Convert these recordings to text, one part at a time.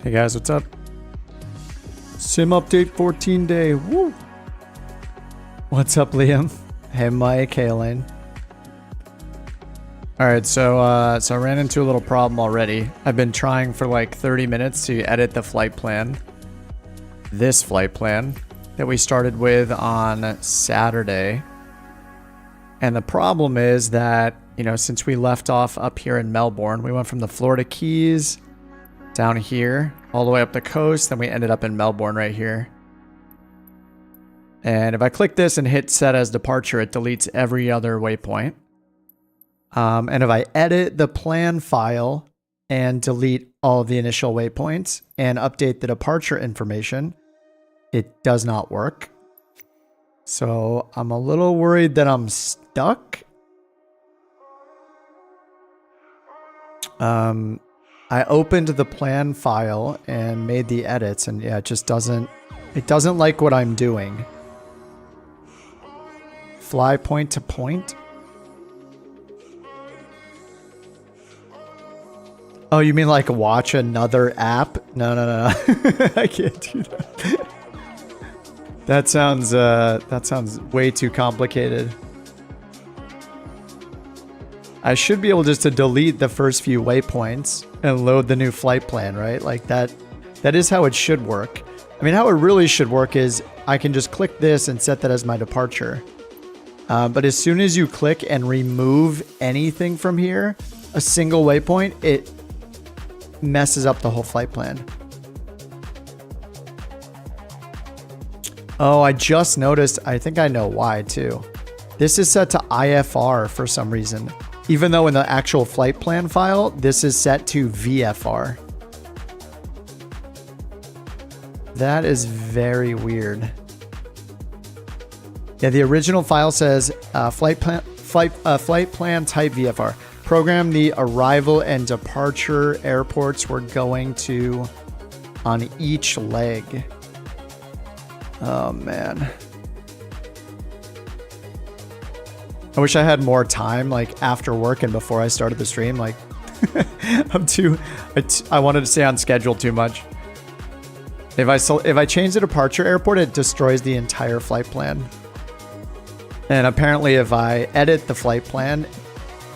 Hey guys, what's up? Sim update 14 day. Woo! What's up, Liam? Hey, Mike. Hey, Elaine. All right, so I ran into a little problem already. I've been trying for like 30 minutes to edit the flight plan. This flight plan that we started with on Saturday. And the problem is that, you know, since we left off up here in Melbourne, we went from the Florida Keys down here, all the way up the coast, then we ended up in Melbourne right here. And if I click this and hit set as departure, it deletes every other waypoint. And if I edit the plan file and delete all of the initial waypoints and update the departure information, it does not work. So I'm a little worried that I'm stuck. I opened the plan file and made the edits, and yeah, it just doesn't like what I'm doing. Fly point to point. Oh, you mean like watch another app? No. I can't do that. That sounds way too complicated. I should be able just to delete the first few waypoints and load the new flight plan, right? Like that is how it should work. I mean, how it really should work is I can just click this and set that as my departure. But as soon as you click and remove anything from here, a single waypoint, it messes up the whole flight plan. Oh, I just noticed. I think I know why too. This is set to IFR for some reason. Even though in the actual flight plan file, this is set to VFR. That is very weird. Yeah, the original file says flight plan type VFR. Program the arrival and departure airports we're going to on each leg. Oh man. I wish I had more time, like after work and before I started the stream. Like, I wanted to stay on schedule too much. If I change the departure airport, it destroys the entire flight plan. And apparently, if I edit the flight plan,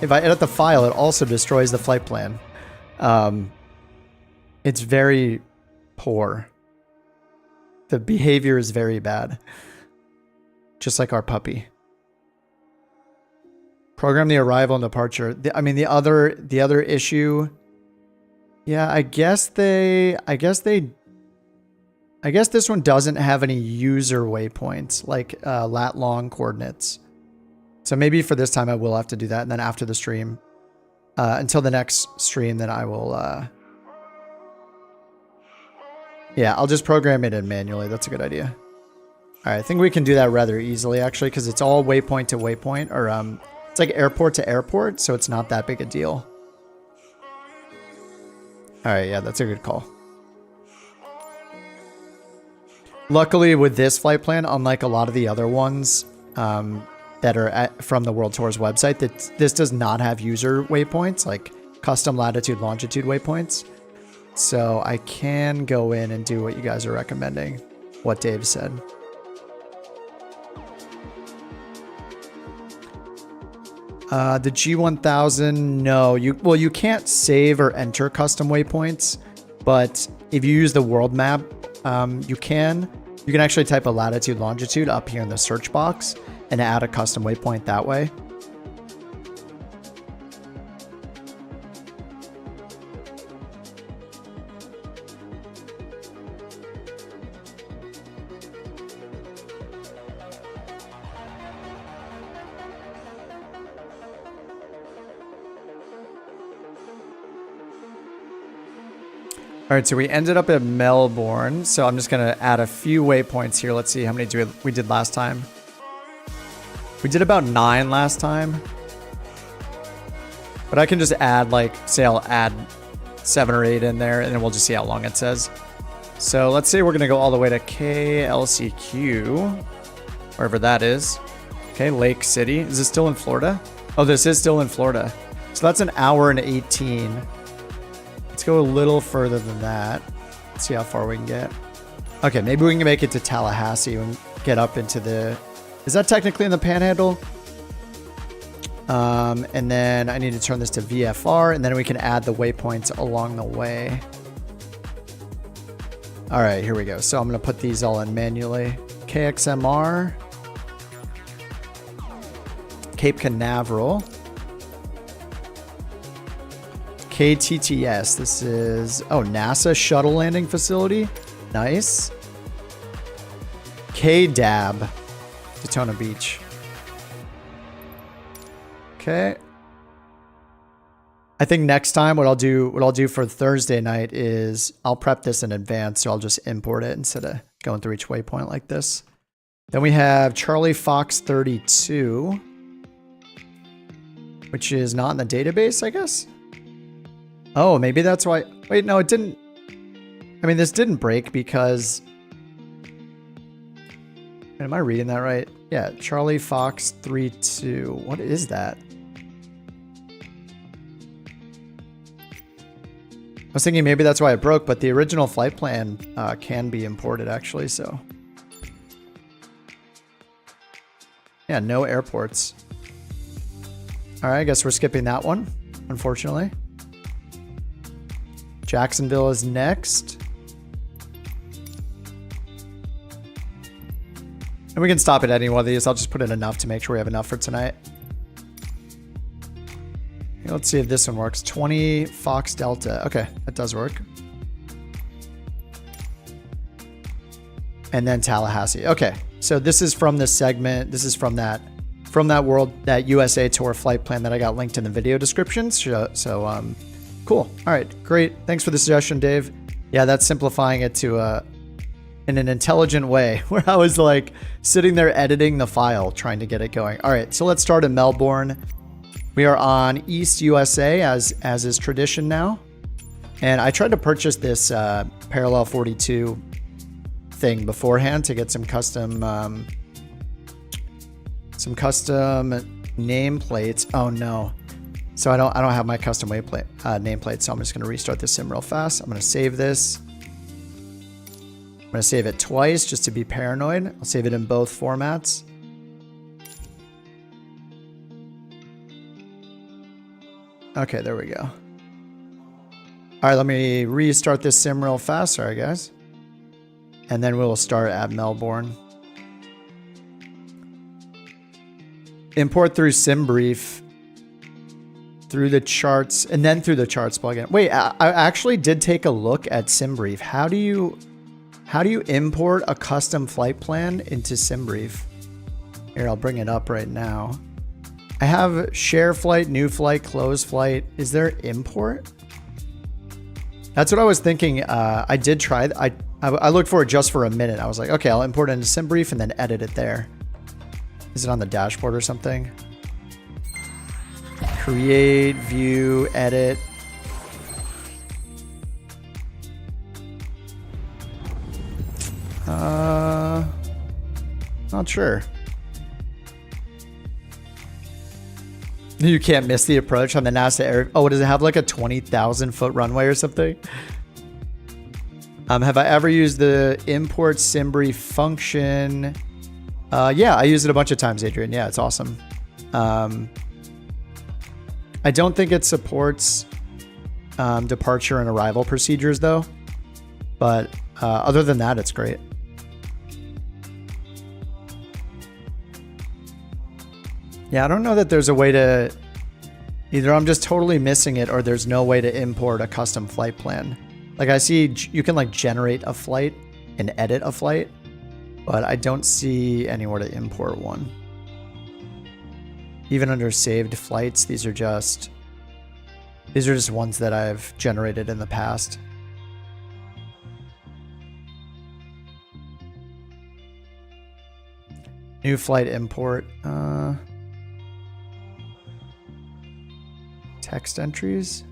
if I edit the file, it also destroys the flight plan. It's very poor. The behavior is very bad, just like our puppy. Program the arrival and departure. I mean, the other issue. Yeah, I guess this one doesn't have any user waypoints, like lat long coordinates. So maybe for this time I will have to do that, and then after the stream, until the next stream, then I will. Yeah, I'll just program it in manually. That's a good idea. All right, I think we can do that rather easily actually, because it's all waypoint to waypoint, or it's like airport to airport, so it's not that big a deal. All right, yeah, that's a good call. Luckily, with this flight plan, unlike a lot of the other ones that are from the World Tour's website, this does not have user waypoints, like custom latitude, longitude waypoints. So I can go in and do what you guys are recommending, what Dave said. The G1000, no. You can't save or enter custom waypoints, but if you use the world map, you can actually type a latitude, longitude up here in the search box and add a custom waypoint that way. All right, so we ended up at Melbourne. So I'm just going to add a few waypoints here. Let's see how many we did last time. We did about 9 last time. But I can just add, like, say I'll add 7 or 8 in there, and then we'll just see how long it says. So let's say we're going to go all the way to KLCQ, wherever that is. Okay, Lake City. Is this still in Florida? Oh, this is still in Florida. So that's an hour and 18. Let's go a little further than that. See how far we can get. Okay, maybe we can make it to Tallahassee and get up into the... Is that technically in the Panhandle? And then I need to turn this to VFR, and then we can add the waypoints along the way. All right, here we go. So I'm going to put these all in manually. KXMR. Cape Canaveral. KTTS. This is... Oh, NASA Shuttle Landing Facility. Nice. KDAB. Daytona Beach. Okay. I think next time what I'll do for Thursday night is I'll prep this in advance, so I'll just import it instead of going through each waypoint like this. Then we have Charlie Fox 32, which is not in the database, I guess. Oh, maybe that's why. Wait, no, it didn't. I mean, this didn't break because... Am I reading that right? Yeah, Charlie Fox 32. What is that? I was thinking maybe that's why it broke, but the original flight plan can be imported actually, so. Yeah, no airports. All right, I guess we're skipping that one, unfortunately. Jacksonville is next. And we can stop at any one of these. I'll just put in enough to make sure we have enough for tonight. Let's see if this one works. 20 Fox Delta. Okay, that does work. And then Tallahassee. Okay, so this is from this segment. This is from that USA tour flight plan that I got linked in the video description. So cool. All right, great. Thanks for the suggestion, Dave. Yeah, that's simplifying it to in an intelligent way where I was like sitting there editing the file, trying to get it going. All right, so let's start in Melbourne. We are on East USA as is tradition now. And I tried to purchase this Parallel 42 thing beforehand to get some custom nameplates. Oh no. So I don't have my custom nameplate, so I'm just gonna restart the sim real fast. I'm gonna save this. I'm going to save it twice just to be paranoid. I'll save it in both formats. Okay, there we go. All right, let me restart this sim real fast. Sorry, guys. And then we'll start at Melbourne. Import through SimBrief. Through the charts, and then through the charts plugin. Wait, I actually did take a look at SimBrief. How do you import a custom flight plan into SimBrief? Here, I'll bring it up right now. I have share flight, new flight, close flight. Is there import? That's what I was thinking. I did try. I looked for it just for a minute. I was like, okay, I'll import it into SimBrief and then edit it there. Is it on the dashboard or something? Create, view, edit. Not sure. You can't miss the approach on the NASA Air. Oh, does it have like a 20,000 foot runway or something? Have I ever used the import SimBrief function? Yeah, I use it a bunch of times, Adrian. Yeah, it's awesome. I don't think it supports departure and arrival procedures though, but other than that, it's great. Yeah, I don't know that there's a way to... Either I'm just totally missing it or there's no way to import a custom flight plan. Like I see you can like generate a flight and edit a flight, but I don't see anywhere to import one. Even under saved flights, these are just ones that I've generated in the past. New flight import. Text entries.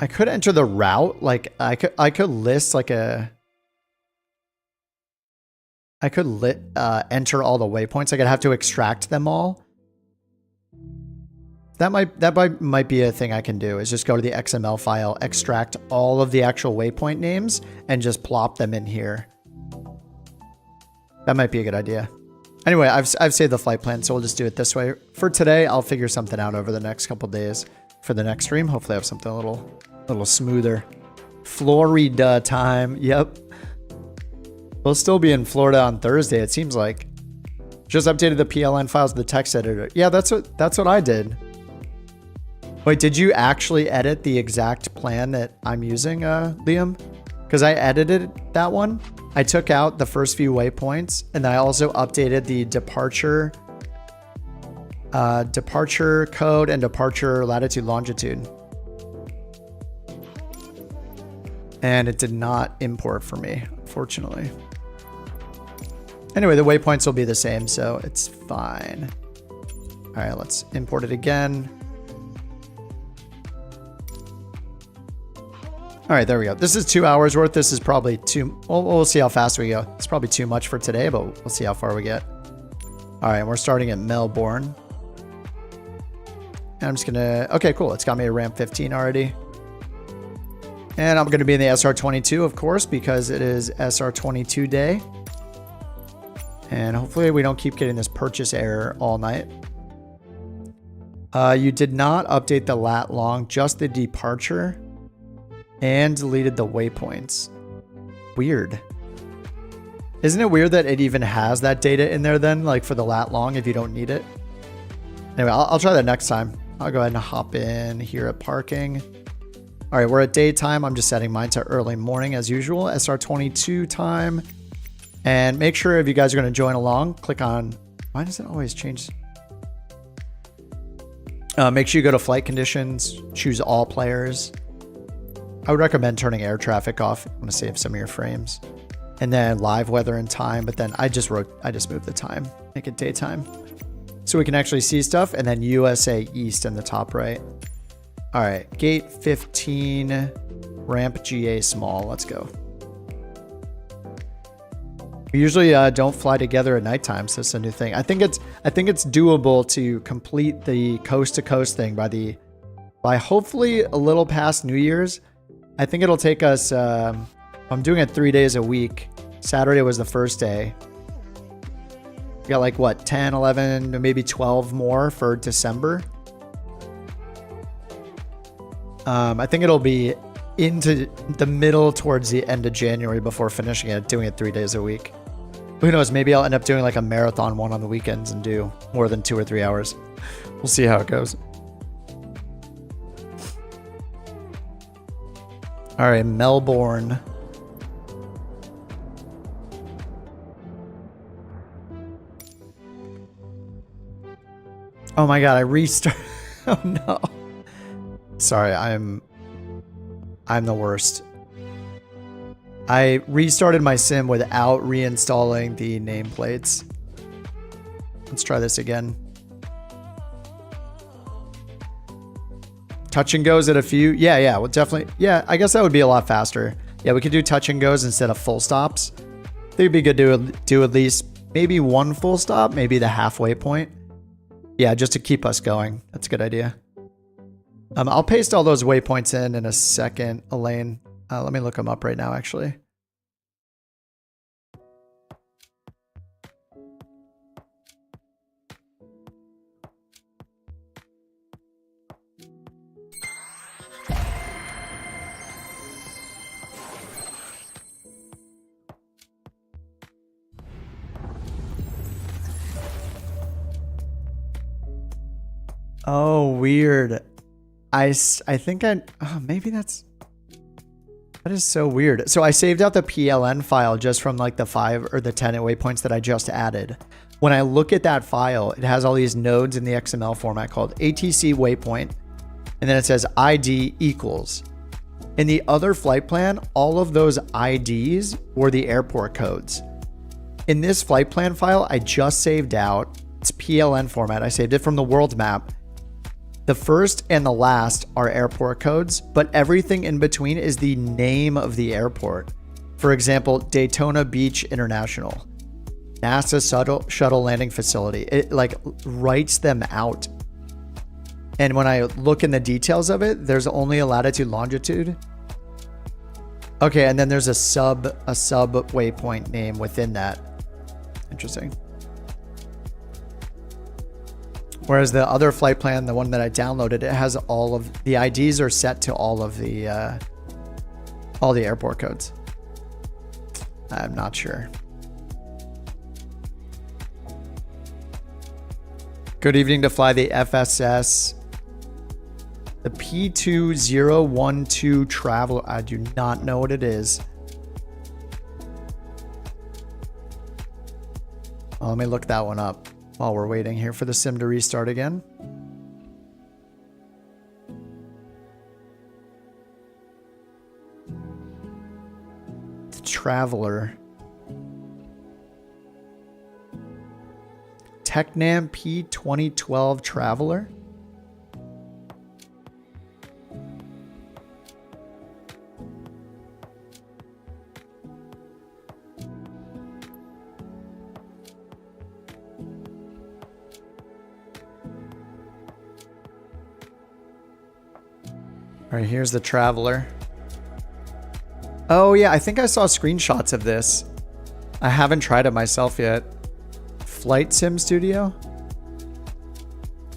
I could enter the route. Like I could list like a. I could enter all the waypoints. Like I'd have to extract them all. That might be a thing I can do, is just go to the XML file, extract all of the actual waypoint names, and just plop them in here. That might be a good idea. Anyway, I've saved the flight plan, so we'll just do it this way. For today, I'll figure something out over the next couple days for the next stream. Hopefully I have something a little smoother. Florida time. Yep. We'll still be in Florida on Thursday, it seems like. Just updated the PLN files of the text editor. Yeah, that's what I did. Wait, did you actually edit the exact plan that I'm using, Liam? Because I edited that one. I took out the first few waypoints, and then I also updated the departure code and departure latitude longitude. And it did not import for me, unfortunately. Anyway, the waypoints will be the same, so it's fine. All right, let's import it again. All right, there we go. This is 2 hours worth. This is probably too, we'll see how fast we go. It's probably too much for today, but we'll see how far we get. All right, we're starting at Melbourne. And I'm just gonna, okay, cool. It's got me to ramp 15 already. And I'm gonna be in the SR22, of course, because it is SR22 day. And hopefully we don't keep getting this purchase error all night. You did not update the lat long, just the departure. And deleted the waypoints. Weird. Isn't it weird that it even has that data in there then, like for the lat long if you don't need it? Anyway, I'll try that next time. I'll go ahead and hop in here at parking. All right, we're at daytime. I'm just setting mine to early morning as usual, SR22 time. And make sure if you guys are going to join along, click on, why does it always change? Make sure you go to flight conditions, choose all players. I would recommend turning air traffic off. I want to save some of your frames. And then live weather and time, but then I just moved the time, make it daytime. So we can actually see stuff, and then USA East in the top right. All right, gate 15, ramp GA small, let's go. We usually don't fly together at nighttime, so it's a new thing. I think it's doable to complete the coast to coast thing by hopefully a little past New Year's. I think it'll take us, I'm doing it 3 days a week. Saturday was the first day. We got like what, 10, 11, maybe 12 more for December. I think it'll be into the middle towards the end of January before finishing it, doing it 3 days a week. Who knows, maybe I'll end up doing like a marathon one on the weekends and do more than 2 or 3 hours. We'll see how it goes. All right, Melbourne. Oh my God, I restarted. Oh no. Sorry, I'm the worst. I restarted my sim without reinstalling the nameplates. Let's try this again. Touch and goes at a few. Yeah, well, definitely. Yeah, I guess that would be a lot faster. Yeah, we could do touch and goes instead of full stops. I think it'd be good to do at least maybe one full stop, maybe the halfway point. Yeah, just to keep us going. That's a good idea. I'll paste all those waypoints in a second, Elaine. Let me look them up right now, actually. Oh, weird. I think maybe that is so weird. So I saved out the PLN file just from like the 5 or the 10 waypoints that I just added. When I look at that file, it has all these nodes in the XML format called ATC waypoint. And then it says ID equals. In the other flight plan, all of those IDs were the airport codes. In this flight plan file, I just saved out, it's PLN format. I saved it from the world map. The first and the last are airport codes, but everything in between is the name of the airport. For example, Daytona Beach International, NASA shuttle landing facility. It like writes them out. And when I look in the details of it, there's only a latitude, longitude. Okay, and then there's a sub waypoint name within that. Interesting. Whereas the other flight plan, the one that I downloaded, it has all of the IDs are set to all the airport codes. I'm not sure. Good evening to fly the FSS. The P2012 Traveler. I do not know what it is. Well, let me look that one up while we're waiting here for the sim to restart again. The Traveler. Technam P2012 Traveler. All right, here's the Traveler. Oh yeah, I think I saw screenshots of this. I haven't tried it myself yet. Flight Sim Studio?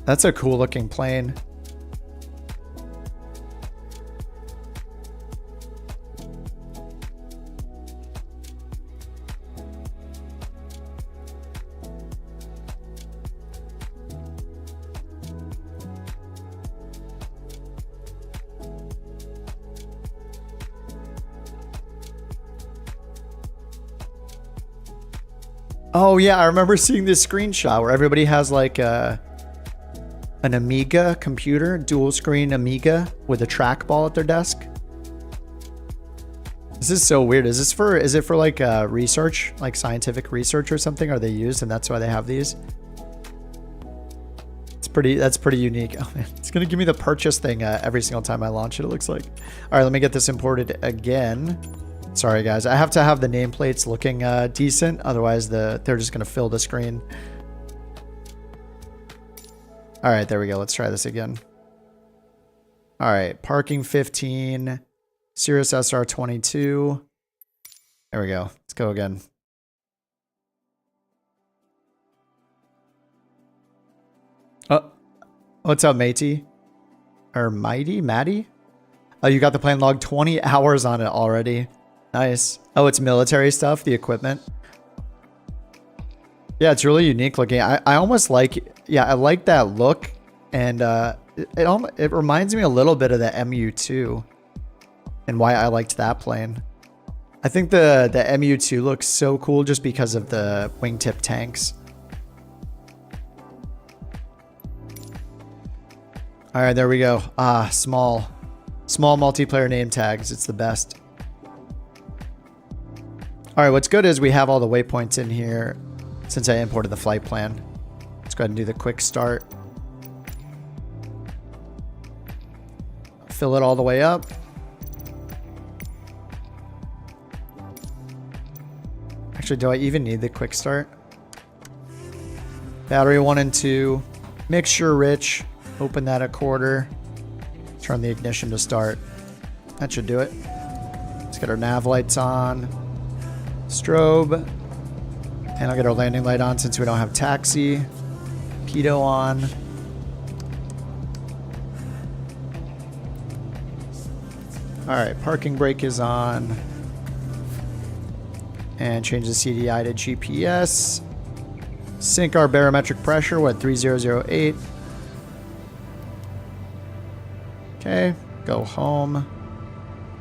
That's a cool looking plane. Oh yeah, I remember seeing this screenshot where everybody has like an Amiga computer, dual screen Amiga with a trackball at their desk. This is so weird. Is it for like research, like scientific research or something? Are they used and that's why they have these? That's pretty unique. Oh man, it's gonna give me the purchase thing every single time I launch it, it looks like. All right, let me get this imported again. Sorry guys, I have to have the nameplates looking decent, otherwise they're just gonna fill the screen. All right, there we go. Let's try this again. All right, parking 15, Cirrus SR 22. There we go. Let's go again. Oh, what's up, matey? Or Maddie? Oh, you got the plane log, 20 hours on it already. Nice. Oh, it's military stuff, the equipment. Yeah, it's really unique looking. I almost like, yeah, I like that look. And it reminds me a little bit of the MU2 and why I liked that plane. I think the MU2 looks so cool just because of the wingtip tanks. All right, there we go. Ah, small multiplayer name tags. It's the best. All right, what's good is we have all the waypoints in here since I imported the flight plan. Let's go ahead and do the quick start. Fill it all the way up. Actually, do I even need the quick start? Battery 1 and 2. Mixture rich. Open that a quarter. Turn the ignition to start. That should do it. Let's get our nav lights on. Strobe. And I'll get our landing light on since we don't have taxi. Pitot on. Alright, parking brake is on. And change the CDI to GPS. Sync our barometric pressure, what, 3008. Okay, go home.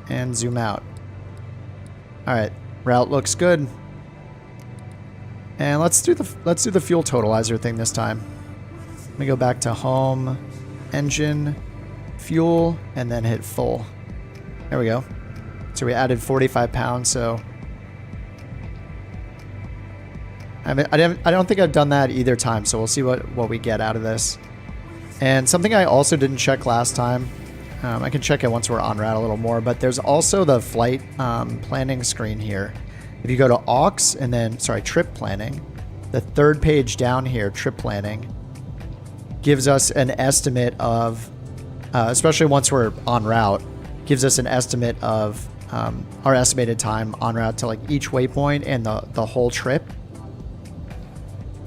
And zoom out. Alright, route looks good. And let's do the fuel totalizer thing this time. Let me go back to home, engine, fuel, and then hit full. There we go. So we added 45 pounds, so I don't think I've done that either time, so we'll see what we get out of this. And something I also didn't check last time, I can check it once we're on route a little more, but there's also the flight planning screen here. If you go to aux and then, sorry, trip planning, the third page down here, trip planning, gives us an estimate of, especially once we're en route, gives us an estimate of our estimated time en route to like each waypoint and the whole trip.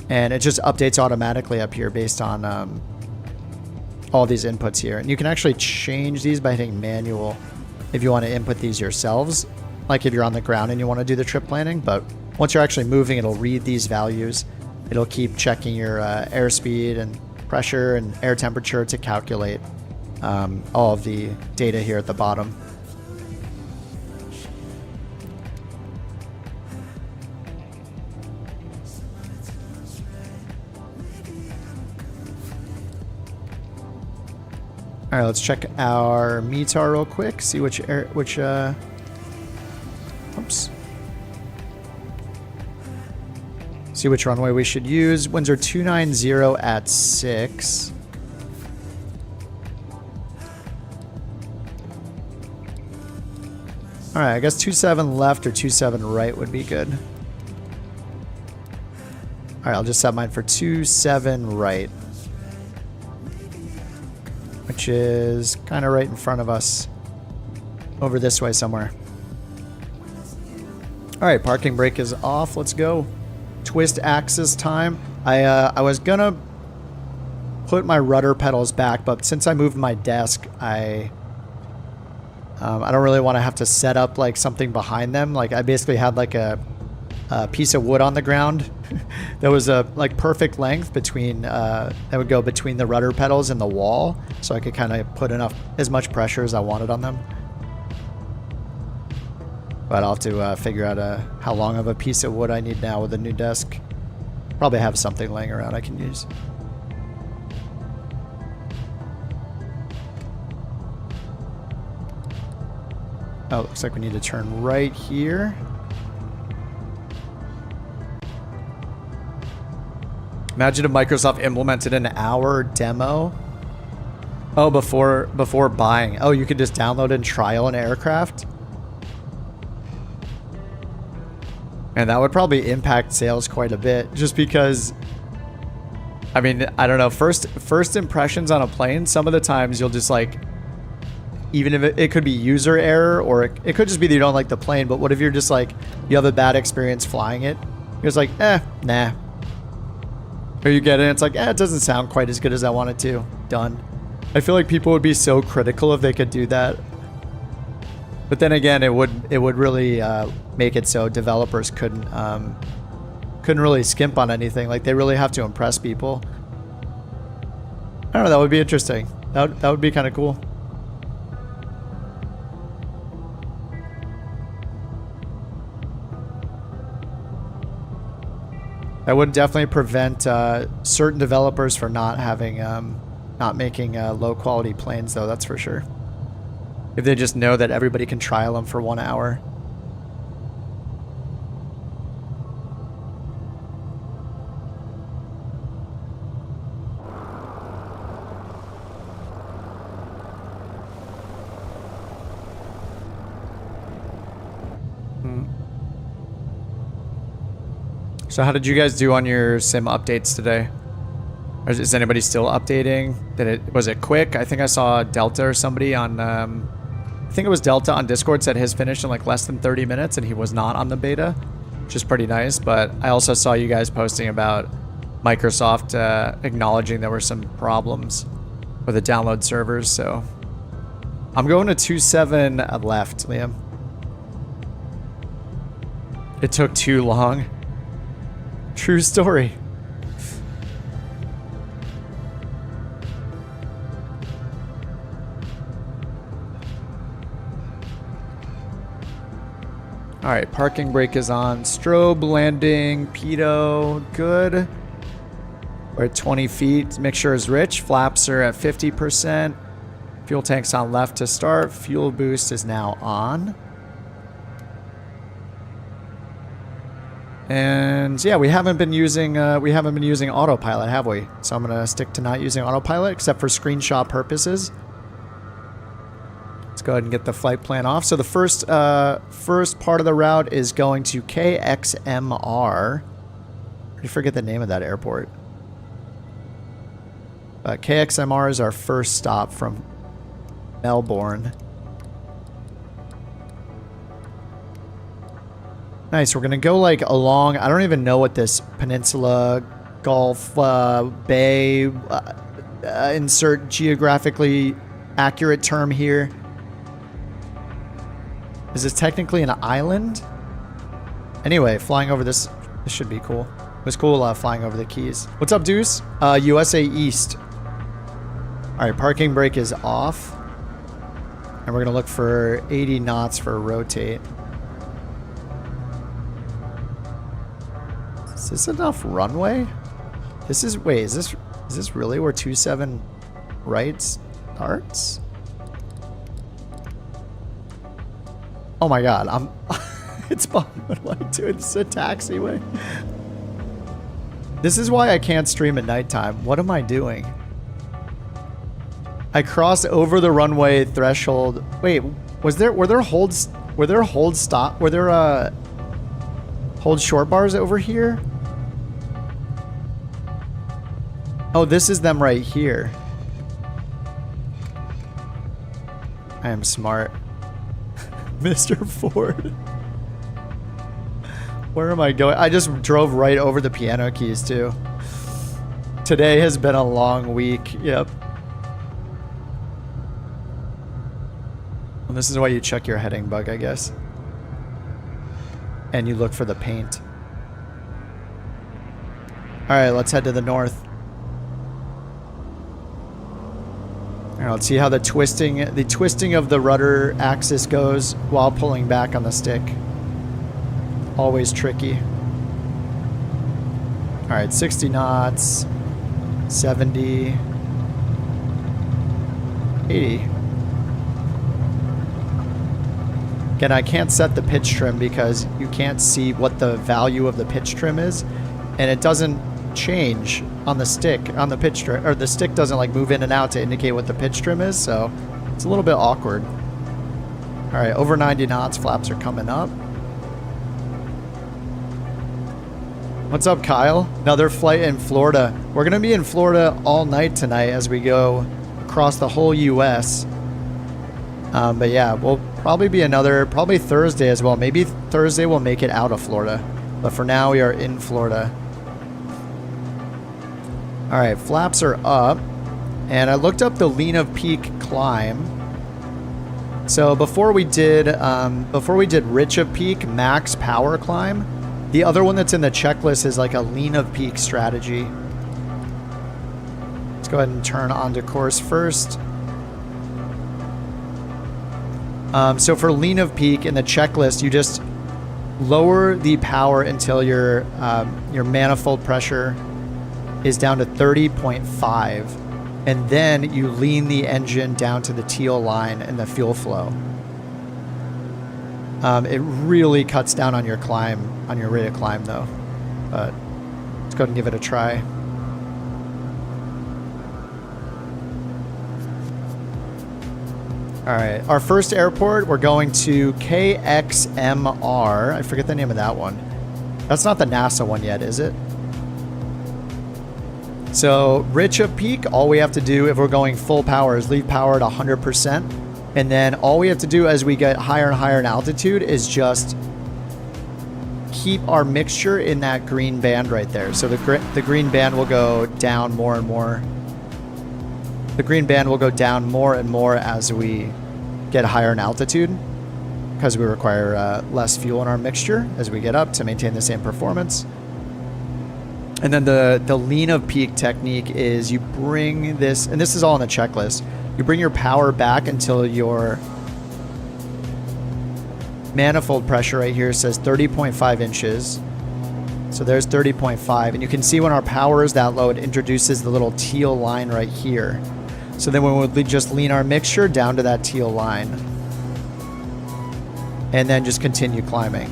And it just updates automatically up here based on all these inputs here. And you can actually change these by hitting manual if you want to input these yourselves, like if you're on the ground and you want to do the trip planning. But once you're actually moving, it'll read these values. It'll keep checking your airspeed and pressure and air temperature to calculate all of the data here at the bottom. All right, let's check our METAR real quick. See oops. See which runway we should use. Winds are 290 at 6. All right, I guess 27 left or 27 right would be good. All right, I'll just set mine for 27 right, which is kind of right in front of us, over this way somewhere. All right, parking brake is off. Let's go. Twist axis time. I was gonna put my rudder pedals back, but since I moved my desk, I don't really want to have to set up like something behind them. Like I basically had like a piece of wood on the ground that was a like perfect length between that would go between the rudder pedals and the wall, so I could kind of put as much pressure as I wanted on them. But I'll have to figure out how long of a piece of wood I need now with a new desk. Probably have something laying around I can use. Oh, looks like we need to turn right here. Imagine if Microsoft implemented an hour demo. Oh, before buying. Oh, you could just download and trial an aircraft. And that would probably impact sales quite a bit, just because, I mean, I don't know, first impressions on a plane, some of the times you'll just like, even if it could be user error, or it could just be that you don't like the plane, but what if you're just like, you have a bad experience flying it? You're just like, nah. Or you get it and it's like, it doesn't sound quite as good as I want it to. Done. I feel like people would be so critical if they could do that. But then again, it would really make it so developers couldn't really skimp on anything. Like they really have to impress people. I don't know. That would be interesting. That would be kind of cool. That would definitely prevent certain developers from not making low quality planes, though. That's for sure. If they just know that everybody can trial them for 1 hour. So how did you guys do on your sim updates today? Or is anybody still updating? Was it quick? I think I saw Delta or somebody on I think it was Delta on Discord said his finished in like less than 30 minutes and he was not on the beta, which is pretty nice. But I also saw you guys posting about Microsoft acknowledging there were some problems with the download servers. So I'm going to 27 left, Liam. It took too long. True story. All right, parking brake is on. Strobe, landing, pitot, good. We're at 20 feet. Mixture is rich. Flaps are at 50%. Fuel tank's on left to start. Fuel boost is now on. And yeah, we haven't been using autopilot, have we? So I'm gonna stick to not using autopilot except for screenshot purposes. Let's go ahead and get the flight plan off. So the first part of the route is going to KXMR. I forget the name of that airport. But KXMR is our first stop from Melbourne. Nice. We're going to go like along. I don't even know what this peninsula, Gulf, Bay, insert geographically accurate term here. Is this technically an island? Anyway, flying over this should be cool. It was cool flying over the Keys. What's up, Deuce? USA East. All right, parking brake is off. And we're going to look for 80 knots for a rotate. Is this enough runway? This is, wait, is this really where 27 right starts? Oh my God, it's behind. What am I doing? This is a taxiway. This is why I can't stream at nighttime. What am I doing? I crossed over the runway threshold. Wait, were there hold short bars over here? Oh, this is them right here. I am smart. Mr. Ford. Where am I going? I just drove right over the piano keys too. Today has been a long week. Yep. Well, this is why you check your heading bug, I guess. And you look for the paint. All right, let's head to the north. All right, let's see how the twisting of the rudder axis goes while pulling back on the stick. Always tricky. All right, 60 knots, 70, 80. Again, I can't set the pitch trim because you can't see what the value of the pitch trim is, and it doesn't change on the stick, on the pitch trim, or the stick doesn't like move in and out to indicate what the pitch trim is, so it's a little bit awkward. All right, over 90 knots, flaps are coming up. What's up, Kyle? Another flight in Florida. We're gonna be in Florida all night tonight as we go across the whole US. But yeah, we'll probably be probably Thursday as well. Maybe Thursday we'll make it out of Florida. But for now, we are in Florida. All right, flaps are up. And I looked up the lean of peak climb. So before we did rich of peak max power climb, the other one that's in the checklist is like a lean of peak strategy. Let's go ahead and turn onto course first. So for lean of peak in the checklist, you just lower the power until your manifold pressure is down to 30.5, and then you lean the engine down to the teal line and the fuel flow. It really cuts down on your climb, on your rate of climb though. But let's go ahead and give it a try. All right, our first airport, we're going to KXMR. I forget the name of that one. That's not the NASA one yet, is it? So rich of peak, all we have to do if we're going full power is leave power at 100%. And then all we have to do as we get higher and higher in altitude is just keep our mixture in that green band right there. So the green band will go down more and more. The green band will go down more and more as we get higher in altitude because we require less fuel in our mixture as we get up to maintain the same performance. And then the lean of peak technique is you bring this, and this is all on the checklist, you bring your power back until your manifold pressure right here says 30.5 inches. So there's 30.5, and you can see when our power is that low, it introduces the little teal line right here. So then when we just lean our mixture down to that teal line and then just continue climbing.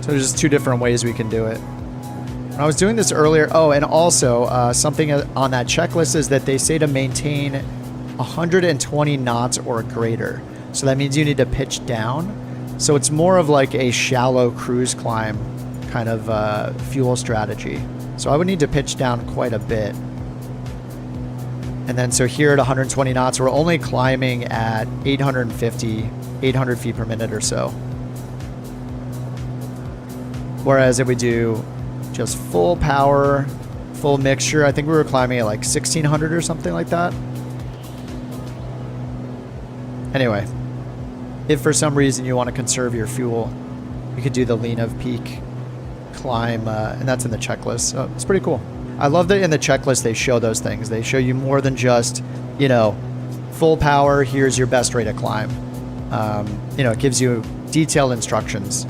So there's just two different ways we can do it. When I was doing this earlier, oh, and also something on that checklist is that they say to maintain 120 knots or greater. So that means you need to pitch down. So it's more of like a shallow cruise climb kind of fuel strategy. So I would need to pitch down quite a bit. And then so here at 120 knots, we're only climbing at 800 feet per minute or so. Whereas if we do just full power, full mixture, I think we were climbing at like 1600 or something like that. Anyway, if for some reason you want to conserve your fuel, you could do the lean of peak climb, and that's in the checklist. So it's pretty cool. I love that in the checklist they show those things. They show you more than just, you know, full power, here's your best rate of climb. You know, it gives you detailed instructions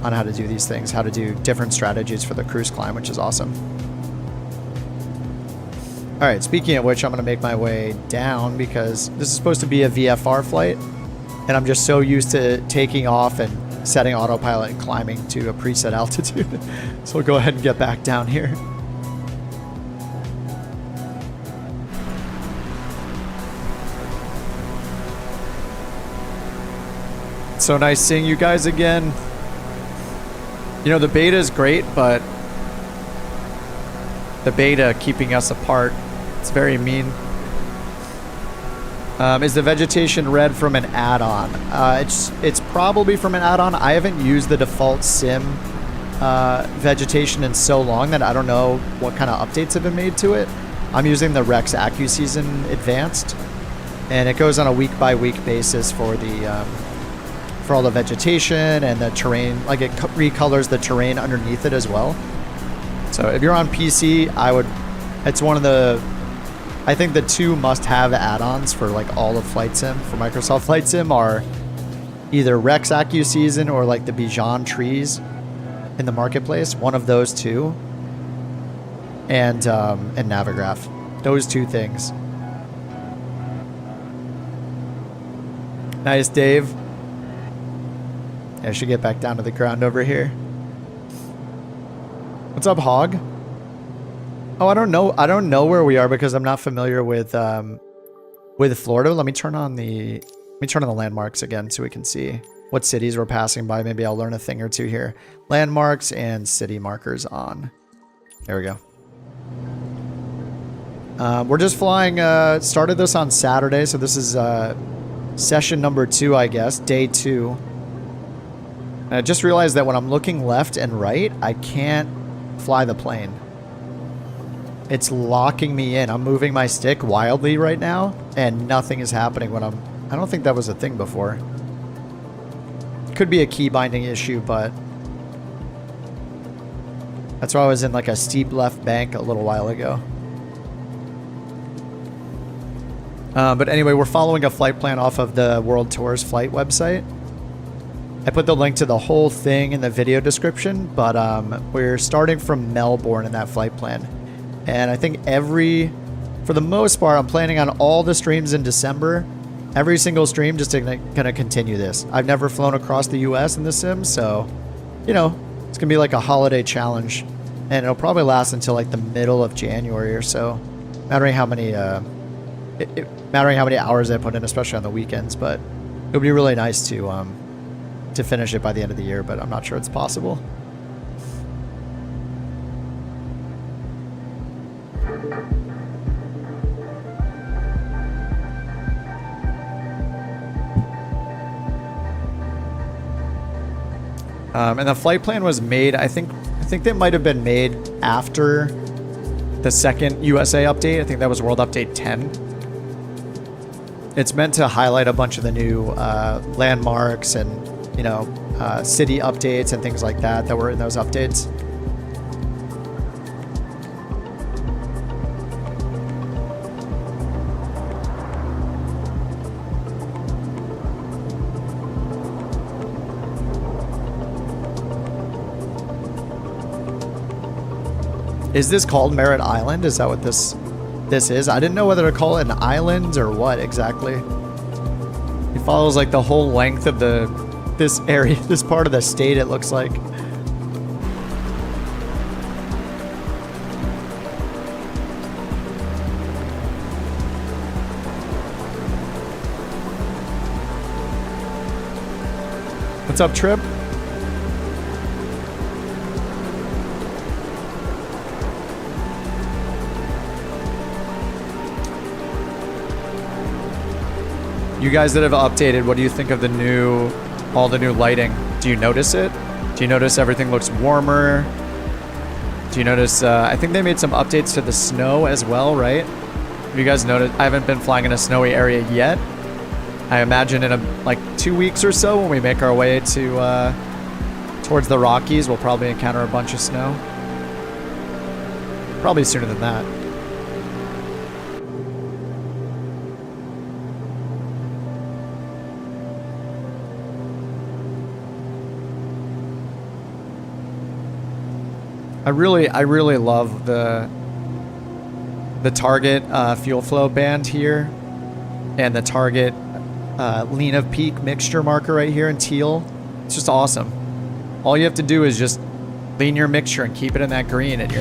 on how to do these things, how to do different strategies for the cruise climb, which is awesome. All right, speaking of which, I'm going to make my way down because this is supposed to be a VFR flight, and I'm just so used to taking off and setting autopilot and climbing to a preset altitude. So we'll go ahead and get back down here. It's so nice seeing you guys again. You know, the beta is great, but the beta keeping us apart, it's very mean. Is the vegetation red from an add-on? It's probably from an add-on. I haven't used the default sim vegetation in so long that I don't know what kind of updates have been made to it. I'm using the Rex AccuSeason Advanced, and it goes on a week-by-week basis for the for all the vegetation and the terrain. Like, it recolors the terrain underneath it as well. So if you're on PC, it's one of the, I think the two must-have add-ons for like all of Flight Sim, for Microsoft Flight Sim, are either Rex AccuSeason or like the Bijan trees in the marketplace. One of those two, and Navigraph. Those two things. Nice, Dave. I should get back down to the ground over here. What's up, Hog? Oh, I don't know where we are because I'm not familiar with Florida. Let me turn on the landmarks again so we can see what cities we're passing by. Maybe I'll learn a thing or two here. Landmarks and city markers on. There we go. We're just flying. Started this on Saturday, so this is session number 2, I guess, day 2. And I just realized that when I'm looking left and right, I can't fly the plane. It's locking me in. I'm moving my stick wildly right now, and nothing is happening when I don't think that was a thing before. Could be a key binding issue, but that's why I was in like a steep left bank a little while ago. But anyway, we're following a flight plan off of the World Tours flight website. I put the link to the whole thing in the video description, but we're starting from Melbourne in that flight plan. And I think for the most part, I'm planning on all the streams in December. Every single stream, just gonna continue this. I've never flown across the US in the sim, so, you know, it's gonna be like a holiday challenge. And it'll probably last until like the middle of January or so. Mattering how many hours I put in, especially on the weekends. But it would be really nice to finish it by the end of the year, but I'm not sure it's possible. And the flight plan was made, I think they might have been made after the second USA update. I think that was World Update 10. It's meant to highlight a bunch of the new landmarks and, you know, city updates and things like that were in those updates. Is this called Merritt Island? Is that what this is? I didn't know whether to call it an island or what exactly. It follows like the whole length of this area, this part of the state, it looks like. What's up, Trip? You guys that have updated, what do you think of all the new lighting? Do you notice it? Do you notice everything looks warmer? Do you notice, I think they made some updates to the snow as well, right? Have you guys noticed? I haven't been flying in a snowy area yet. I imagine in like 2 weeks or so when we make our way to towards the Rockies, we'll probably encounter a bunch of snow. Probably sooner than that. I really love the Target fuel flow band here, and the Target lean of peak mixture marker right here in teal. It's just awesome. All you have to do is just lean your mixture and keep it in that green, and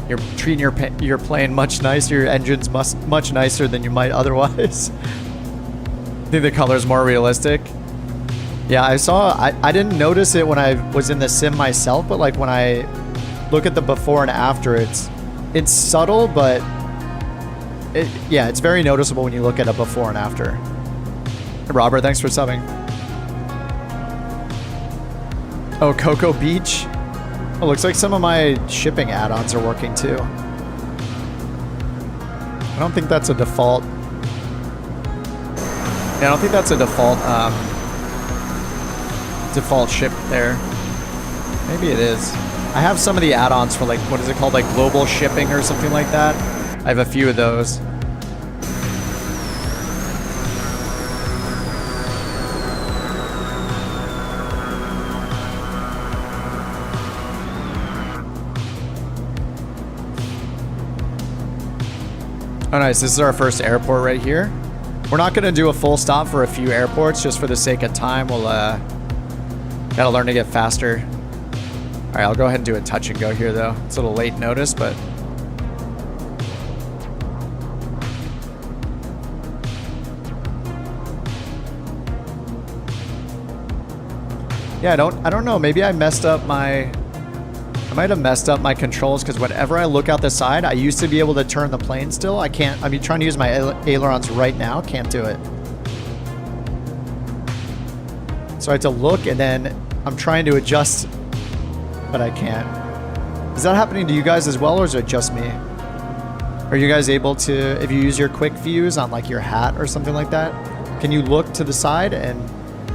you're treating your plane much nicer. Your engine's much nicer than you might otherwise. I think the color's more realistic. Yeah, I didn't notice it when I was in the sim myself, but like when I look at the before and after, it's subtle, but it's very noticeable when you look at a before and after. Hey, Robert, thanks for subbing. Oh, Cocoa Beach. Oh, looks like some of my shipping add-ons are working too. I don't think that's a default. Yeah, I don't think that's a default ship there. Maybe it is. I have some of the add-ons for like, what is it called? Like global shipping or something like that. I have a few of those. Oh nice, this is our first airport right here. We're not gonna do a full stop for a few airports just for the sake of time. We'll gotta learn to get faster. All right, I'll go ahead and do a touch and go here though. It's a little late notice, but. Yeah, I don't know. Maybe I might have messed up my controls, because whenever I look out the side, I used to be able to turn the plane still. I can't. I'm trying to use my ailerons right now. Can't do it. So I have to look, and then I'm trying to adjust, but I can't. Is that happening to you guys as well, or is it just me? Are you guys able to, if you use your quick views on like your hat or something like that, can you look to the side and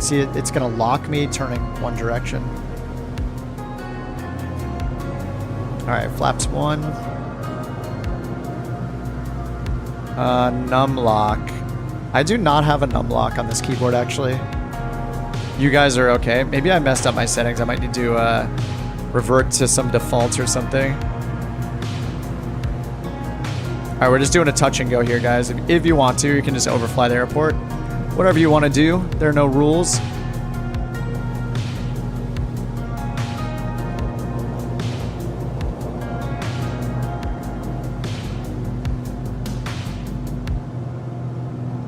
see it's gonna lock me turning one direction? All right, flaps 1. Num lock. I do not have a num lock on this keyboard actually. You guys are okay. Maybe I messed up my settings. I might need to revert to some defaults or something. All right, we're just doing a touch and go here, guys. If you want to, you can just overfly the airport. Whatever you want to do. There are no rules.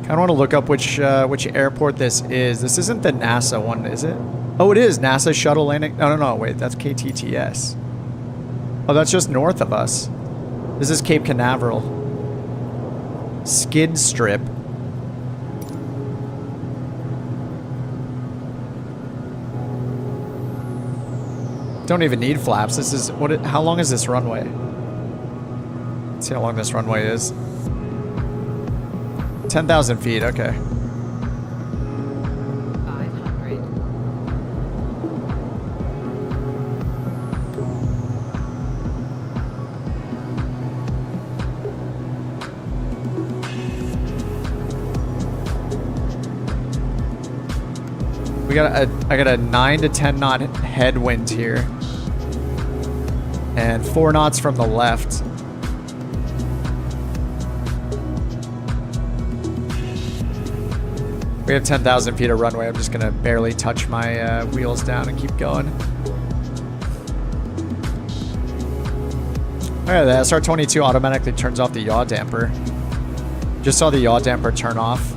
I want to look up which airport this is. This isn't the NASA one, is it? Oh, it is. NASA shuttle landing. No, wait. That's KTTS. Oh, that's just north of us. This is Cape Canaveral. Skid strip. Don't even need flaps. This is how long is this runway? Let's see how long this runway is. 10,000 feet, okay. 500. I got a 9 to 10 knot headwind here. And 4 knots from the left. We have 10,000 feet of runway. I'm just gonna barely touch my wheels down and keep going. All right, the SR-22 automatically turns off the yaw damper. Just saw the yaw damper turn off.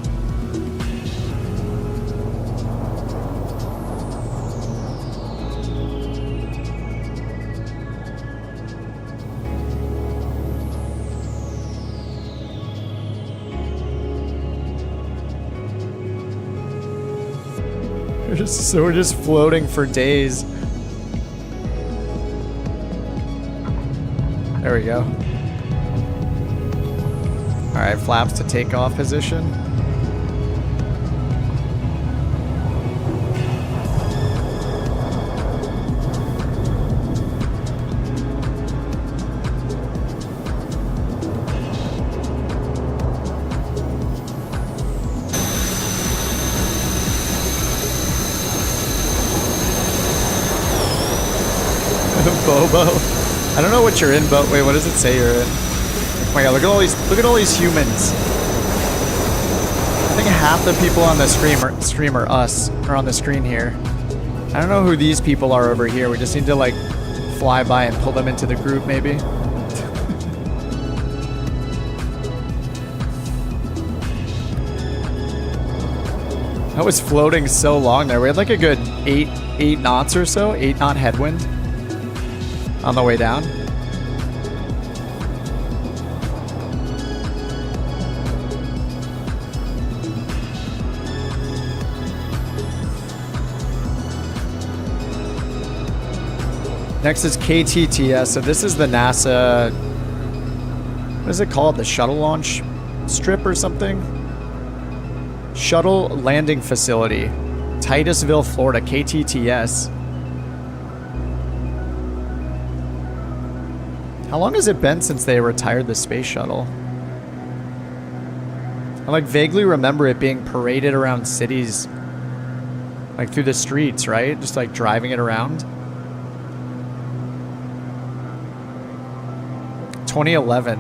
We're just floating for days. There we go. All right, flaps to takeoff position. Bobo. I don't know what you're in, but wait, what does it say you're in? Oh my god, look at all these humans. I think half the people on the stream are us, or on the screen here. I don't know who these people are over here. We just need to like fly by and pull them into the group maybe. I was floating so long there. We had like a good 8 knots or so, 8 knot headwind on the way down. Next is KTTS. So this is the NASA, what is it called? The shuttle launch strip or something? Shuttle landing facility. Titusville, Florida, KTTS. How long has it been since they retired the space shuttle? I like vaguely remember it being paraded around cities, like through the streets, right? Just like driving it around. 2011.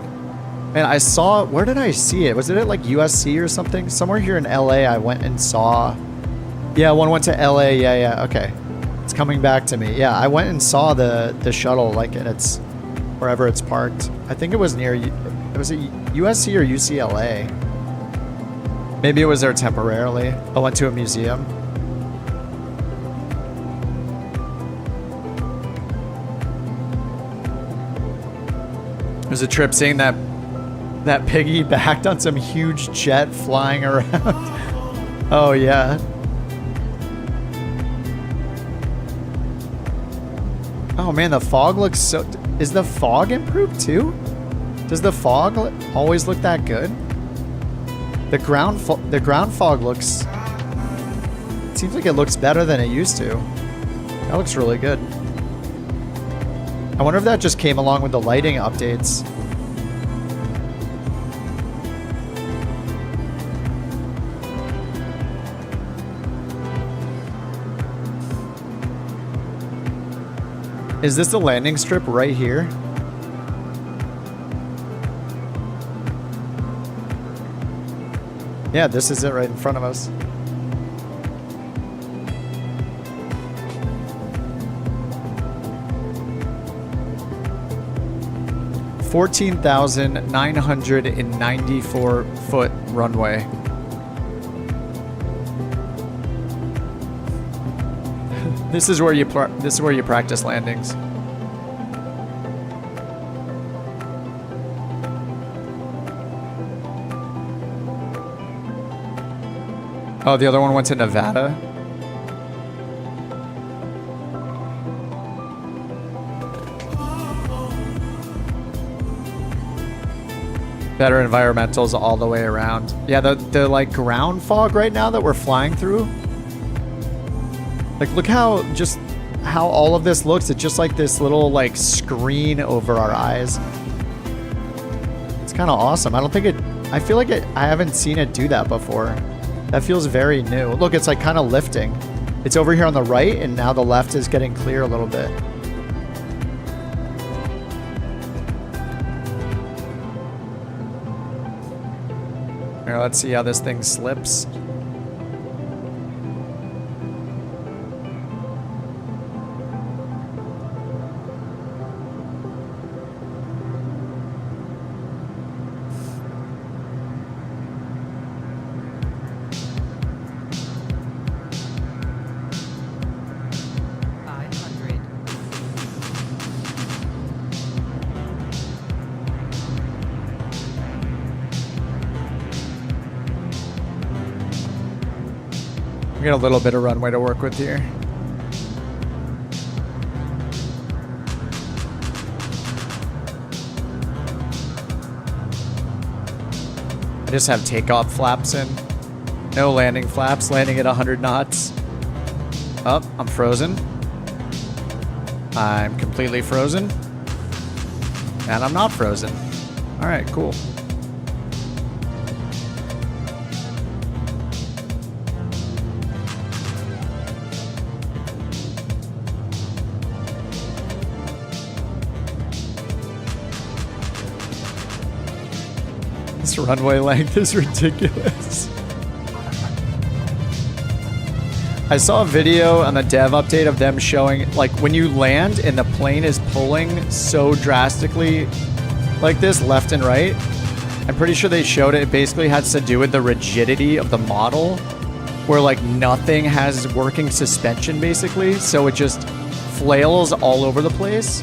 Man, I saw, where did I see it? Was it at like USC or something? Somewhere here in LA I went and saw. Yeah, one went to LA. Yeah, okay. It's coming back to me. Yeah, I went and saw the shuttle like in its, wherever it's parked. I think it was near, was it USC or UCLA? Maybe it was there temporarily. I went to a museum. It was a trip seeing that piggy backed on some huge jet flying around. Oh yeah. Oh man, the fog looks so... Is the fog improved too? Does the fog always look that good? The ground fog looks... It seems like it looks better than it used to. That looks really good. I wonder if that just came along with the lighting updates. Is this the landing strip right here? Yeah, this is it right in front of us. (14,994 foot runway. This is where you practice landings. Oh, the other one went to Nevada. Better environmentals all the way around. Yeah, the like ground fog right now that we're flying through. Like, look how all of this looks. It's just like this little like screen over our eyes. It's kind of awesome. I feel like I haven't seen it do that before. That feels very new. Look, it's like kind of lifting. It's over here on the right, and now the left is getting clear a little bit. Here, let's see how this thing slips. got a little bit of runway to work with here. I just have takeoff flaps in. No landing flaps, landing at 100 knots. Oh, I'm frozen. I'm completely frozen. And I'm not frozen. All right, cool. This runway length is ridiculous. I saw a video on the dev update of them showing, like, when you land and the plane is pulling so drastically like this, left and right. I'm pretty sure they showed it. It basically has to do with the rigidity of the model, where, like, nothing has working suspension, basically. So it just flails all over the place.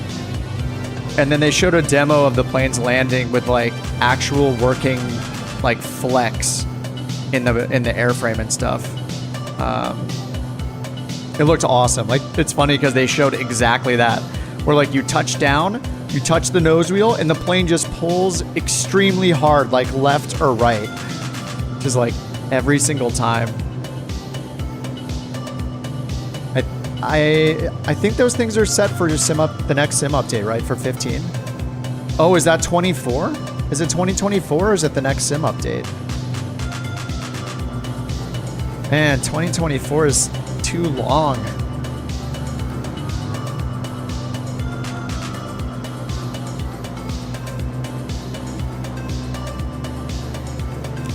And then they showed a demo of the plane's landing with, like, actual working, like, flex in the airframe and stuff. It looked awesome. Like, it's funny because they showed exactly that, where, like, you touch down, you touch the nose wheel, and the plane just pulls extremely hard, like left or right, just like every single time. I think those things are set for just the next sim update, right? For 15. Oh, is that 24? Is it 2024 or is it the next sim update? Man, 2024 is too long.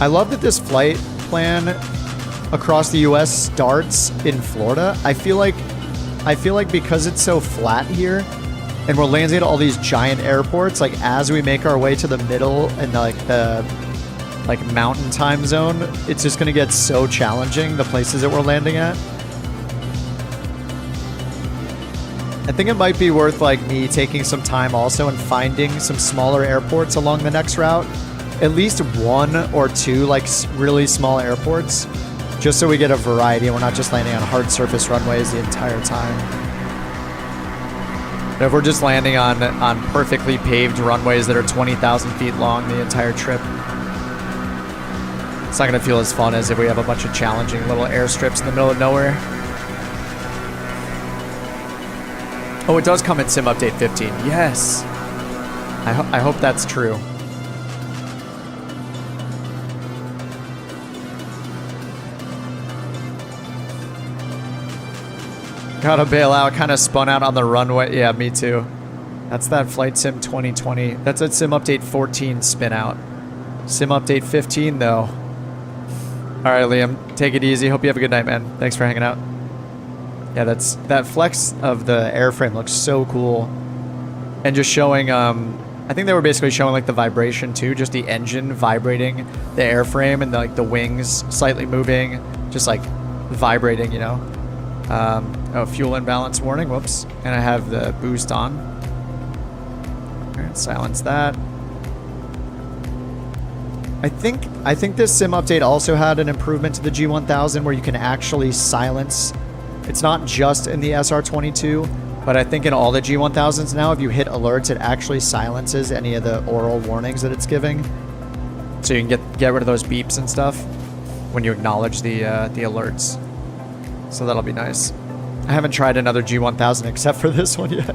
I love that this flight plan across the US starts in Florida. I feel like because it's so flat here and we're landing at all these giant airports, like as we make our way to the middle and like the mountain time zone, it's just gonna get so challenging, the places that we're landing at. I think it might be worth like me taking some time also and finding some smaller airports along the next route. At least one or two like really small airports, just so we get a variety and we're not just landing on hard surface runways the entire time. But if we're just landing on perfectly paved runways that are 20,000 feet long the entire trip, it's not going to feel as fun as if we have a bunch of challenging little airstrips in the middle of nowhere. Oh, it does come in Sim Update 15. Yes. I hope that's true. Gotta bail out. Kind of spun out on the runway. Yeah, me too. That's that Flight Sim 2020. That's a Sim Update 14 spin out. Sim Update 15 though. All right, Liam, take it easy. Hope you have a good night, man. Thanks for hanging out. Yeah, that flex of the airframe looks so cool. And just showing, I think they were basically showing like the vibration too, just the engine vibrating, the airframe and the wings slightly moving, just like vibrating, you know. Oh, fuel imbalance warning, whoops. And I have the boost on. All right, silence that. I think this sim update also had an improvement to the G1000 where you can actually silence. It's not just in the SR22, but I think in all the G1000s now, if you hit alerts, it actually silences any of the oral warnings that it's giving. So you can get rid of those beeps and stuff when you acknowledge the alerts. So that'll be nice. I haven't tried another G1000 except for this one yet.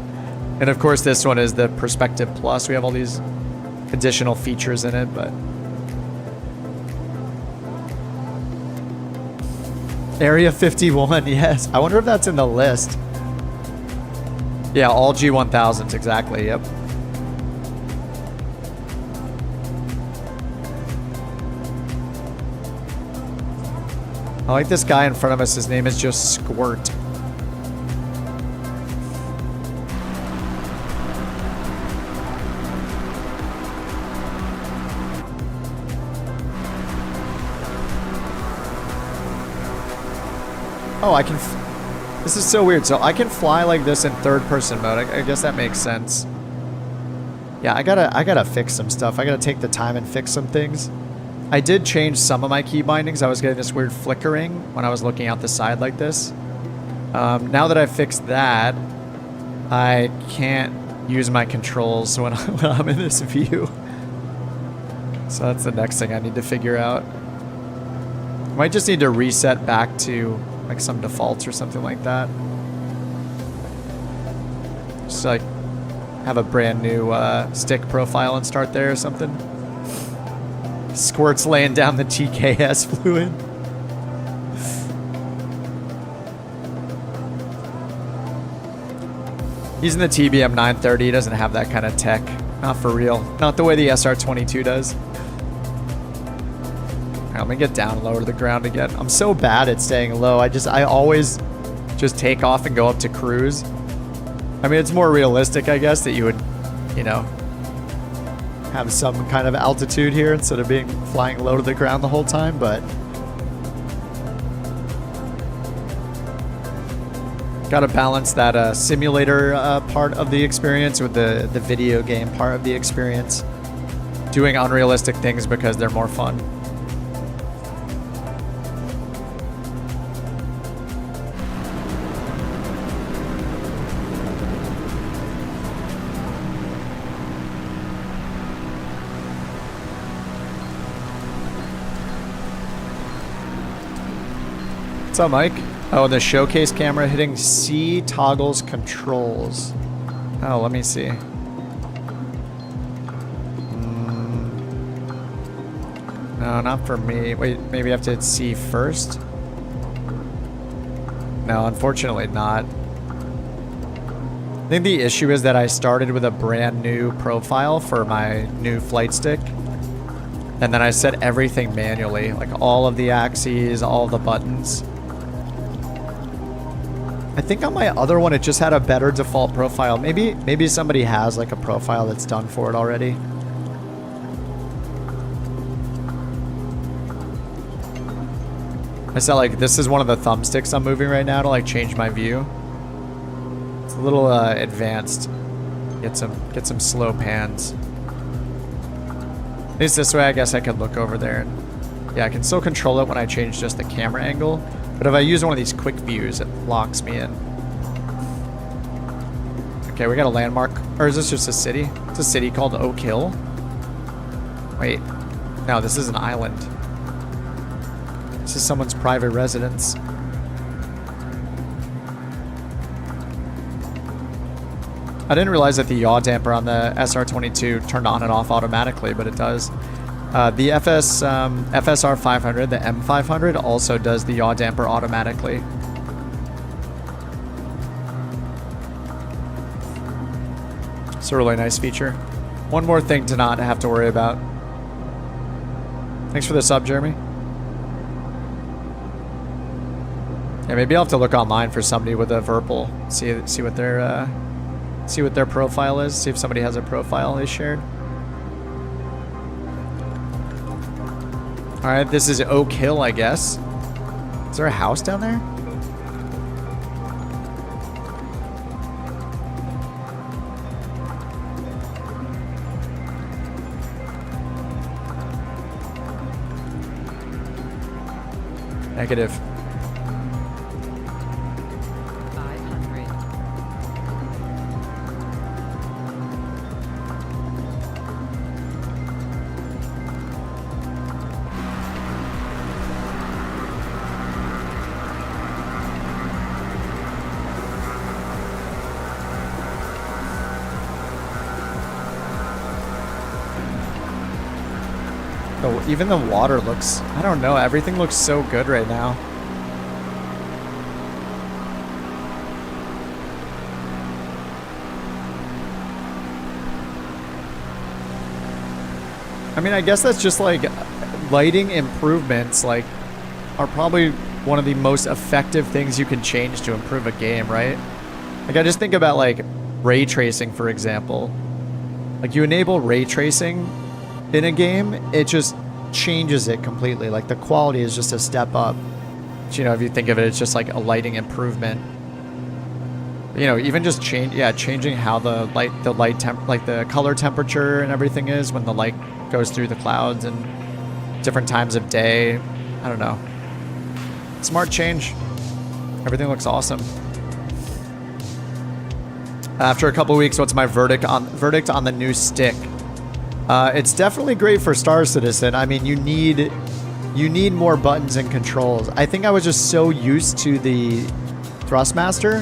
And of course, this one is the Perspective Plus. We have all these additional features in it, but... Area 51, yes. I wonder if that's in the list. Yeah, all G1000s, exactly, yep. I like this guy in front of us. His name is just Squirt. Oh, I can... This is so weird. So I can fly like this in third-person mode. I guess that makes sense. Yeah, I gotta fix some stuff. I gotta take the time and fix some things. I did change some of my key bindings. I was getting this weird flickering when I was looking out the side like this. Now that I've fixed that, I can't use my controls when I'm in this view. So that's the next thing I need to figure out. Might just need to reset back to like some defaults or something like that. Just like have a brand new stick profile and start there or something. Squirt's laying down the TKS fluid. Using the TBM 930, he doesn't have that kind of tech. Not for real. Not the way the SR22 does. Alright, let me get down lower to the ground again. I'm so bad at staying low. I always just take off and go up to cruise. I mean, it's more realistic, I guess, that you would, you know, have some kind of altitude here instead of being flying low to the ground the whole time, but got to balance that simulator part of the experience with the video game part of the experience. Doing unrealistic things because they're more fun. What's up, Mike? Oh, the showcase camera hitting C toggles controls. Oh, let me see. No, not for me. Wait, maybe I have to hit C first? No, unfortunately not. I think the issue is that I started with a brand new profile for my new flight stick. And then I set everything manually, like all of the axes, all of the buttons. I think on my other one, it just had a better default profile. Maybe somebody has like a profile that's done for it already. I said like, this is one of the thumbsticks I'm moving right now to like change my view. It's a little advanced. Get some slow pans. At least this way, I guess I could look over there. And yeah, I can still control it when I change just the camera angle. But if I use one of these quick views, it locks me in. Okay, we got a landmark. Or is this just a city? It's a city called Oak Hill. Wait. No, this is an island. This is someone's private residence. I didn't realize that the yaw damper on the SR22 turned on and off automatically, but it does. The FSR 500, the M500, also does the yaw damper automatically. It's a really nice feature. One more thing to not have to worry about. Thanks for the sub, Jeremy. Yeah, maybe I'll have to look online for somebody with a Virpil. See what their profile is. See if somebody has a profile they shared. All right, this is Oak Hill, I guess. Is there a house down there? Negative. 500. Oh, even the water looks, I don't know, everything looks so good right now. I mean, I guess that's just like lighting improvements, like, are probably one of the most effective things you can change to improve a game, right? Like, I just think about like ray tracing, for example. Like, you enable ray tracing in a game, it just changes it completely. Like, the quality is just a step up. But, you know, if you think of it, it's just like a lighting improvement. You know, even just changing how the light temp, like the color temperature and everything is when the light goes through the clouds, and different times of day. I don't know. Smart change. Everything looks awesome. After a couple weeks, what's my verdict on the new stick? It's definitely great for Star Citizen. I mean, you need more buttons and controls. I think I was just so used to the Thrustmaster.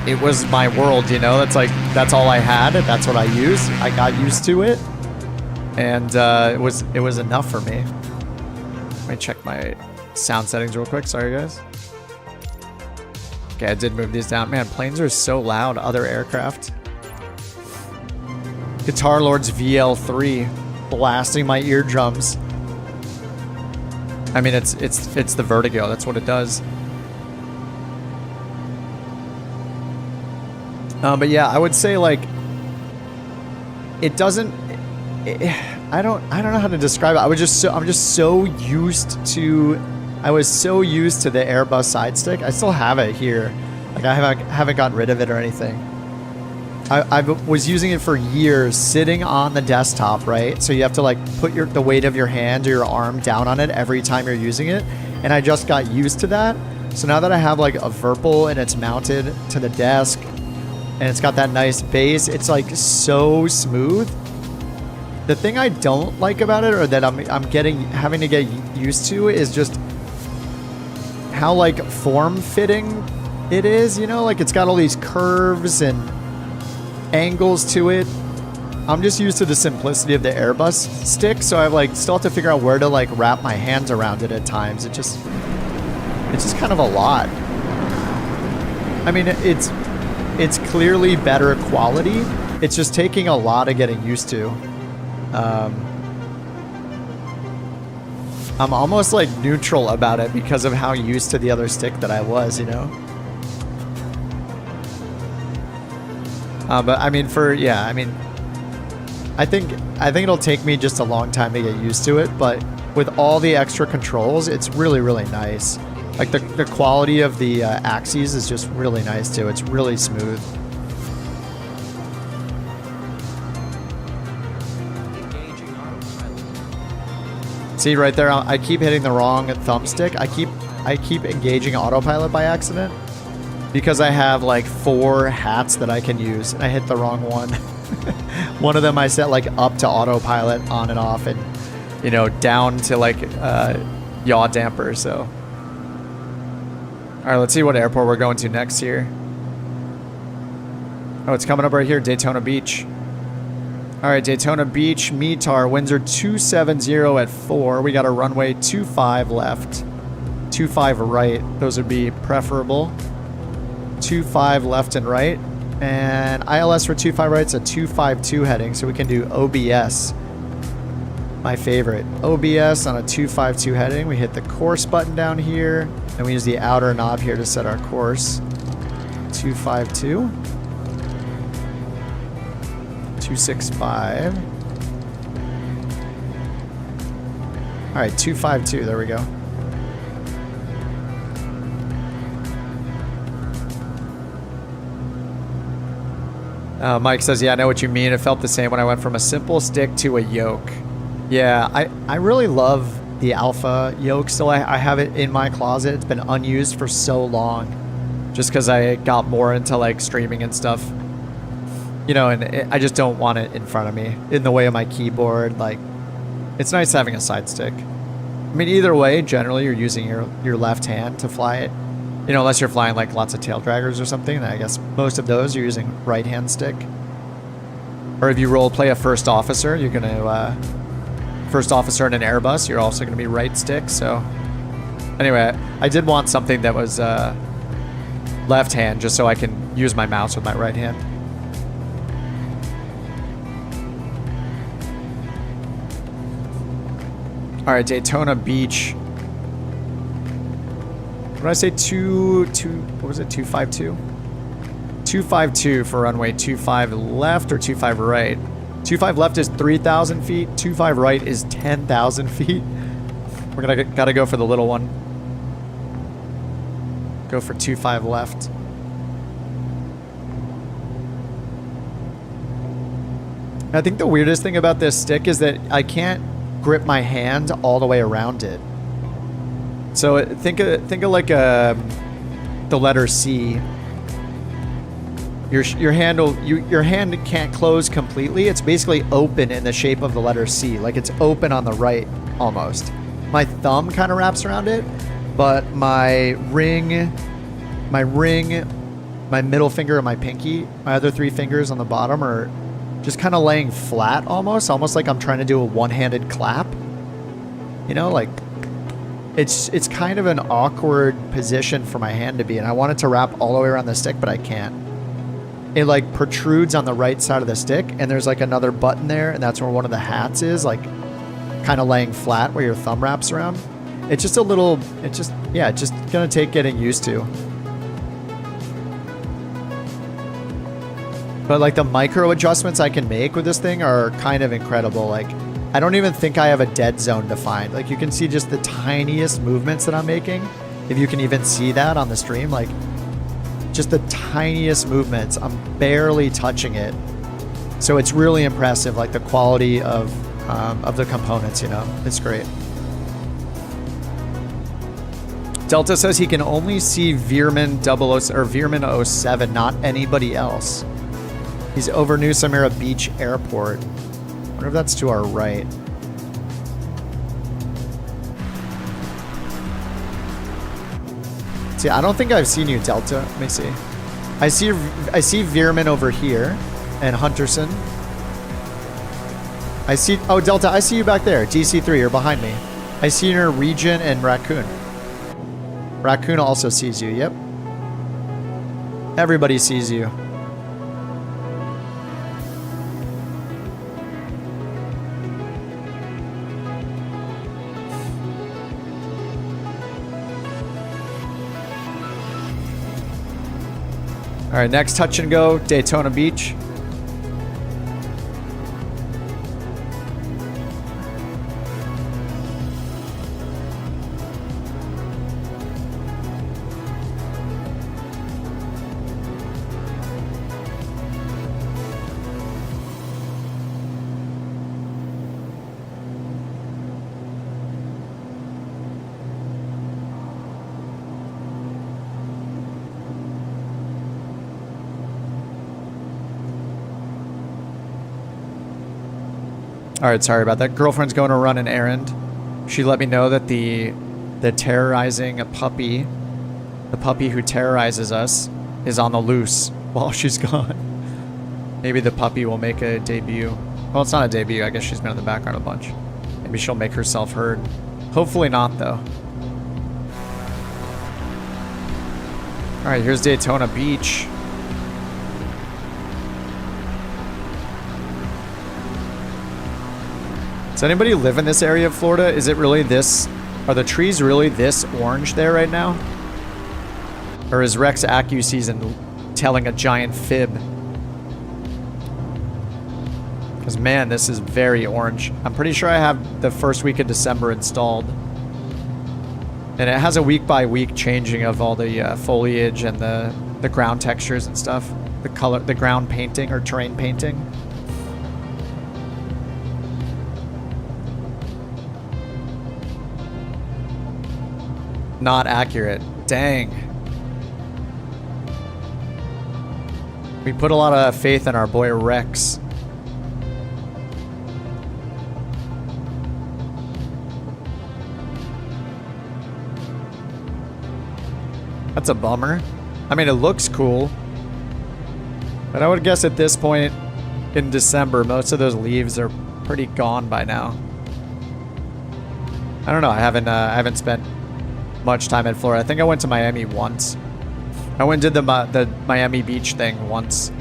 It was my world, you know? That's all I had. That's what I used. I got used to it. And it was enough for me. Let me check my sound settings real quick. Sorry, guys. Okay, I did move these down. Man, planes are so loud. Other aircraft. Guitar Lord's VL3 blasting my eardrums. I mean, it's the vertigo. That's what it does. But yeah, I would say like it doesn't. I don't know how to describe it. I'm just so used to. I was so used to the Airbus side stick. I still have it here. Like I haven't gotten rid of it or anything. I was using it for years, sitting on the desktop, right? So you have to like put the weight of your hand or your arm down on it every time you're using it. And I just got used to that. So now that I have like a Virpil and it's mounted to the desk and it's got that nice base, it's like so smooth. The thing I don't like about it, or that I'm having to get used to, is just how like form-fitting it is, you know? Like it's got all these curves and angles to it. I'm just used to the simplicity of the Airbus stick, so I like still have to figure out where to like wrap my hands around it at times. It's just kind of a lot. I mean, it's clearly better quality. It's just taking a lot of getting used to. I'm almost like neutral about it because of how used to the other stick that I was, you know? But I mean, I think it'll take me just a long time to get used to it, but with all the extra controls, it's really, really nice. Like the quality of the axes is just really nice too. It's really smooth. See right there, I keep hitting the wrong thumbstick. I keep engaging autopilot by accident because I have like 4 hats that I can use. And I hit the wrong one. One of them I set like up to autopilot on and off, and you know, down to like yaw damper. So all right, let's see what airport we're going to next here. Oh, it's coming up right here, Daytona Beach. All right, Daytona Beach, METAR, winds are 270 at 4. We got a runway 25 left, 25 right. Those would be preferable. 25 left and right. And ILS for 25 right is a 252 heading, so we can do OBS. My favorite. OBS on a 252 heading. We hit the course button down here, and we use the outer knob here to set our course. 252. 265. All right, 252. There we go. Mike says, yeah, I know what you mean. It felt the same when I went from a simple stick to a yoke. Yeah, I really love the Alpha yoke still. I have it in my closet. It's been unused for so long just because I got more into like streaming and stuff. You know, and I just don't want it in front of me, in the way of my keyboard. Like, it's nice having a side stick. I mean, either way, generally you're using your left hand to fly it. You know, unless you're flying like lots of tail draggers or something, then I guess most of those you're using right hand stick. Or if you role play a first officer, you're gonna first officer in an Airbus, you're also gonna be right stick. So anyway, I did want something that was left hand, just so I can use my mouse with my right hand. All right, Daytona Beach. What did I say? What was it? 252? 252 for runway 25 left or 25 right? 25 left is 3,000 feet. 25 right is 10,000 feet. We're gotta go for the little one. Go for 25 left. I think the weirdest thing about this stick is that I can't grip my hand all the way around it. So think of like the letter C. Your hand can't close completely. It's basically open in the shape of the letter C. Like it's open on the right almost. My thumb kind of wraps around it, but my ring, my middle finger and my pinky, my other 3 fingers on the bottom are just kind of laying flat almost like I'm trying to do a one-handed clap. You know, like it's kind of an awkward position for my hand to be in. I want it to wrap all the way around the stick, but I can't. It like protrudes on the right side of the stick, and there's like another button there, and that's where one of the hats is, like kind of laying flat where your thumb wraps around. It's just a little, just gonna take getting used to. But like the micro adjustments I can make with this thing are kind of incredible. Like I don't even think I have a dead zone defined. Like you can see just the tiniest movements that I'm making. If you can even see that on the stream, like just the tiniest movements. I'm barely touching it. So it's really impressive, like the quality of the components, you know. It's great. Delta says he can only see Veerman 00 or Veerman 07, not anybody else. He's over New Samara Beach Airport. I wonder if that's to our right. See, I don't think I've seen you, Delta. Let me see. I see Veerman over here and Hunterson. I see, oh, Delta, I see you back there. DC3, you're behind me. I see your Region and Raccoon. Raccoon also sees you, yep. Everybody sees you. All right, next touch and go, Daytona Beach. All right, sorry about that. Girlfriend's going to run an errand. She let me know that the terrorizing puppy, the puppy who terrorizes us, is on the loose while she's gone. Maybe the puppy will make a debut. Well, it's not a debut. I guess she's been in the background a bunch. Maybe she'll make herself heard. Hopefully not, though. All right, here's Daytona Beach. Does anybody live in this area of Florida? Is it really this? Are the trees really this orange there right now? Or is Rex AccuSeason telling a giant fib? Because man, this is very orange. I'm pretty sure I have the first week of December installed. And it has a week by week changing of all the foliage and the ground textures and stuff. The color, the ground painting or terrain painting. Not accurate. Dang. We put a lot of faith in our boy Rex. That's a bummer. I mean, it looks cool. But I would guess at this point in December, most of those leaves are pretty gone by now. I don't know. I haven't spent much time in Florida. I think I went to Miami once. I went and did the Miami Beach thing once.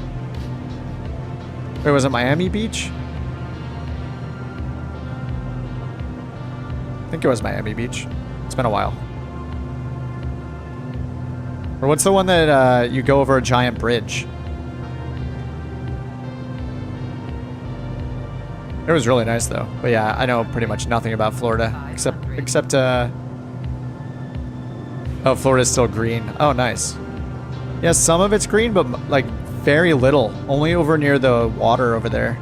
Wait, was it Miami Beach? I think it was Miami Beach. It's been a while. Or what's the one that you go over a giant bridge? It was really nice though. But yeah, I know pretty much nothing about Florida except oh, Florida's still green. Oh, nice. Yeah, some of it's green, but like very little. Only over near the water over there.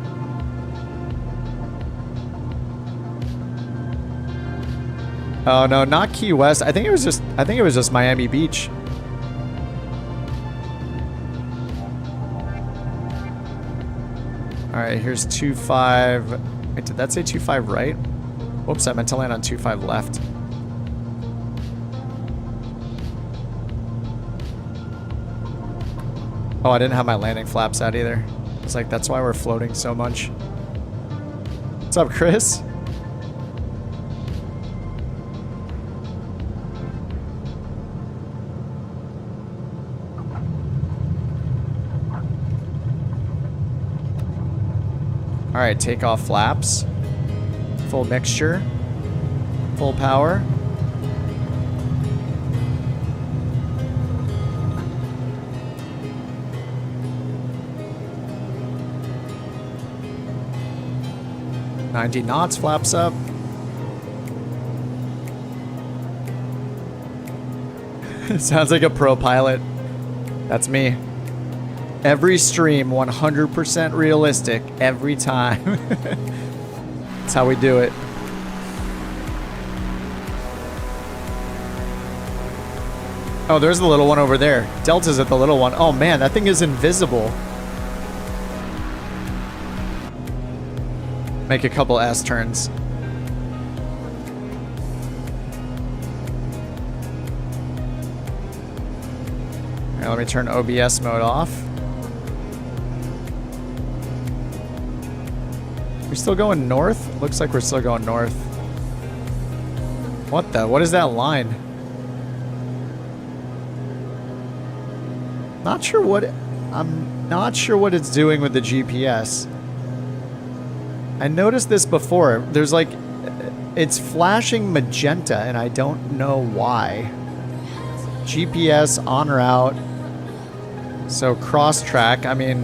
Oh no, not Key West. I think it was just Miami Beach. All right, here's 25. Wait, did that say 25 right? Whoops, I meant to land on 25 left. Oh, I didn't have my landing flaps out either. It's like, that's why we're floating so much. What's up, Chris? All right, takeoff flaps. Full mixture. Full power. "90 knots, flaps up." Sounds like a pro pilot. That's me. Every stream, 100% realistic every time. That's how we do it. Oh, there's the little one over there. Delta's at the little one. Oh man, that thing is invisible. Make a couple S turns. All right, let me turn OBS mode off. We still going north? Looks like we're still going north. What the? What is that line? Not sure what... I'm not sure what it's doing with the GPS. I noticed this before. There's like... It's flashing magenta and I don't know why. GPS on route. So cross track. I mean,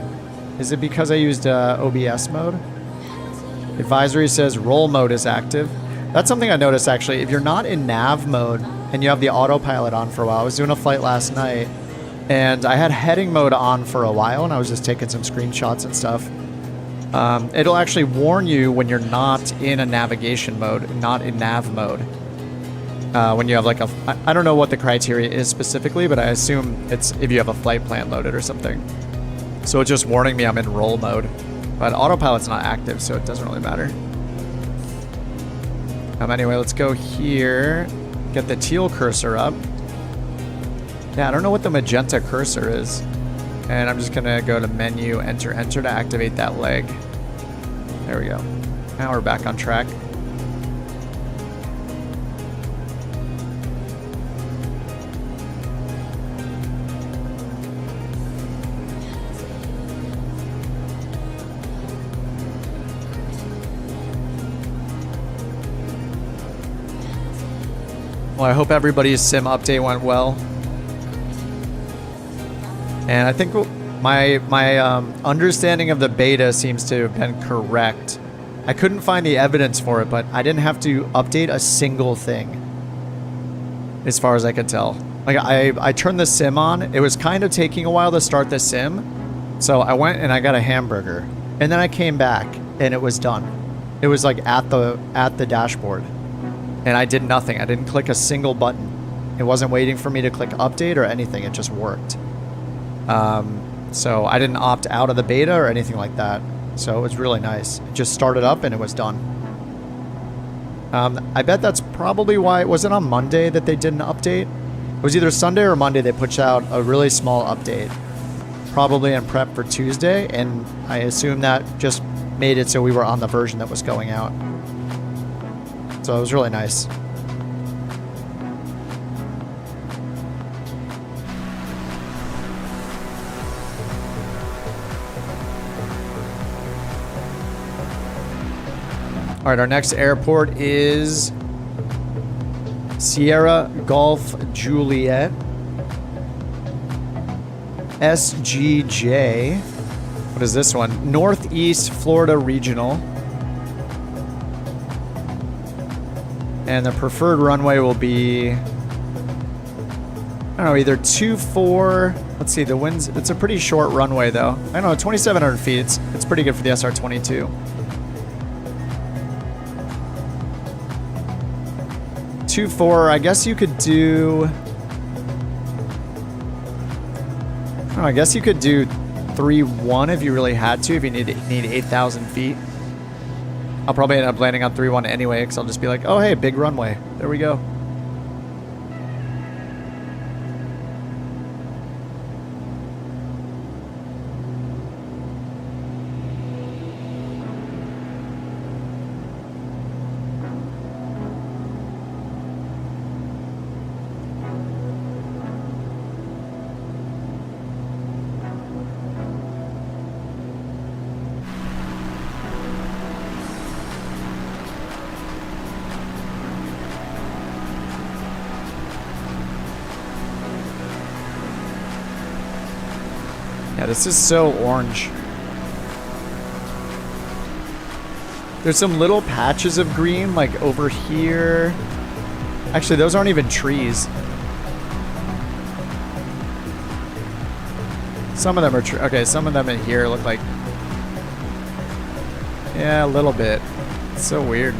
is it because I used OBS mode? Advisory says roll mode is active. That's something I noticed actually. If you're not in nav mode and you have the autopilot on for a while. I was doing a flight last night and I had heading mode on for a while and I was just taking some screenshots and stuff. It'll actually warn you when you're not in a navigation mode, not in nav mode. When you have like a... I don't know what the criteria is specifically, but I assume it's if you have a flight plan loaded or something. So it's just warning me I'm in roll mode. But autopilot's not active, so it doesn't really matter. Anyway, let's go here. Get the teal cursor up. Yeah, I don't know what the magenta cursor is. And I'm just gonna go to menu, enter to activate that leg. There we go. Now we're back on track. Well, I hope everybody's sim update went well. And I think my understanding of the beta seems to have been correct. I couldn't find the evidence for it, but I didn't have to update a single thing, as far as I could tell. Like I turned the sim on. It was kind of taking a while to start the sim, so I went and I got a hamburger, and then I came back and it was done. It was like at the dashboard. And I did nothing. I didn't click a single button. It wasn't waiting for me to click update or anything. It just worked. So I didn't opt out of the beta or anything like that. So it was really nice. It just started up and it was done. I bet that's probably why... Was it on Monday that they did an update? It was either Sunday or Monday they pushed out a really small update. Probably in prep for Tuesday. And I assume that just made it so we were on the version that was going out. So it was really nice. All right, our next airport is Sierra Golf Juliet. SGJ. What is this one? Northeast Florida Regional. And the preferred runway will be, I don't know, either 24. Let's see, the winds. It's a pretty short runway though. I don't know, 2,700 feet. It's pretty good for the SR-22. 2.4, I guess you could do... Oh, I guess you could do 3.1 if you really had to, if you need 8,000 feet. I'll probably end up landing on 3.1 anyway, because I'll just be like, oh, hey, big runway. There we go. Yeah, this is so orange. There's some little patches of green, like over here. Actually, those aren't even trees. Some of them are okay, some of them in here look like... Yeah, a little bit. It's so weird.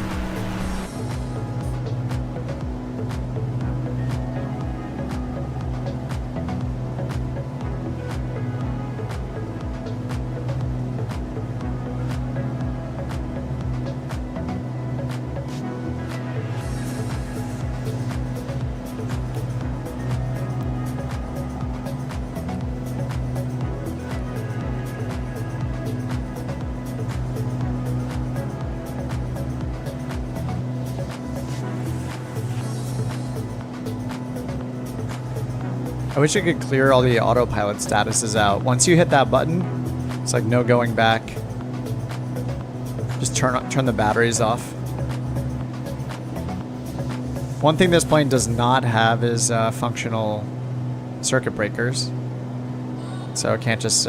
I wish I could clear all the autopilot statuses out. Once you hit that button, it's like no going back. Just turn the batteries off. One thing this plane does not have is functional circuit breakers. So can't just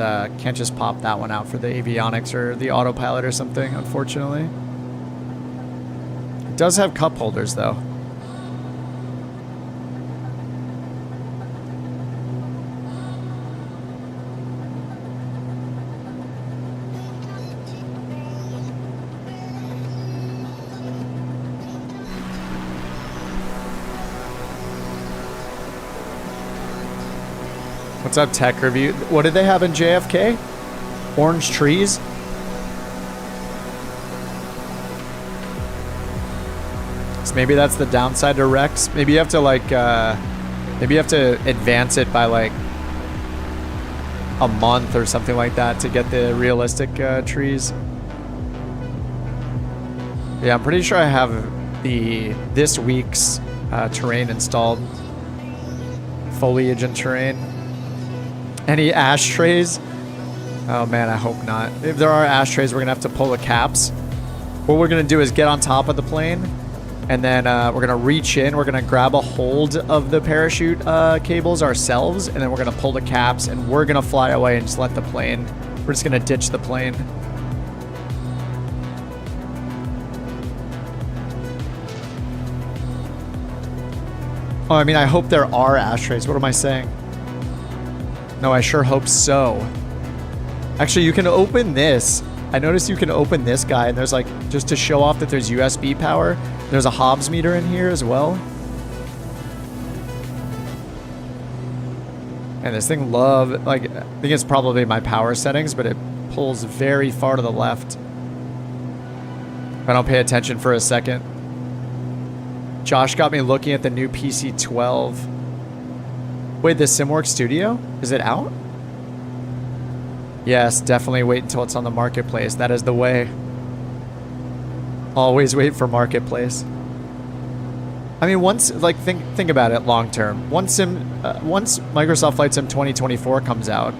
pop that one out for the avionics or the autopilot or something, unfortunately. It does have cup holders though. What's up, Tech Review? What did they have in JFK? Orange trees? So maybe that's the downside to Rex. Maybe you have to like, maybe you have to advance it by like a month or something like that to get the realistic trees. Yeah, I'm pretty sure I have this week's terrain installed. Foliage and terrain. Any ashtrays? Oh man, I hope not. If there are ashtrays, we're gonna have to pull the caps. What we're gonna do is get on top of the plane, and then we're gonna reach in, we're gonna grab a hold of the parachute cables ourselves, and then we're gonna pull the caps, and we're gonna fly away and just let the plane, we're just gonna ditch the plane. Oh, I mean, I hope there are ashtrays. What am I saying? No, I sure hope so. Actually, you can open this. I noticed you can open this guy, and there's like, just to show off that there's USB power, there's a Hobbs meter in here as well. And this thing like, I think it's probably my power settings, but it pulls very far to the left. If I don't pay attention for a second. Josh got me looking at the new PC-12. Wait, the SimWorks Studio? Is it out? Yes, definitely wait until it's on the marketplace. That is the way. Always wait for marketplace. I mean, once, like, think about it long term. Once Microsoft Flight Sim 2024 comes out,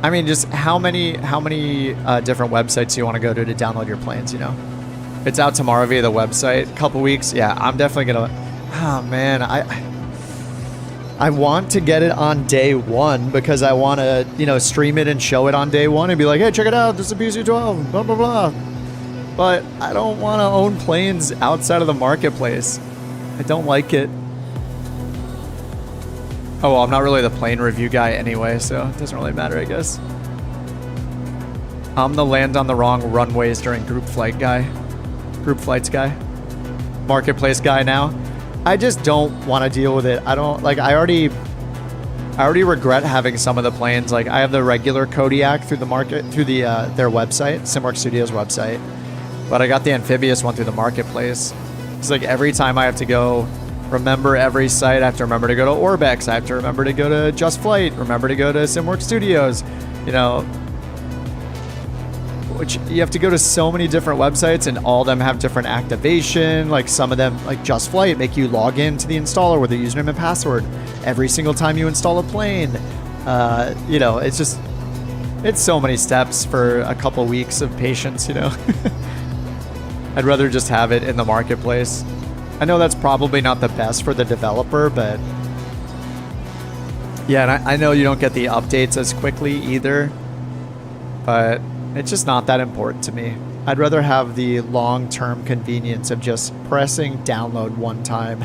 I mean, just how many different websites do you want to go to download your planes, you know? It's out tomorrow via the website. A couple weeks. Yeah, I'm definitely gonna... Oh, man. I want to get it on day one because I want to, you know, stream it and show it on day one and be like, hey, check it out. This is a PC-12. Blah, blah, blah. But I don't want to own planes outside of the marketplace. I don't like it. Oh, well, I'm not really the plane review guy anyway, so it doesn't really matter, I guess. I'm the land on the wrong runways during group flights guy. Marketplace guy now. I just don't want to deal with it. I don't like. I already regret having some of the planes. Like I have the regular Kodiak through the their website, Simwork Studios website, but I got the amphibious one through the marketplace. It's like every time I have to go remember every site, I have to remember to go to Orbex, I have to remember to go to Just Flight, remember to go to Simwork Studios, you know, which you have to go to so many different websites and all of them have different activation. Like some of them, like Just Flight, make you log in to the installer with a username and password every single time you install a plane. You know, it's so many steps for a couple weeks of patience, you know. I'd rather just have it in the marketplace. I know that's probably not the best for the developer, but yeah, and I know you don't get the updates as quickly either, but it's just not that important to me. I'd rather have the long-term convenience of just pressing download one time,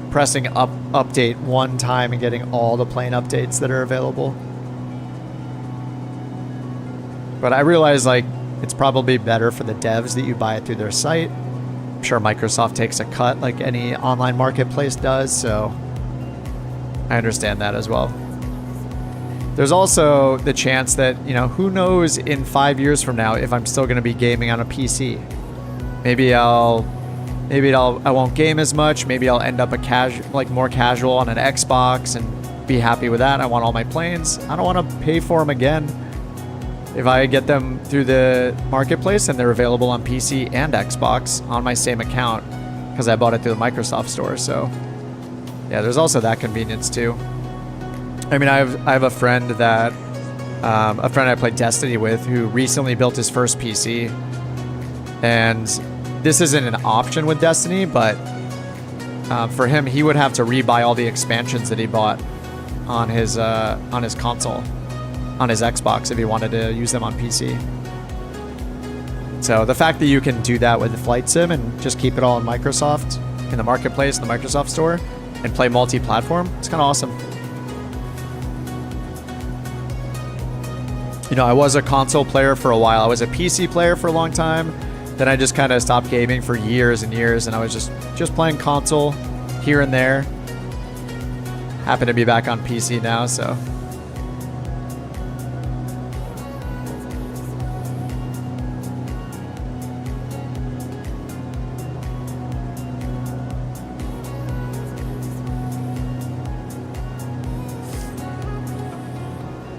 pressing update one time and getting all the plane updates that are available. But I realize like it's probably better for the devs that you buy it through their site. I'm sure Microsoft takes a cut like any online marketplace does, so I understand that as well. There's also the chance that, you know, who knows in 5 years from now if I'm still going to be gaming on a PC. Maybe I won't game as much. Maybe I'll end up more casual on an Xbox and be happy with that. I want all my planes. I don't want to pay for them again. If I get them through the marketplace and they're available on PC and Xbox on my same account because I bought it through the Microsoft store. So yeah, there's also that convenience too. I mean, I have a friend that I played Destiny with who recently built his first PC, and this isn't an option with Destiny, but for him, he would have to rebuy all the expansions that he bought on his console, on his Xbox, if he wanted to use them on PC. So the fact that you can do that with the Flight Sim and just keep it all in Microsoft, in the marketplace, in the Microsoft store, and play multi-platform, it's kind of awesome. You know, I was a console player for a while. I was a PC player for a long time. Then I just kind of stopped gaming for years and years, and I was just playing console here and there. Happen to be back on PC now, so.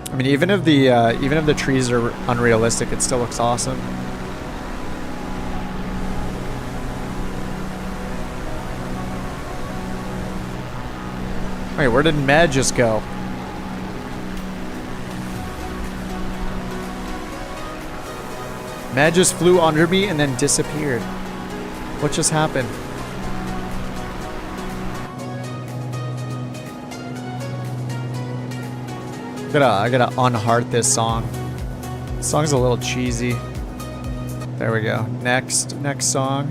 I mean, even if the trees are unrealistic, it still looks awesome. Wait, where did Med just go? Med just flew under me and then disappeared. What just happened? I gotta unheart this song. This song's a little cheesy. There we go. Next song.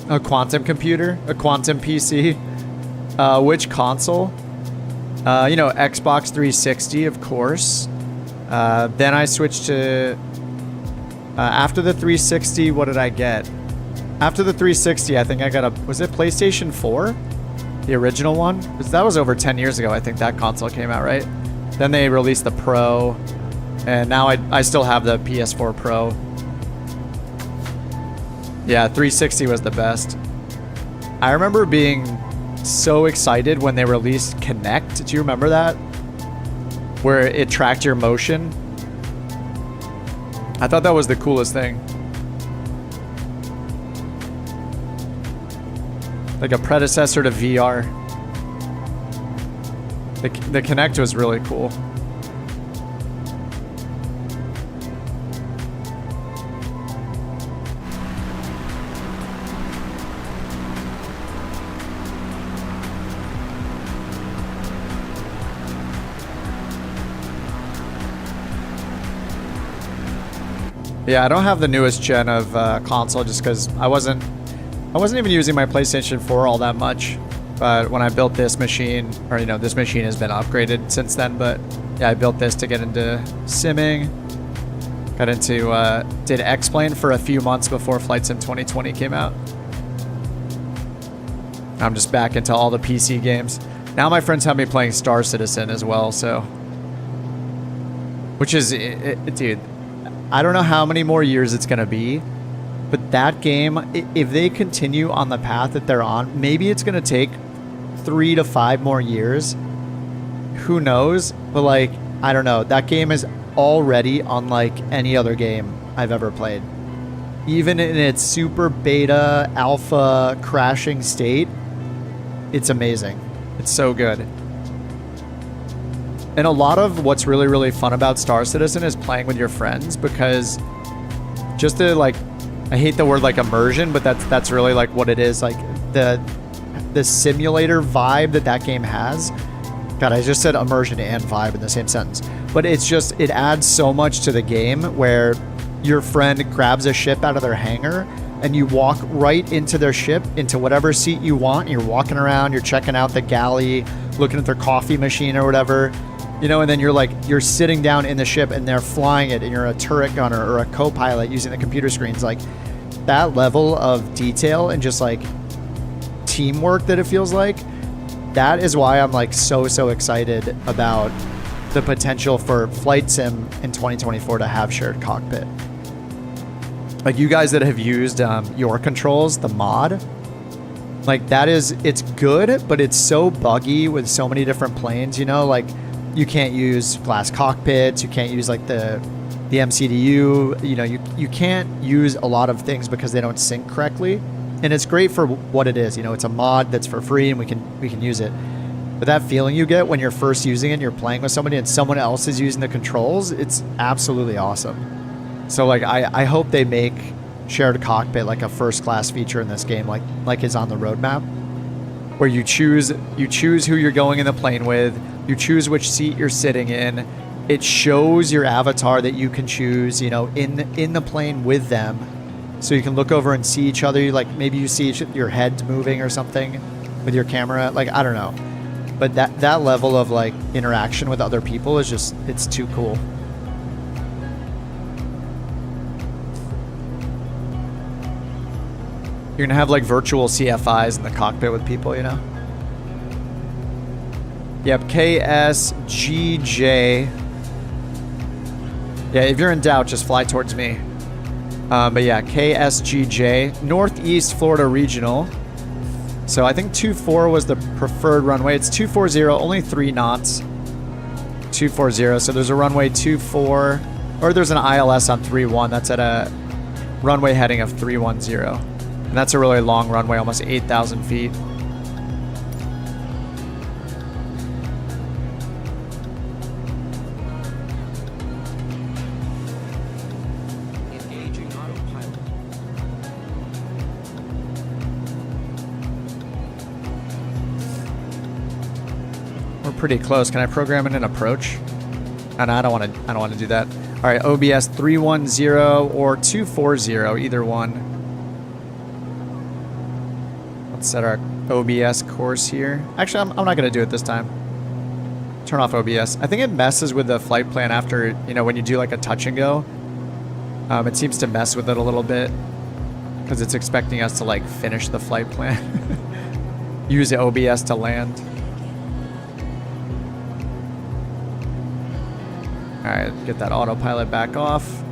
A quantum computer, a quantum PC. Which console? You know, Xbox 360, of course. Then I switched to after the 360. What did I get? After the 360, I think I got was it PlayStation 4? The original one? Because that was over 10 years ago, I think that console came out, right? Then they released the Pro, and now I still have the PS4 Pro. Yeah, 360 was the best. I remember being so excited when they released Kinect. Do you remember that? Where it tracked your motion. I thought that was the coolest thing. Like a predecessor to VR. The Kinect was really cool. Yeah, I don't have the newest gen of console just because I wasn't even using my PlayStation 4 all that much. But when I built this machine, or you know, this machine has been upgraded since then, but Yeah, I built this to get into simming. Got into, did X-Plane for a few months before Flight Sim 2020 came out. I'm just back into all the PC games. Now my friends have me playing Star Citizen as well, so. Which is, dude, I don't know how many more years it's going to be, but that game, if they continue on the path that they're on, maybe it's going to take 3 to 5 more years. Who knows? But like, I don't know. That game is already unlike any other game I've ever played. Even in its super beta, alpha, crashing state, it's amazing. It's so good. And a lot of what's really, really fun about Star Citizen is playing with your friends, because just the, like, I hate the word like immersion, but that's really like what it is. Like the simulator vibe that game has. God, I just said immersion and vibe in the same sentence. But it's just, it adds so much to the game where your friend grabs a ship out of their hangar and you walk right into their ship, into whatever seat you want. You're walking around, you're checking out the galley, looking at their coffee machine or whatever, you know, and then you're sitting down in the ship and they're flying it, and you're a turret gunner or a co-pilot using the computer screens. Like, that level of detail and just like teamwork that it feels like, that is why I'm like so excited about the potential for Flight Sim in 2024 to have shared cockpit. Like, you guys that have used your controls, the mod, like that is, it's good, but it's so buggy with so many different planes, you know, like you can't use glass cockpits, you can't use like the MCDU, you know, you can't use a lot of things because they don't sync correctly. And it's great for what it is, you know, it's a mod that's for free and we can use it. But that feeling you get when you're first using it and you're playing with somebody and someone else is using the controls, it's absolutely awesome. So like, I hope they make shared cockpit like a first class feature in this game, like is on the roadmap, where you choose who you're going in the plane with, you choose which seat you're sitting in. It shows your avatar that you can choose, you know, in the plane with them, so you can look over and see each other. Like maybe you see your head moving or something with your camera. Like, I don't know, but that level of like interaction with other people is just, it's too cool. You're gonna have like virtual CFIs in the cockpit with people, you know? Yep, KSGJ. Yeah, if you're in doubt, just fly towards me. But yeah, KSGJ, Northeast Florida Regional. So I think 24 was the preferred runway. It's 240, only 3 knots. 240, so there's a runway 24, or there's an ILS on 31. That's at a runway heading of 310. And that's a really long runway, almost 8,000 feet. Engaging autopilot. We're pretty close. Can I program in an approach? And I don't want to do that. All right, OBS 310 or 240, either one. Set our OBS course here. Actually, I'm not going to do it this time. Turn off OBS. I think it messes with the flight plan after, you know, when you do like a touch and go. It seems to mess with it a little bit because it's expecting us to like finish the flight plan. Use the OBS to land. All right, get that autopilot back off.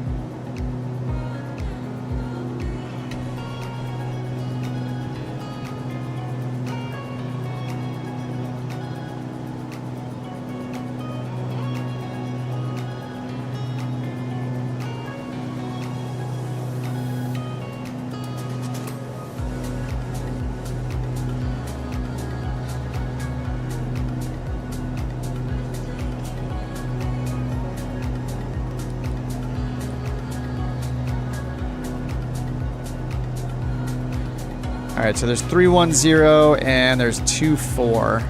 All right, so there's 310 and there's 24.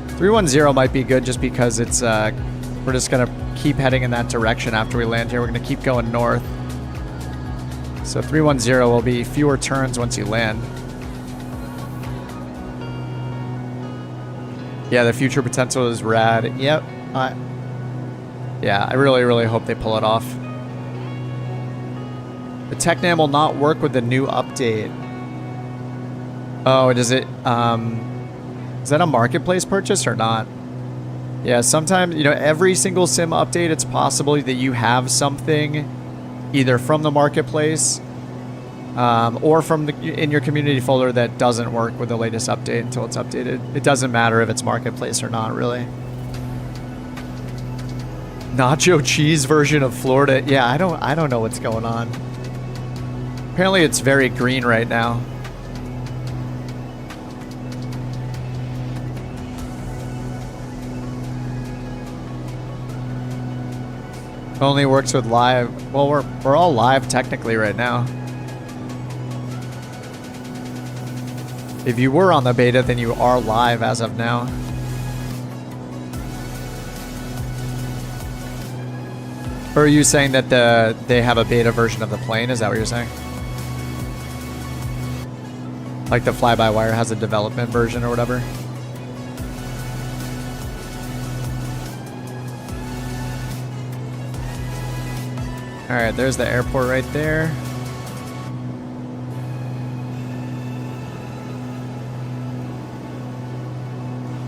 310 might be good just because it's, we're just gonna keep heading in that direction after we land here. We're gonna keep going north. So 310 will be fewer turns once you land. Yeah, the future potential is rad. Yep, Yeah, I really, really hope they pull it off. The TechNam will not work with the new update. Oh, does it, is that a marketplace purchase or not? Yeah, sometimes, you know, every single sim update, it's possible that you have something either from the marketplace or from in your community folder that doesn't work with the latest update until it's updated. It doesn't matter if it's marketplace or not, really. Nacho cheese version of Florida. Yeah, I don't know what's going on. Apparently it's very green right now. Only works with live. Well, we're all live technically right now. If you were on the beta, then you are live as of now. Or are you saying that they have a beta version of the plane? Is that what you're saying? Like the fly-by-wire has a development version or whatever? Alright, there's the airport right there.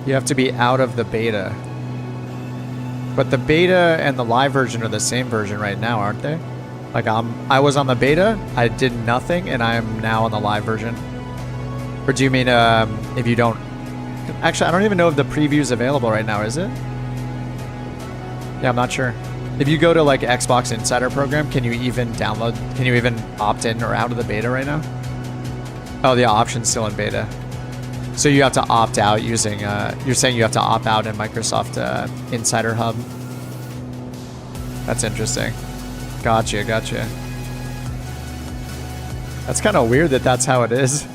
You have to be out of the beta. But the beta and the live version are the same version right now, aren't they? Like I was on the beta, I did nothing, and I am now on the live version. Or do you mean if you don't... Actually, I don't even know if the preview is available right now, is it? Yeah, I'm not sure. If you go to like Xbox Insider Program, can you even download, can you even opt in or out of the beta right now? Oh, the option's still in beta. So you have to opt out using, you're saying you have to opt out in Microsoft Insider Hub. That's interesting. Gotcha, gotcha. That's kind of weird that that's how it is.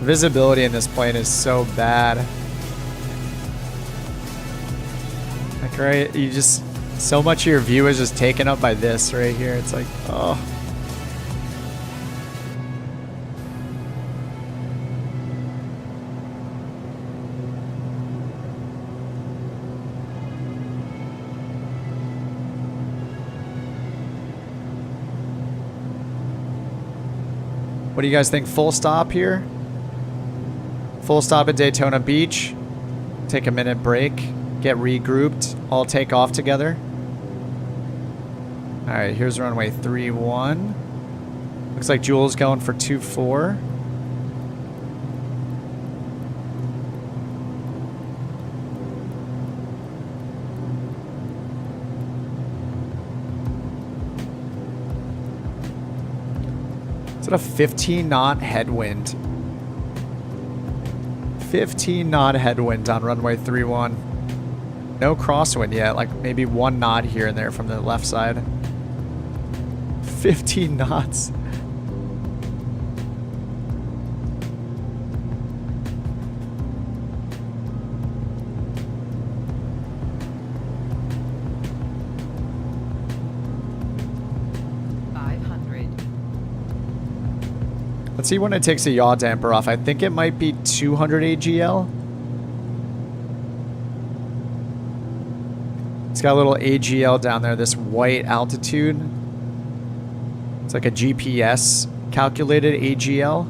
Visibility in this plane is so bad. Like, right, you just, so much of your view is just taken up by this right here. It's like, oh. What do you guys think? Full stop here? Full stop at Daytona Beach. Take a minute break. Get regrouped. All take off together. Alright, here's runway 31. Looks like Jules going for 24. Is it a 15 knot headwind? 15 knot headwind on runway 31. No crosswind yet, like maybe 1 knot here and there from the left side. 15 knots. Let's see when it takes a yaw damper off. I think it might be 200 AGL. It's got a little AGL down there, this white altitude. It's like a GPS calculated AGL.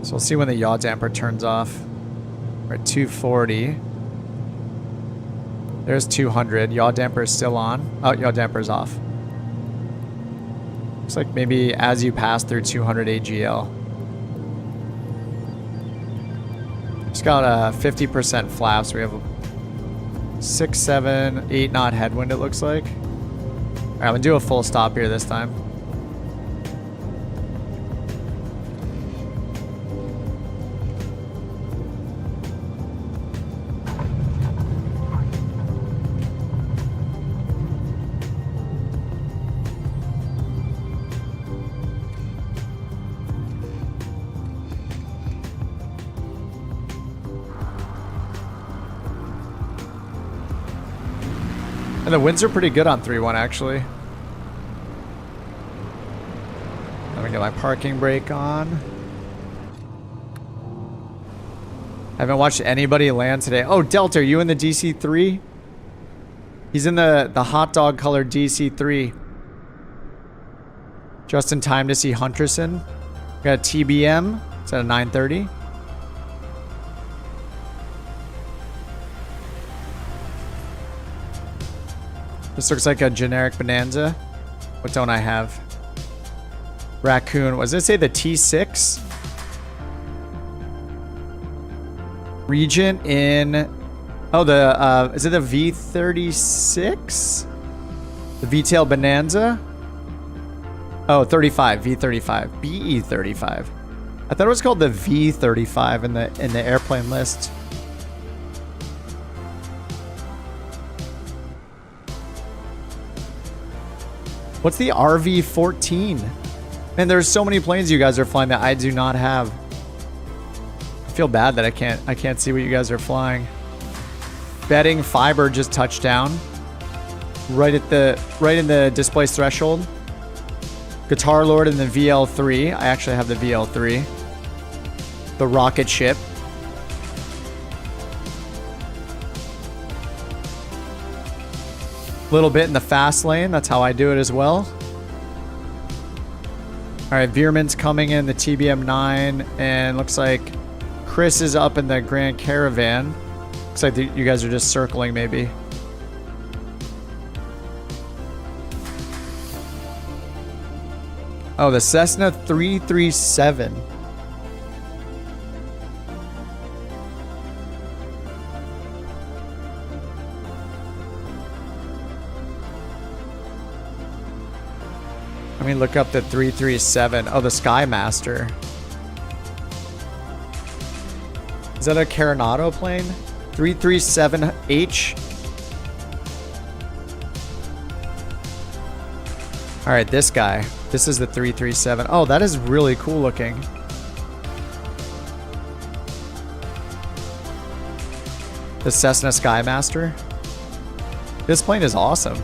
So we'll see when the yaw damper turns off. We're at 240. There's 200. Yaw damper is still on. Oh, yaw damper is off. Looks like maybe as you pass through 200 AGL. It's got a 50% flaps. We have a 6, 7, 8 knot headwind, it looks like. All right, I'm gonna do a full stop here this time. And the winds are pretty good on 3-1 actually. Let me get my parking brake on. I haven't watched anybody land today. Oh, Delta, are you in the DC3? He's in the hot dog colored DC3. Just in time to see Hunterson. Got a TBM. It's at a 9:30. This looks like a generic Bonanza. What don't I have? Raccoon. Was it say the T6? Regent in... Oh, the... is it the V36? The V-tail Bonanza? Oh, 35. V35. BE35. I thought it was called the V35 in the airplane list. What's the RV14? Man, there's so many planes you guys are flying that I do not have. I feel bad that I can't see what you guys are flying. Betting Fiber just touched down. Right in the displaced threshold. Guitar Lord in the VL3. I actually have the VL3. The rocket ship. Little bit in the fast lane. That's how I do it as well. Alright, Veerman's coming in the TBM9. And looks like Chris is up in the Grand Caravan. Looks like you guys are just circling maybe. Oh, the Cessna 337. Let me look up the 337. Oh, the Skymaster. Is that a Carenado plane? 337H. All right, this guy. This is the 337. Oh, that is really cool looking. The Cessna Skymaster. This plane is awesome.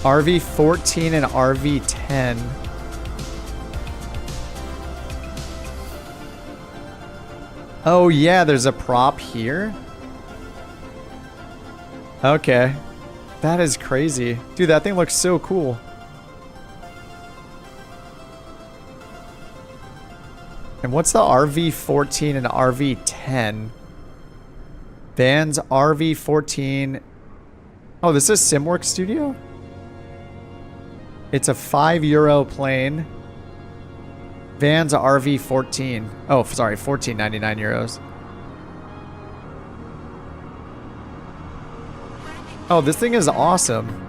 RV14 and RV10. Oh yeah, there's a prop here. Okay. That is crazy. Dude, that thing looks so cool. And what's the RV14 and RV10? Van's RV14. Oh, this is Simworks Studio? It's a €5 plane. Van's RV14. Oh, sorry, 14.99 euros. Oh, this thing is awesome.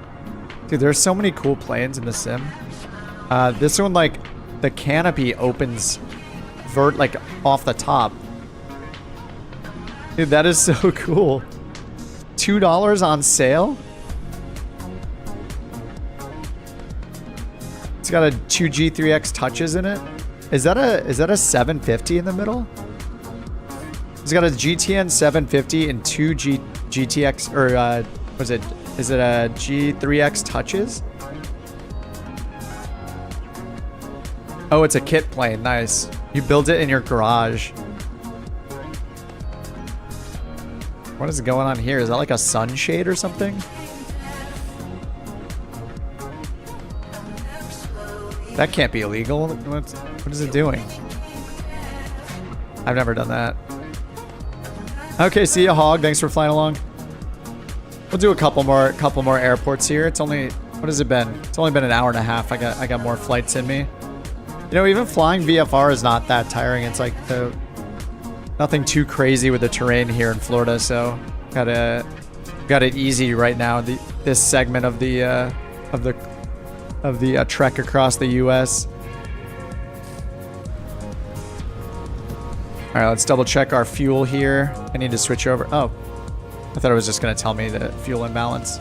Dude, there's so many cool planes in the sim. This one, like, the canopy opens like off the top. Dude, that is so cool. $2 on sale? It's got 2 G3X touches in it. Is that a 750 in the middle? It's got a GTN 750 and 2 GTX or was it? Is it a G3X touches? Oh, it's a kit plane. Nice. You build it in your garage. What is going on here? Is that like a sunshade or something? That can't be illegal. What is it doing? I've never done that. Okay, see ya, Hog. Thanks for flying along. We'll do a couple more airports here. It's only, what has it been? It's only been an hour and a half. I got more flights in me. You know, even flying VFR is not that tiring. It's like nothing too crazy with the terrain here in Florida. So got it easy right now. This segment of the trek across the U.S. All right, let's double check our fuel here. I need to switch over. Oh, I thought it was just going to tell me the fuel imbalance.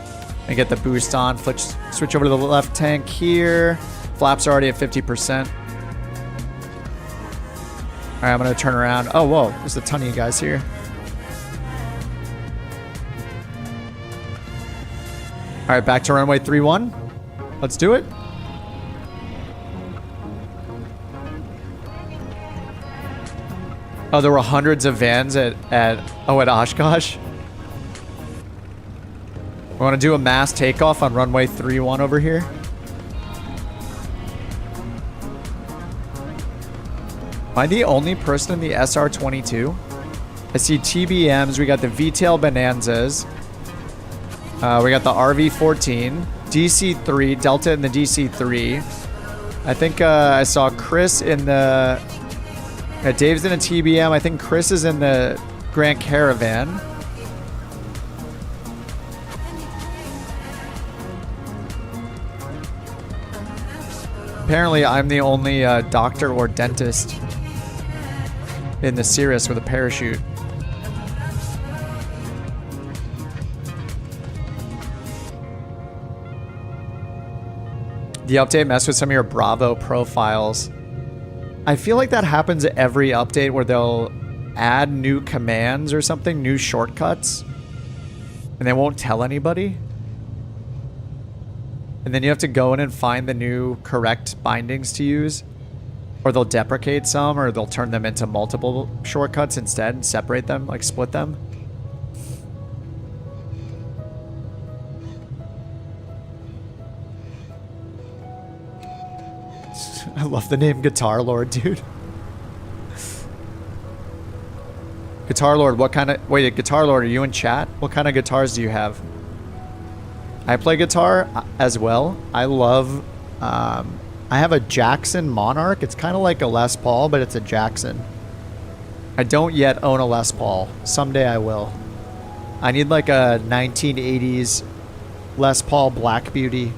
And get the boost on. Switch over to the left tank here. Flaps are already at 50%. All right, I'm going to turn around. Oh, whoa. There's a ton of you guys here. All right, back to runway 31. Let's do it. Oh, there were hundreds of vans at Oshkosh. We want to do a mass takeoff on runway 31 over here. Am I the only person in the SR22? I see TBMs. We got the V-tail Bonanzas. We got the RV14, DC3, Delta in the DC3. I think I saw Chris in the... Dave's in a TBM. I think Chris is in the Grand Caravan. Apparently, I'm the only doctor or dentist in the Cirrus with a parachute. The update messed with some of your Bravo profiles. I feel like that happens at every update where they'll add new commands or something, new shortcuts, and they won't tell anybody. And then you have to go in and find the new correct bindings to use. Or they'll deprecate some, or they'll turn them into multiple shortcuts instead and separate them, like split them. I love the name Guitar Lord, dude. Guitar Lord, what kind of... Wait, Guitar Lord, are you in chat? What kind of guitars do you have? I play guitar as well. I love... I have a Jackson Monarch. It's kind of like a Les Paul, but it's a Jackson. I don't yet own a Les Paul. Someday I will. I need like a 1980s Les Paul Black Beauty.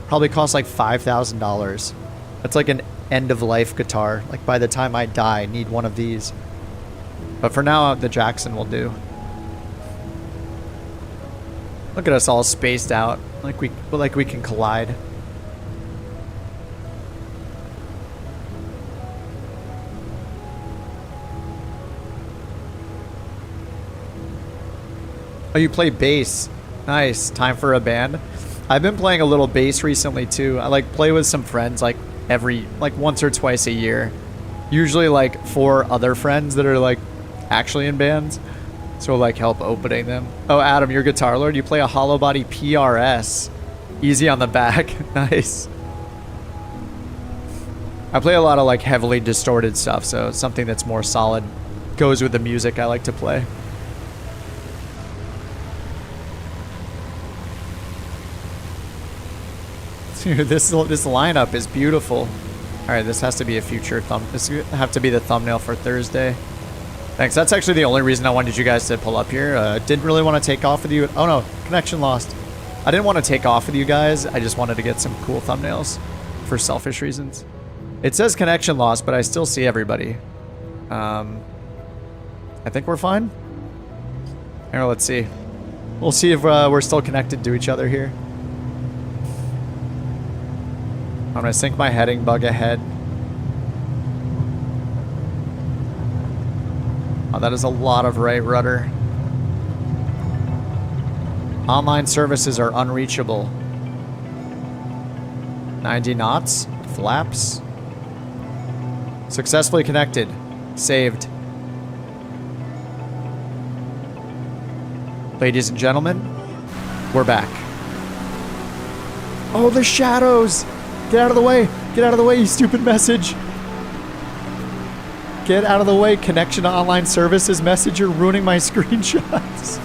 Probably costs like $5,000. That's like an end-of-life guitar. Like by the time I die, I need one of these. But for now, the Jackson will do. Look at us all spaced out, like we can collide. Oh, you play bass. Nice. Time for a band. I've been playing a little bass recently too. I like play with some friends like once or twice a year. Usually like 4 other friends that are like actually in bands. So like help opening them. Oh, Adam, you're Guitar Lord. You play a hollow body PRS. Easy on the back. Nice. I play a lot of like heavily distorted stuff, so something that's more solid goes with the music I like to play. Dude, this lineup is beautiful. All right, this has to be a future This have to be the thumbnail for Thursday. Thanks. That's actually the only reason I wanted you guys to pull up here. Didn't really want to take off with you. Oh no, connection lost. I didn't want to take off with you guys. I just wanted to get some cool thumbnails for selfish reasons. It says connection lost, but I still see everybody. I think we're fine. Here, let's see. We'll see if we're still connected to each other here. I'm gonna sync my heading bug ahead. Oh, that is a lot of right rudder. Online services are unreachable. 90 knots. Flaps. Successfully connected. Saved. Ladies and gentlemen, we're back. Oh, the shadows! Get out of the way! Get out of the way, you stupid message! Get out of the way, connection to online services message. You're ruining my screenshots.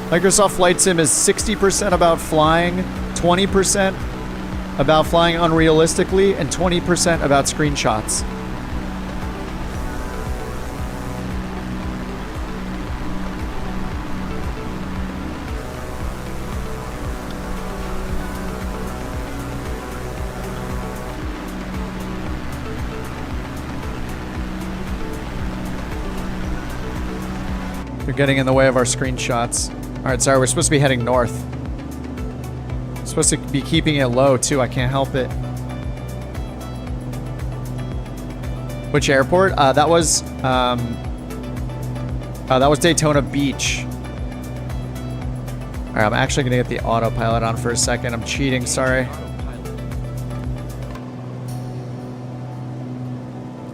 Microsoft Flight Sim is 60% about flying, 20% about flying unrealistically, and 20% about screenshots. You're getting in the way of our screenshots. All right, sorry, we're supposed to be heading north. Supposed to be keeping it low too. I can't help it. Which airport? That was Daytona Beach. All right, I'm actually gonna get the autopilot on for a second. I'm cheating, sorry.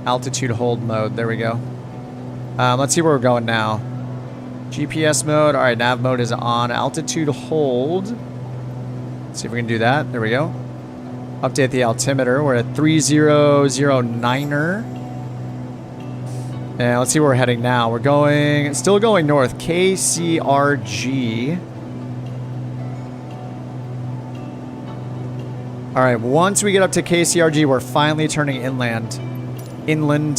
Altitude hold mode, there we go. Let's see where we're going now. GPS mode, all right, nav mode is on. Altitude hold. Let's see if we can do that, there we go. Update the altimeter, we're at 3009er. And let's see where we're heading now. We're going, still going north, KCRG. All right, once we get up to KCRG, we're finally turning inland. Inland.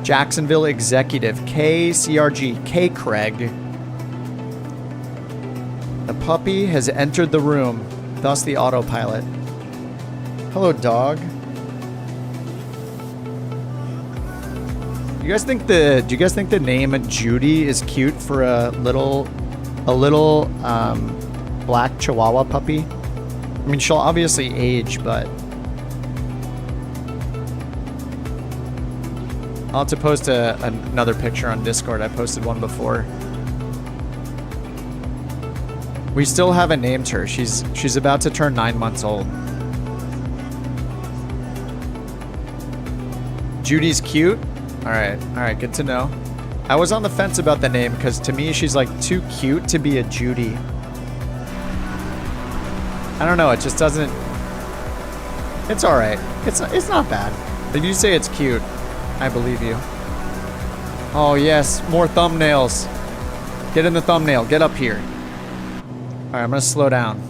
Jacksonville Executive, KCRG, K Craig. The puppy has entered the room, thus the autopilot. Hello, dog. Do you guys think the name Judy is cute for a little black Chihuahua puppy? I mean, she'll obviously age, but I'll have to post another picture on Discord. I posted one before. We still haven't named her. She's about to turn 9 months old. Judy's cute? All right, good to know. I was on the fence about the name because to me she's like too cute to be a Judy. I don't know, it just doesn't... It's all right. It's not bad. If you say it's cute, I believe you. Oh yes, more thumbnails. Get in the thumbnail, get up here. All right, I'm gonna slow down.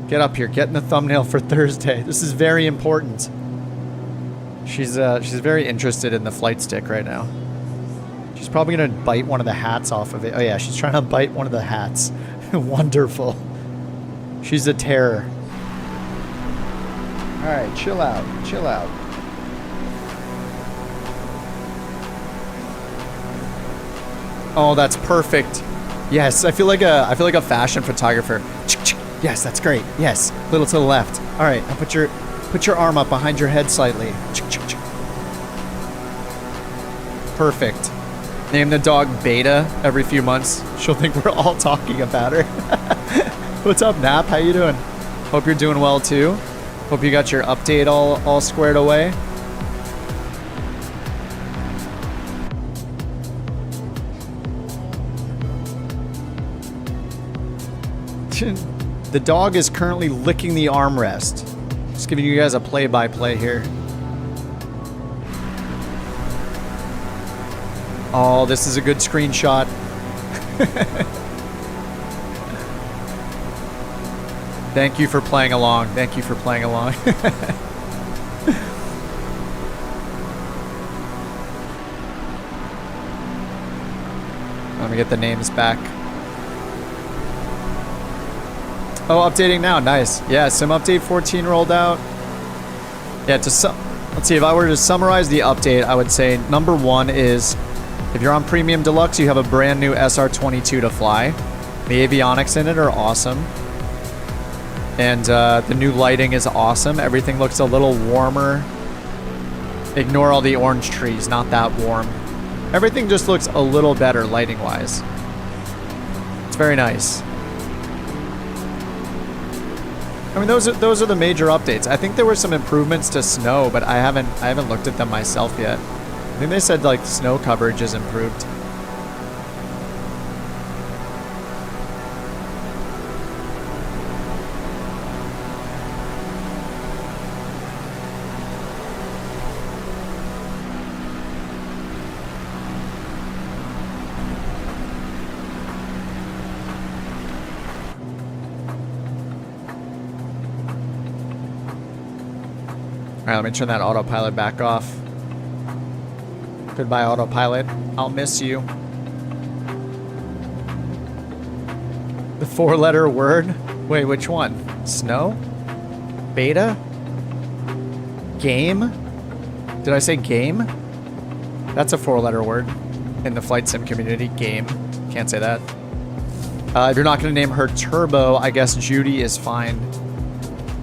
Get up here, get in the thumbnail for Thursday. This is very important. She's very interested in the flight stick right now. She's probably gonna bite one of the hats off of it. Oh yeah, she's trying to bite one of the hats. Wonderful. She's a terror. All right, chill out, chill out. Oh, that's perfect. Yes, I feel like a fashion photographer. Yes, that's great. Yes, a little to the left. All right, now put your arm up behind your head slightly. Perfect. Name the dog Beta every few months. She'll think we're all talking about her. What's up, Nap? How you doing? Hope you're doing well too. Hope you got your update all squared away. The dog is currently licking the armrest. Just giving you guys a play-by-play here. Oh, this is a good screenshot. Thank you for playing along. Thank you for playing along. Let me get the names back. Oh, updating now. Nice. Yeah, Sim Update 14 rolled out. Yeah, let's see. If I were to summarize the update, I would say number one is if you're on Premium Deluxe, you have a brand new SR22 to fly. The avionics in it are awesome. And the new lighting is awesome. Everything looks a little warmer. Ignore all the orange trees, not that warm. Everything just looks a little better lighting-wise. It's very nice. I mean, those are the major updates. I think there were some improvements to snow, but I haven't looked at them myself yet. I think they said like snow coverage is improved. All right, let me turn that autopilot back off. Goodbye, autopilot. I'll miss you. The four-letter word? Wait, which one? Snow? Beta? Game? Did I say game? That's a four-letter word in the flight sim community. Game. Can't say that. If you're not going to name her Turbo, I guess Judy is fine.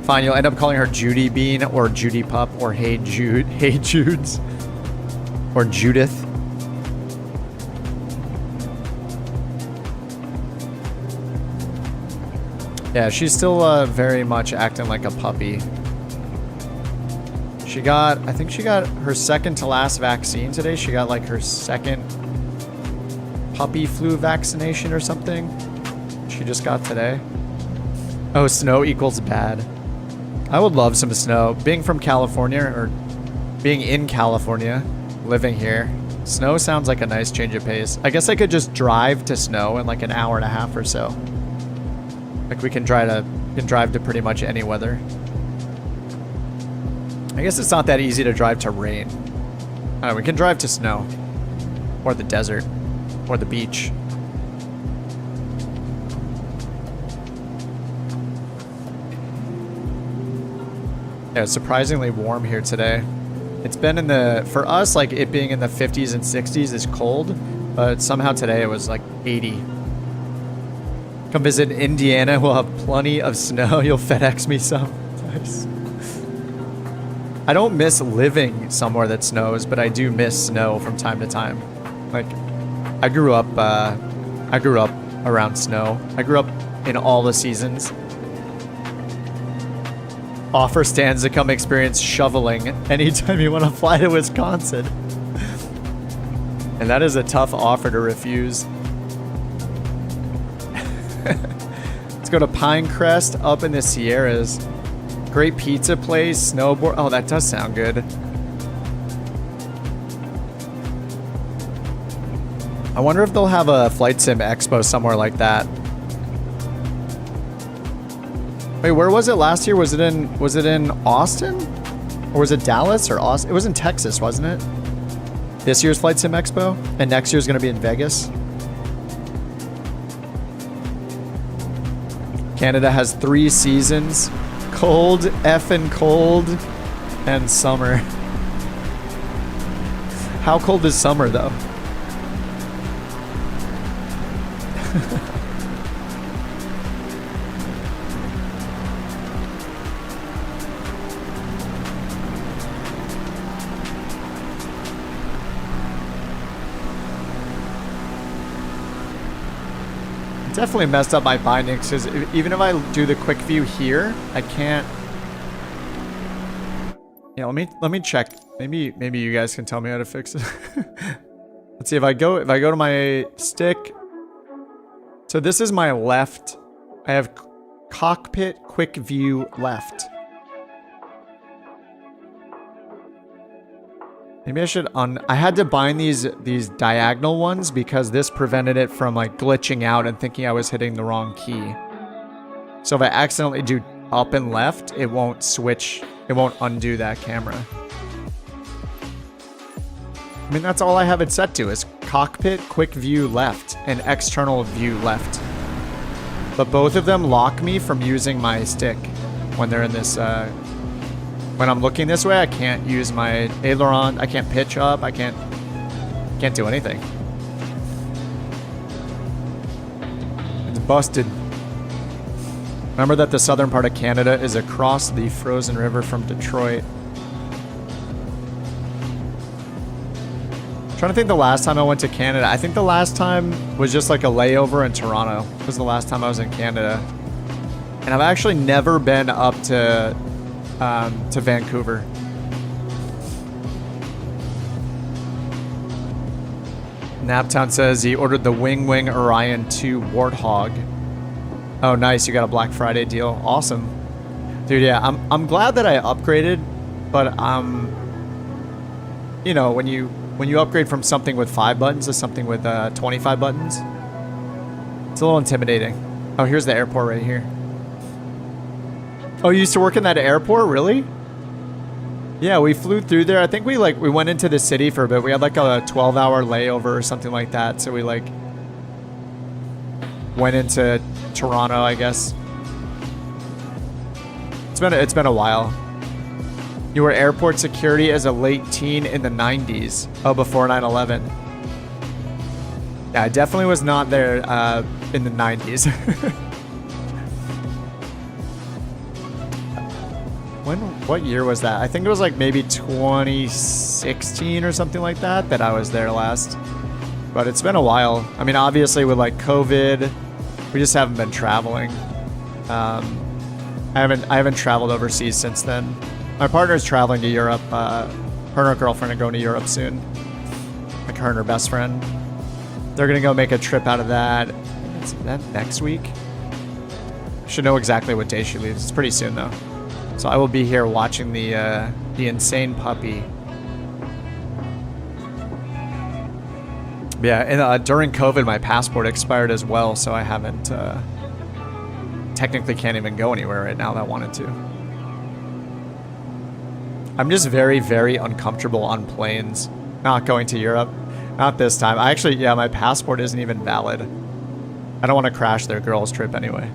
Fine, you'll end up calling her Judy Bean or Judy Pup or Hey Jude, Hey Judes, or Judith. Yeah, she's still very much acting like a puppy. She got, I think she got her second to last vaccine today. She got like her second puppy flu vaccination or something. She just got today. Oh, snow equals bad. I would love some snow. Being from California, or being in California, living here, snow sounds like a nice change of pace. I guess I could just drive to snow in like an hour and a half or so. Like we can drive to pretty much any weather. I guess it's not that easy to drive to rain. We can drive to snow, or the desert, or the beach. Yeah, it's surprisingly warm here today. It's been in the, for us, like it being in the 50s and 60s is cold, but somehow today it was like 80. Come visit Indiana, we'll have plenty of snow. You'll FedEx me some. Nice. I don't miss living somewhere that snows, but I do miss snow from time to time. Like, I grew up around snow. I grew up in all the seasons. Offer stands to come experience shoveling anytime you want to fly to Wisconsin. And that is a tough offer to refuse. Let's go to Pinecrest up in the Sierras. Great pizza place, snowboard. Oh, that does sound good. I wonder if they'll have a Flight Sim Expo somewhere like that. Wait, where was it last year? Was it in Austin? Or was it Dallas or Austin? It was in Texas, wasn't it? This year's Flight Sim Expo? And next year's gonna be in Vegas? Canada has 3 seasons. Cold, effing cold, and summer. How cold is summer, though? Definitely messed up my bindings, because even if I do the quick view here, I can't. Yeah, let me check. Maybe you guys can tell me how to fix it. Let's see if I go to my stick. So this is my left. I have cockpit quick view left. Maybe I should I had to bind these diagonal ones because this prevented it from like glitching out and thinking I was hitting the wrong key. So if I accidentally do up and left, it won't switch, it won't undo that camera. I mean, that's all I have it set to is cockpit quick view left and external view left. But both of them lock me from using my stick when they're in this when I'm looking this way. I can't use my aileron. I can't pitch up. I can't do anything. It's busted. Remember that the southern part of Canada is across the frozen river from Detroit. I'm trying to think the last time I went to Canada. I think the last time was just like a layover in Toronto. It was the last time I was in Canada. And I've actually never been up to Vancouver. Naptown says he ordered the Wing Wing Orion 2 Warthog. Oh, nice. You got a Black Friday deal. Awesome. Dude, yeah, I'm glad that I upgraded, but you know, when you upgrade from something with 5 buttons to something with 25 buttons, it's a little intimidating. Oh, here's the airport right here. Oh, you used to work in that airport? Really? Yeah, we flew through there. I think we went into the city for a bit. We had like a 12-hour layover or something like that. So we like went into Toronto, I guess. It's been a while. You were airport security as a late teen in the 90s. Oh, before 9/11. Yeah, I definitely was not there in the 90s. What year was that? I think it was like maybe 2016 or something like that I was there last. But it's been a while. I mean, obviously with like COVID, we just haven't been traveling. I haven't traveled overseas since then. My partner's traveling to Europe. Her and her girlfriend are going to Europe soon. Like her and her best friend. They're gonna go make a trip out of that. Is that next week? I should know exactly what day she leaves. It's pretty soon though. So I will be here watching the insane puppy. Yeah, and during COVID, my passport expired as well, so I haven't. Technically, can't even go anywhere right now that I wanted to. I'm just very, very uncomfortable on planes. Not going to Europe. Not this time. I actually, yeah, my passport isn't even valid. I don't want to crash their girls' trip anyway.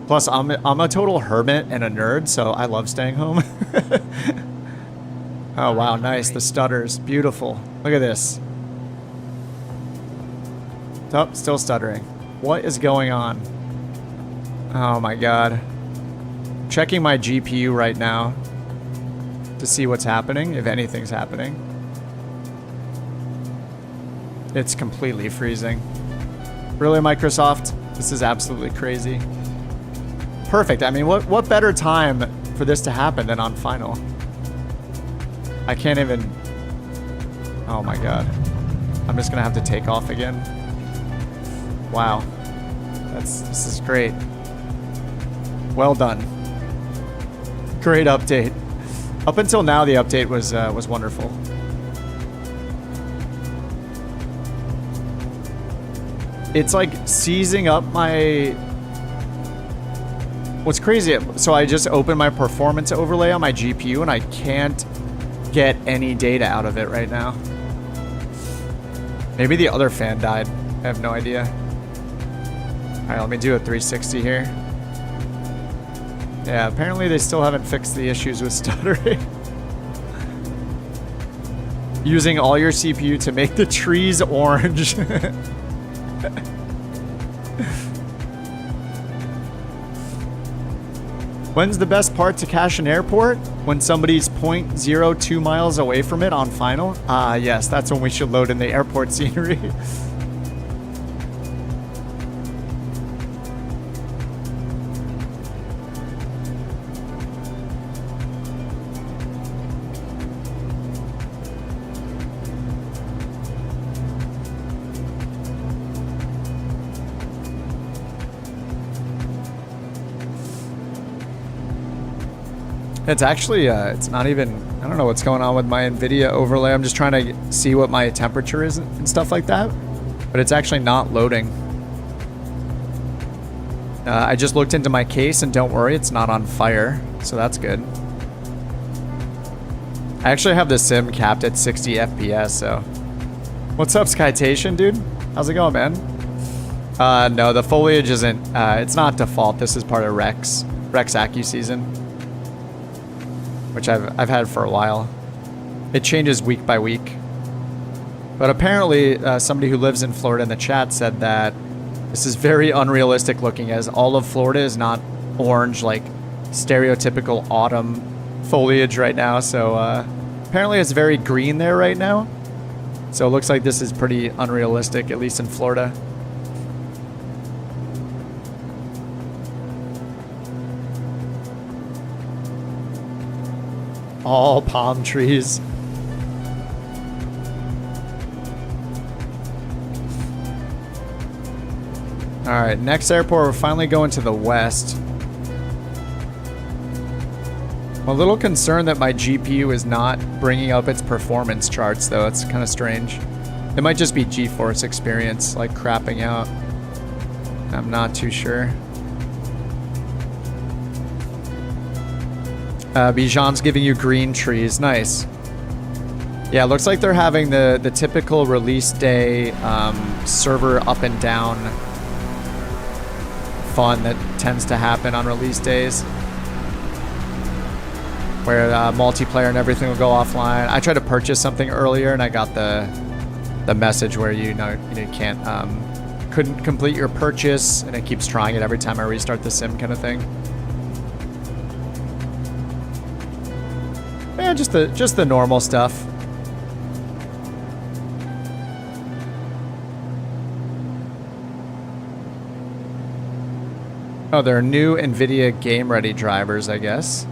Plus, I'm a total hermit and a nerd, so I love staying home. Oh, wow, nice. The stutters. Beautiful. Look at this. Oh, still stuttering. What is going on? Oh, my God. Checking my GPU right now to see what's happening, if anything's happening. It's completely freezing. Really, Microsoft? This is absolutely crazy. Perfect. I mean, what better time for this to happen than on final? I can't even... Oh my God. I'm just gonna have to take off again. Wow. This is great. Well done. Great update. Up until now, the update was wonderful. It's like seizing up my... What's crazy, so I just opened my performance overlay on my GPU and I can't get any data out of it right now. Maybe the other fan died. I have no idea. All right, let me do a 360 here. Yeah, apparently they still haven't fixed the issues with stuttering. Using all your CPU to make the trees orange. When's the best part to cache an airport? When somebody's 0.02 miles away from it on final? Yes, that's when we should load in the airport scenery. It's actually, it's not even, I don't know what's going on with my NVIDIA overlay. I'm just trying to see what my temperature is and stuff like that. But it's actually not loading. I just looked into my case and don't worry, it's not on fire. So that's good. I actually have the sim capped at 60 FPS, so. What's up, Skytation, dude? How's it going, man? No, the foliage isn't, it's not default. This is part of Rex Accu season, which I've had for a while. It changes week by week. But apparently, somebody who lives in Florida in the chat said that this is very unrealistic looking, as all of Florida is not orange, like stereotypical autumn foliage right now. So apparently it's very green there right now. So it looks like this is pretty unrealistic, at least in Florida. All palm trees. Alright, next airport, we're finally going to the west. I'm a little concerned that my GPU is not bringing up its performance charts, though. It's kind of strange. It might just be GeForce experience, like, crapping out. I'm not too sure. Bijan's giving you green trees. Nice. Yeah, it looks like they're having the typical release day server up and down fun that tends to happen on release days, where multiplayer and everything will go offline. I tried to purchase something earlier and I got the message where you can't couldn't complete your purchase, and it keeps trying it every time I restart the sim, kind of thing. Yeah, just the normal stuff. Oh, they're new NVIDIA game-ready drivers, I guess.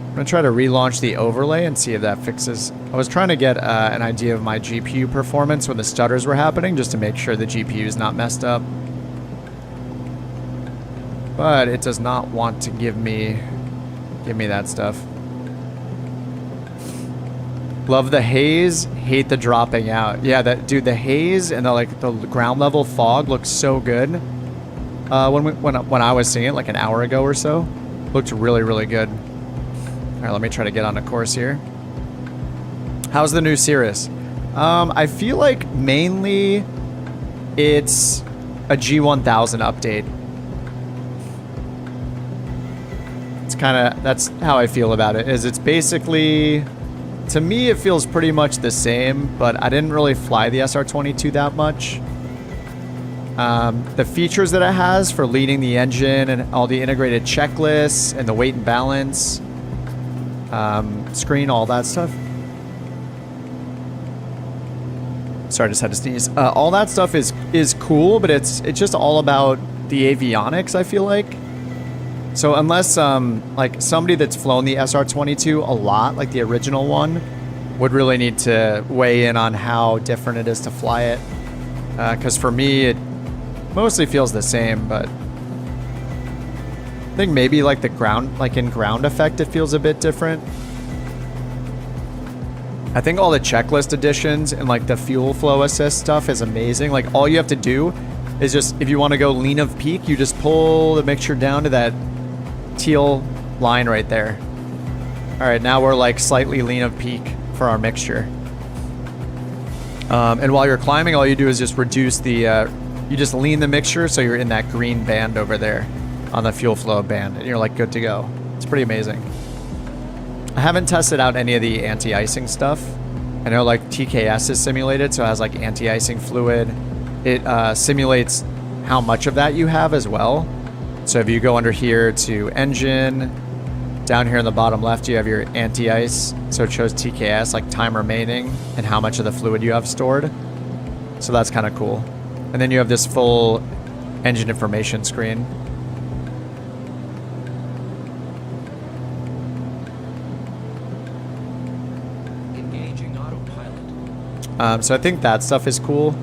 I'm going to try to relaunch the overlay and see if that fixes. I was trying to get an idea of my GPU performance when the stutters were happening, just to make sure the GPU is not messed up. But it does not want to give me that stuff. Love the haze, hate the dropping out. Yeah, dude, the haze and the ground level fog looks so good. When I was seeing it like an hour ago or so, looked really, really good. All right, let me try to get on a course here. How's the new Cirrus? I feel like mainly it's a G1000 update. It's that's how I feel about it. It's basically, to me, it feels pretty much the same, but I didn't really fly the SR22 that much. The features that it has for leading the engine and all the integrated checklists and the weight and balance screen, all that stuff. Sorry, I just had to sneeze. All that stuff is cool, but it's just all about the avionics, I feel like. So unless like somebody that's flown the SR22 a lot, like the original one, would really need to weigh in on how different it is to fly it. Because for me, it mostly feels the same, but I think maybe like the ground, like in ground effect, it feels a bit different. I think all the checklist additions and like the fuel flow assist stuff is amazing. Like all you have to do is just, if you want to go lean of peak, you just pull the mixture down to that teal line right there. All right, now we're like slightly lean of peak for our mixture. And while you're climbing, all you do is just reduce the, you just lean the mixture so you're in that green band over there on the fuel flow band, and you're like good to go. It's pretty amazing. I haven't tested out any of the anti-icing stuff. I know like TKS is simulated, so it has like anti-icing fluid. It simulates how much of that you have as well. So if you go under here to engine, down here in the bottom left, you have your anti-ice. So it shows TKS, like time remaining, and how much of the fluid you have stored. So that's kind of cool. And then you have this full engine information screen. Engaging autopilot. So I think that stuff is cool.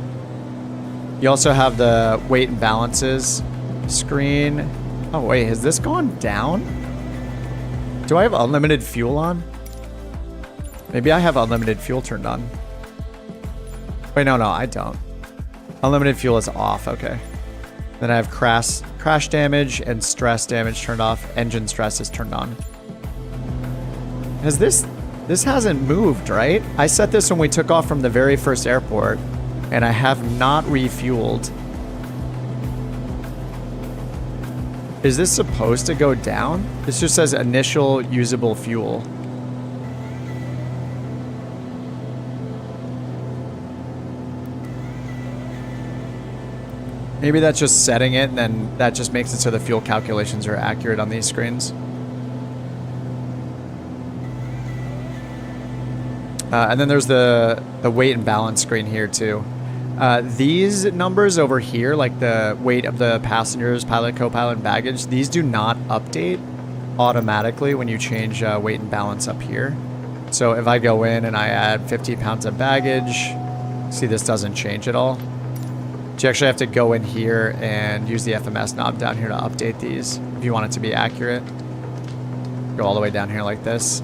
You also have the weight and balances screen. Oh wait, has this gone down? Do I have unlimited fuel on? Maybe I have unlimited fuel turned on. Wait, no, I don't. Unlimited fuel is off, okay. Then I have crash damage and stress damage turned off. Engine stress is turned on. Has this hasn't moved, right? I set this when we took off from the very first airport, and I have not refueled. Is this supposed to go down? This just says initial usable fuel. Maybe that's just setting it, and then that just makes it so the fuel calculations are accurate on these screens. And then there's the weight and balance screen here too. These numbers over here, like the weight of the passengers, pilot, co-pilot, and baggage, these do not update automatically when you change weight and balance up here. So if I go in and I add 50 pounds of baggage, see this doesn't change at all. So you actually have to go in here and use the FMS knob down here to update these if you want it to be accurate. Go all the way down here like this.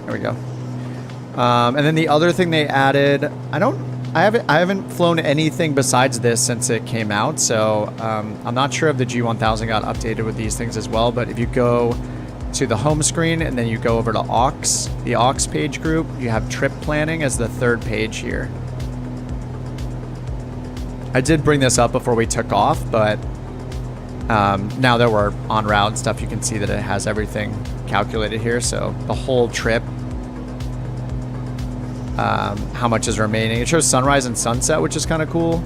There we go. And then the other thing they added, I haven't flown anything besides this since it came out, so I'm not sure if the G1000 got updated with these things as well, but if you go to the home screen and then you go over to AUX, the AUX page group, you have trip planning as the third page here. I did bring this up before we took off, but now that we're en route and stuff, you can see that it has everything calculated here, so the whole trip, how much is remaining. It shows sunrise and sunset, which is kind of cool.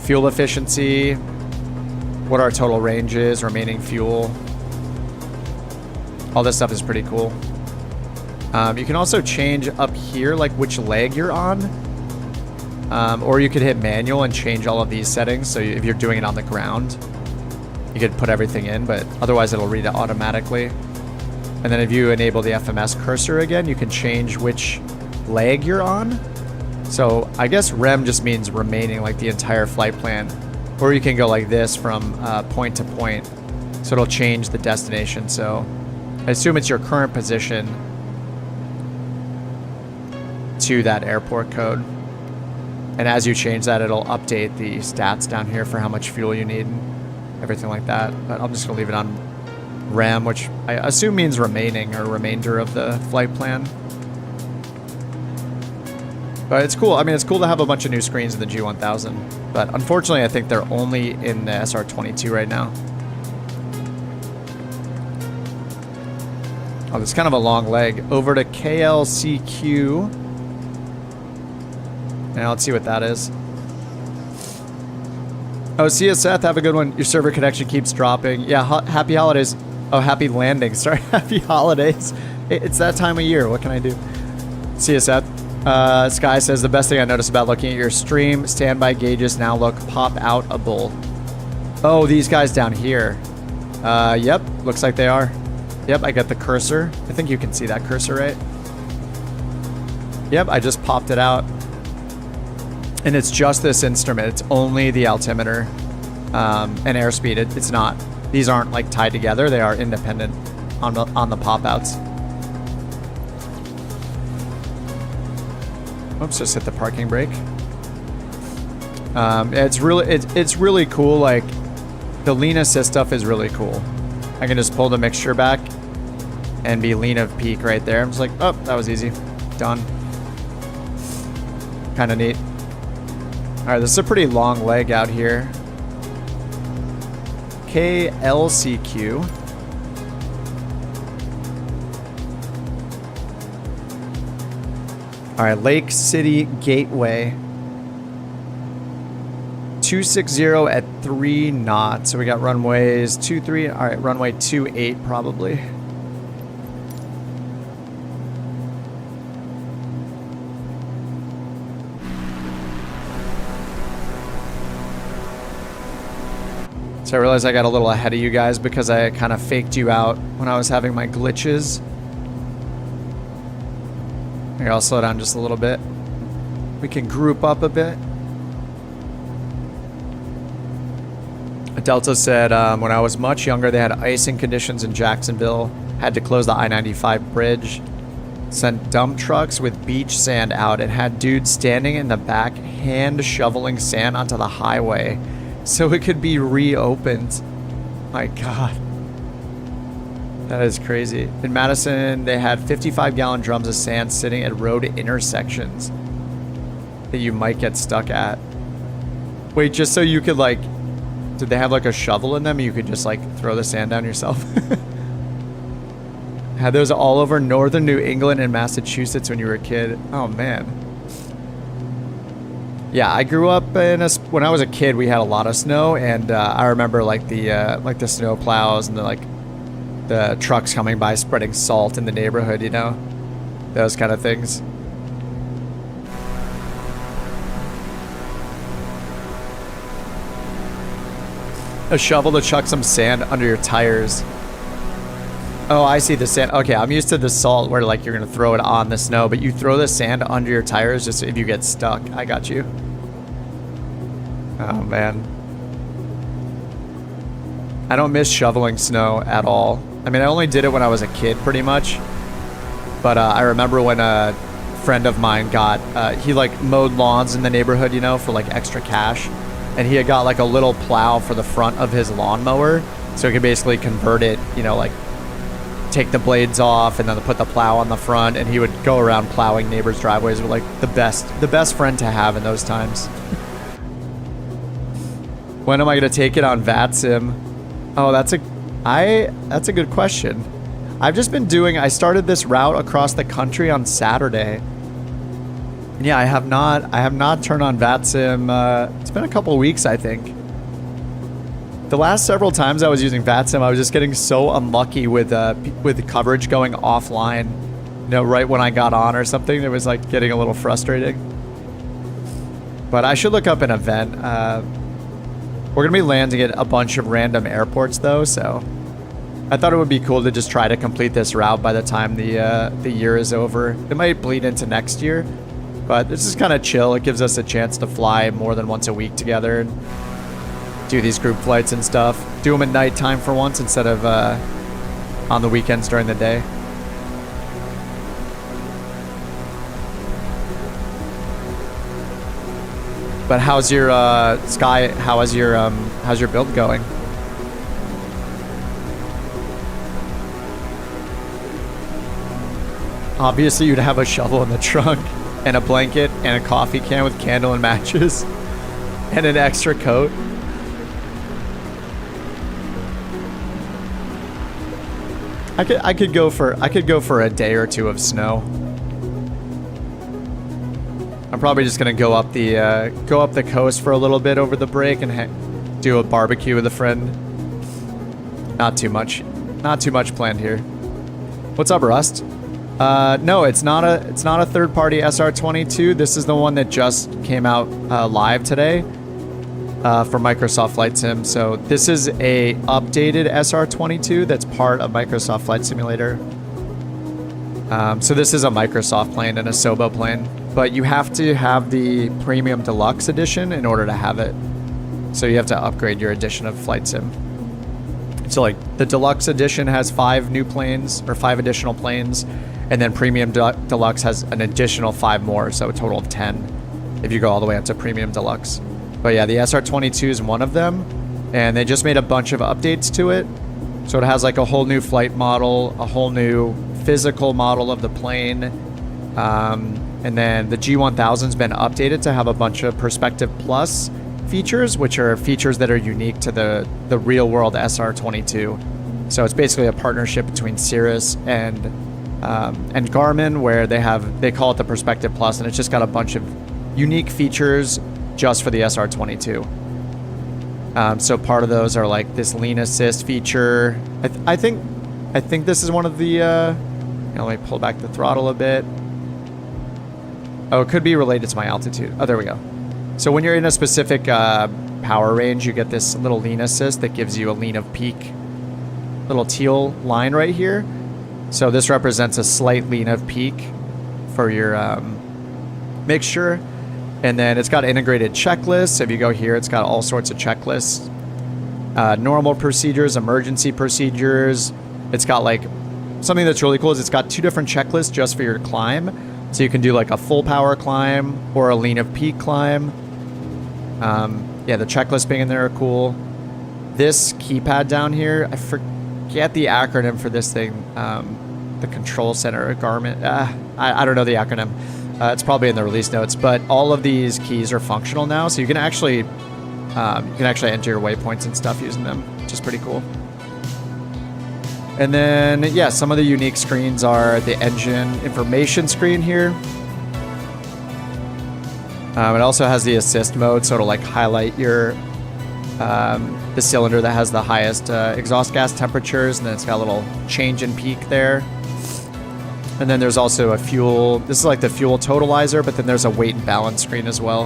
Fuel efficiency, what our total range is, remaining fuel. All this stuff is pretty cool. You can also change up here, like which leg you're on. Or you could hit manual and change all of these settings. So if you're doing it on the ground, you could put everything in, but otherwise it'll read it automatically. And then if you enable the FMS cursor again, you can change which leg you're on. So I guess REM just means remaining, like the entire flight plan. Or you can go like this from point to point. So it'll change the destination. So I assume it's your current position to that airport code. And as you change that, it'll update the stats down here for how much fuel you need and everything like that. But I'm just going to leave it on REM, which I assume means remaining or remainder of the flight plan. But it's cool. I mean, it's cool to have a bunch of new screens in the G1000. But unfortunately, I think they're only in the SR22 right now. Oh, that's kind of a long leg. Over to KLCQ. Now let's see what that is. Oh, see you, Seth. Have a good one. Your server connection keeps dropping. Yeah, happy holidays. Oh, happy landing. Sorry, happy holidays. It's that time of year. What can I do? See you, Seth. Sky says, the best thing I noticed about looking at your stream, standby gauges now look pop-outable. Oh, these guys down here. Yep, looks like they are. Yep, I got the cursor. I think you can see that cursor, right? Yep, I just popped it out. And it's just this instrument. It's only the altimeter and airspeed. It's not. These aren't like tied together. They are independent on the pop-outs. Oops, just hit the parking brake. It's really cool. Like the lean assist stuff is really cool. I can just pull the mixture back and be lean of peak right there. I'm just like, oh, that was easy. Done. Kind of neat. All right, this is a pretty long leg out here. KLCQ. All right, Lake City Gateway. 260 at 3 knots. So we got runways 23. All right, runway 28 probably. So I realized I got a little ahead of you guys because I kind of faked you out when I was having my glitches. Here, I'll slow down just a little bit. We can group up a bit. Delta said, when I was much younger, they had icing conditions in Jacksonville. Had to close the I-95 bridge. Sent dump trucks with beach sand out and had dudes standing in the back hand shoveling sand onto the highway so it could be reopened. My God. That is crazy. In Madison, they had 55-gallon drums of sand sitting at road intersections that you might get stuck at. Wait, just so you could like, did they have like a shovel in them? You could just like throw the sand down yourself. Had those all over northern New England and Massachusetts when you were a kid. Oh man. Yeah, I grew up in when I was a kid, we had a lot of snow, and I remember like the snow plows and the trucks coming by spreading salt in the neighborhood, you know? Those kind of things. A shovel to chuck some sand under your tires. Oh, I see the sand. Okay, I'm used to the salt where like you're gonna throw it on the snow, but you throw the sand under your tires just if you get stuck. I got you. Oh man. I don't miss shoveling snow at all. I mean, I only did it when I was a kid pretty much. But I remember when a friend of mine got, he like mowed lawns in the neighborhood, you know, for like extra cash. And he had got like a little plow for the front of his lawnmower. So he could basically convert it, you know, like take the blades off and then put the plow on the front, and he would go around plowing neighbors' driveways. With like the best friend to have in those times. When am I gonna take it on VATSIM? Oh, that's a good question. I've just been I started this route across the country on Saturday. Yeah, I have not turned on VATSIM. It's been a couple weeks, I think. The last several times I was using VATSIM, I was just getting so unlucky with coverage going offline. You know, right when I got on or something, it was like getting a little frustrating. But I should look up an event. We're gonna be landing at a bunch of random airports though, so I thought it would be cool to just try to complete this route by the time the year is over. It might bleed into next year, but this is kind of chill. It gives us a chance to fly more than once a week together and do these group flights and stuff. Do them at nighttime for once instead of on the weekends during the day. But how's your Sky? How's your build going? Obviously, you'd have a shovel in the trunk and a blanket and a coffee can with candle and matches and an extra coat. I could go for a day or two of snow. I'm probably just gonna go up the coast for a little bit over the break and do a barbecue with a friend. Not too much planned here. What's up, Rust? No, it's not a third-party SR22. This is the one that just came out live today for Microsoft Flight Sim. So this is a updated SR22 that's part of Microsoft Flight Simulator. So this is a Microsoft plane and a Sobo plane, but you have to have the Premium Deluxe Edition in order to have it. So you have to upgrade your edition of Flight Sim. So like the Deluxe Edition has 5 new planes or 5 additional planes, and then Premium Deluxe has an additional 5 more, so a total of 10 if you go all the way up to Premium Deluxe. But yeah, the SR22 is one of them, and they just made a bunch of updates to it. So it has like a whole new flight model, a whole new physical model of the plane, and then the G1000's been updated to have a bunch of Perspective Plus features, which are features that are unique to the real world SR22. So it's basically a partnership between Cirrus and Garmin, where they call it the Perspective Plus, and it's just got a bunch of unique features just for the SR22. So part of those are like this lean assist feature. I think this is one of the. Let me pull back the throttle a bit. Oh, it could be related to my altitude. Oh, there we go. So when you're in a specific power range, you get this little lean assist that gives you a lean of peak, little teal line right here. So this represents a slight lean of peak for your mixture. And then it's got integrated checklists. If you go here, it's got all sorts of checklists. Normal procedures, emergency procedures. It's got like, something that's really cool is it's got 2 different checklists just for your climb. So you can do like a full power climb or a lean of peak climb. Yeah, the checklists being in there are cool. This keypad down here, I forget the acronym for this thing. The control center, Garmin. I don't know the acronym. It's probably in the release notes, but all of these keys are functional now, so you can actually enter your waypoints and stuff using them, which is pretty cool. And then, yeah, some of the unique screens are the engine information screen here. It also has the assist mode, so it'll like highlight your the cylinder that has the highest exhaust gas temperatures, and then it's got a little change in peak there. And then there's also a fuel. This is like the fuel totalizer, but then there's a weight and balance screen as well.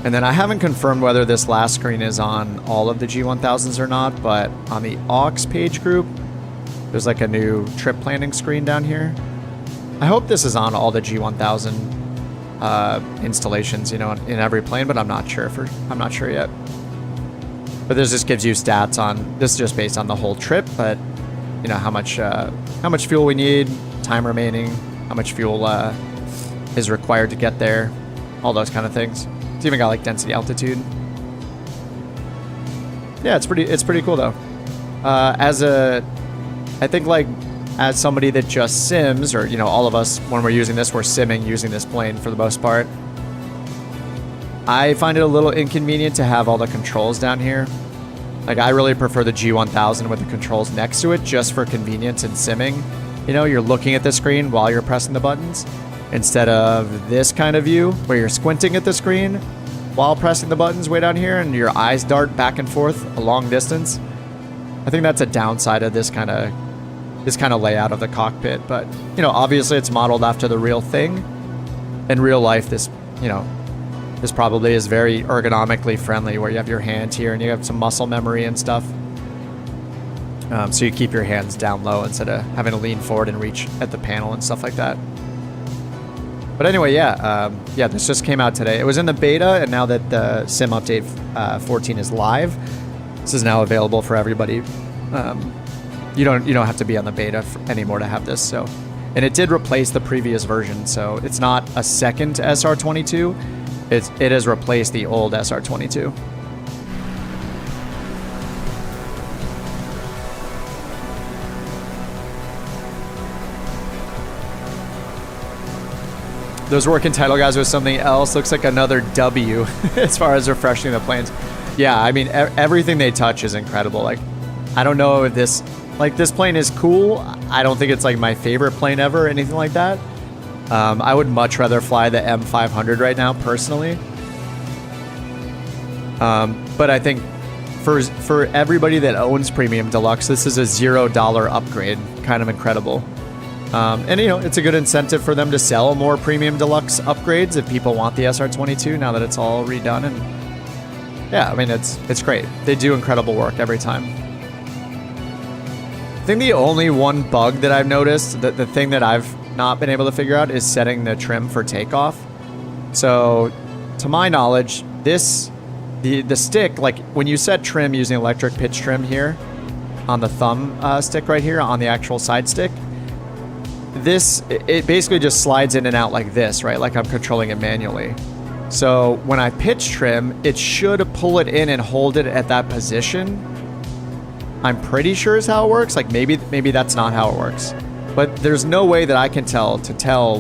And then I haven't confirmed whether this last screen is on all of the G1000s or not, but on the aux page group, there's like a new trip planning screen down here. I hope this is on all the G1000 installations, in every plane, but I'm not sure yet. But this just gives you stats on, this is just based on the whole trip, but how much fuel we need, time remaining, how much fuel is required to get there, all those kind of things. It's even got like density, altitude. Yeah, it's pretty cool though. I think like as somebody that just sims, or all of us when we're using this, we're simming using this plane for the most part. I find it a little inconvenient to have all the controls down here. Like I really prefer the G1000 with the controls next to it just for convenience in simming. You're looking at the screen while you're pressing the buttons, instead of this kind of view where you're squinting at the screen while pressing the buttons way down here and your eyes dart back and forth a long distance. I think that's a downside of this kind of this kind of layout of the cockpit. But, you know, obviously it's modeled after the real thing. In real life, this, you know, this probably is very ergonomically friendly, where you have your hand here and you have some muscle memory and stuff. So you keep your hands down low instead of having to lean forward and reach at the panel and stuff like that. But anyway, yeah, this just came out today. It was in the beta, and now that the sim update 14 is live, this is now available for everybody. You don't have to be on the beta anymore to have this. So, and it did replace the previous version, so it's not a second SR22. It has replaced the old SR22. Those working title guys with something else. Looks like another W as far as refreshing the planes. Yeah, I mean, everything they touch is incredible. Like, I don't know if this plane is cool. I don't think it's like my favorite plane ever or anything like that. I would much rather fly the M500 right now, personally. But I think for everybody that owns Premium Deluxe, this is a $0 upgrade. Kind of incredible. And, you know, it's a good incentive for them to sell more Premium Deluxe upgrades if people want the SR22 now that it's all redone. And yeah, I mean, it's great. They do incredible work every time. I think the only one bug that I've noticed, the thing that I've not been able to figure out, is setting the trim for takeoff. So, to my knowledge, the stick, like when you set trim using electric pitch trim here on the thumb stick right here on the actual side stick, it basically just slides in and out like this, right? Like I'm controlling it manually. So when I pitch trim, it should pull it in and hold it at that position. I'm pretty sure is how it works. Like maybe that's not how it works. But there's no way that I can tell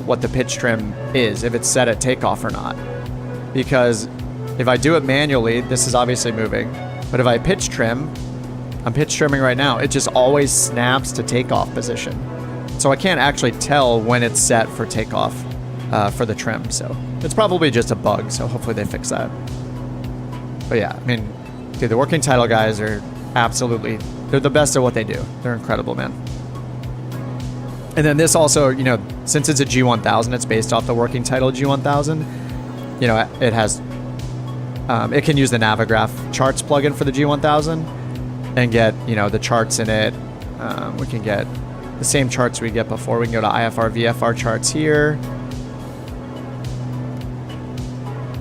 what the pitch trim is, if it's set at takeoff or not. Because if I do it manually, this is obviously moving. But if I pitch trim, I'm pitch trimming right now, it just always snaps to takeoff position. So I can't actually tell when it's set for takeoff for the trim. So it's probably just a bug. So hopefully they fix that. But yeah, I mean, dude, the working title guys are absolutely, they're the best at what they do. They're incredible, man. And then this also, you know, since it's a G1000, it's based off the working title G1000. You know, it has, it can use the Navigraph charts plugin for the G1000 and get, you know, the charts in it. We can get the same charts we get before. We can go to IFR, VFR charts here.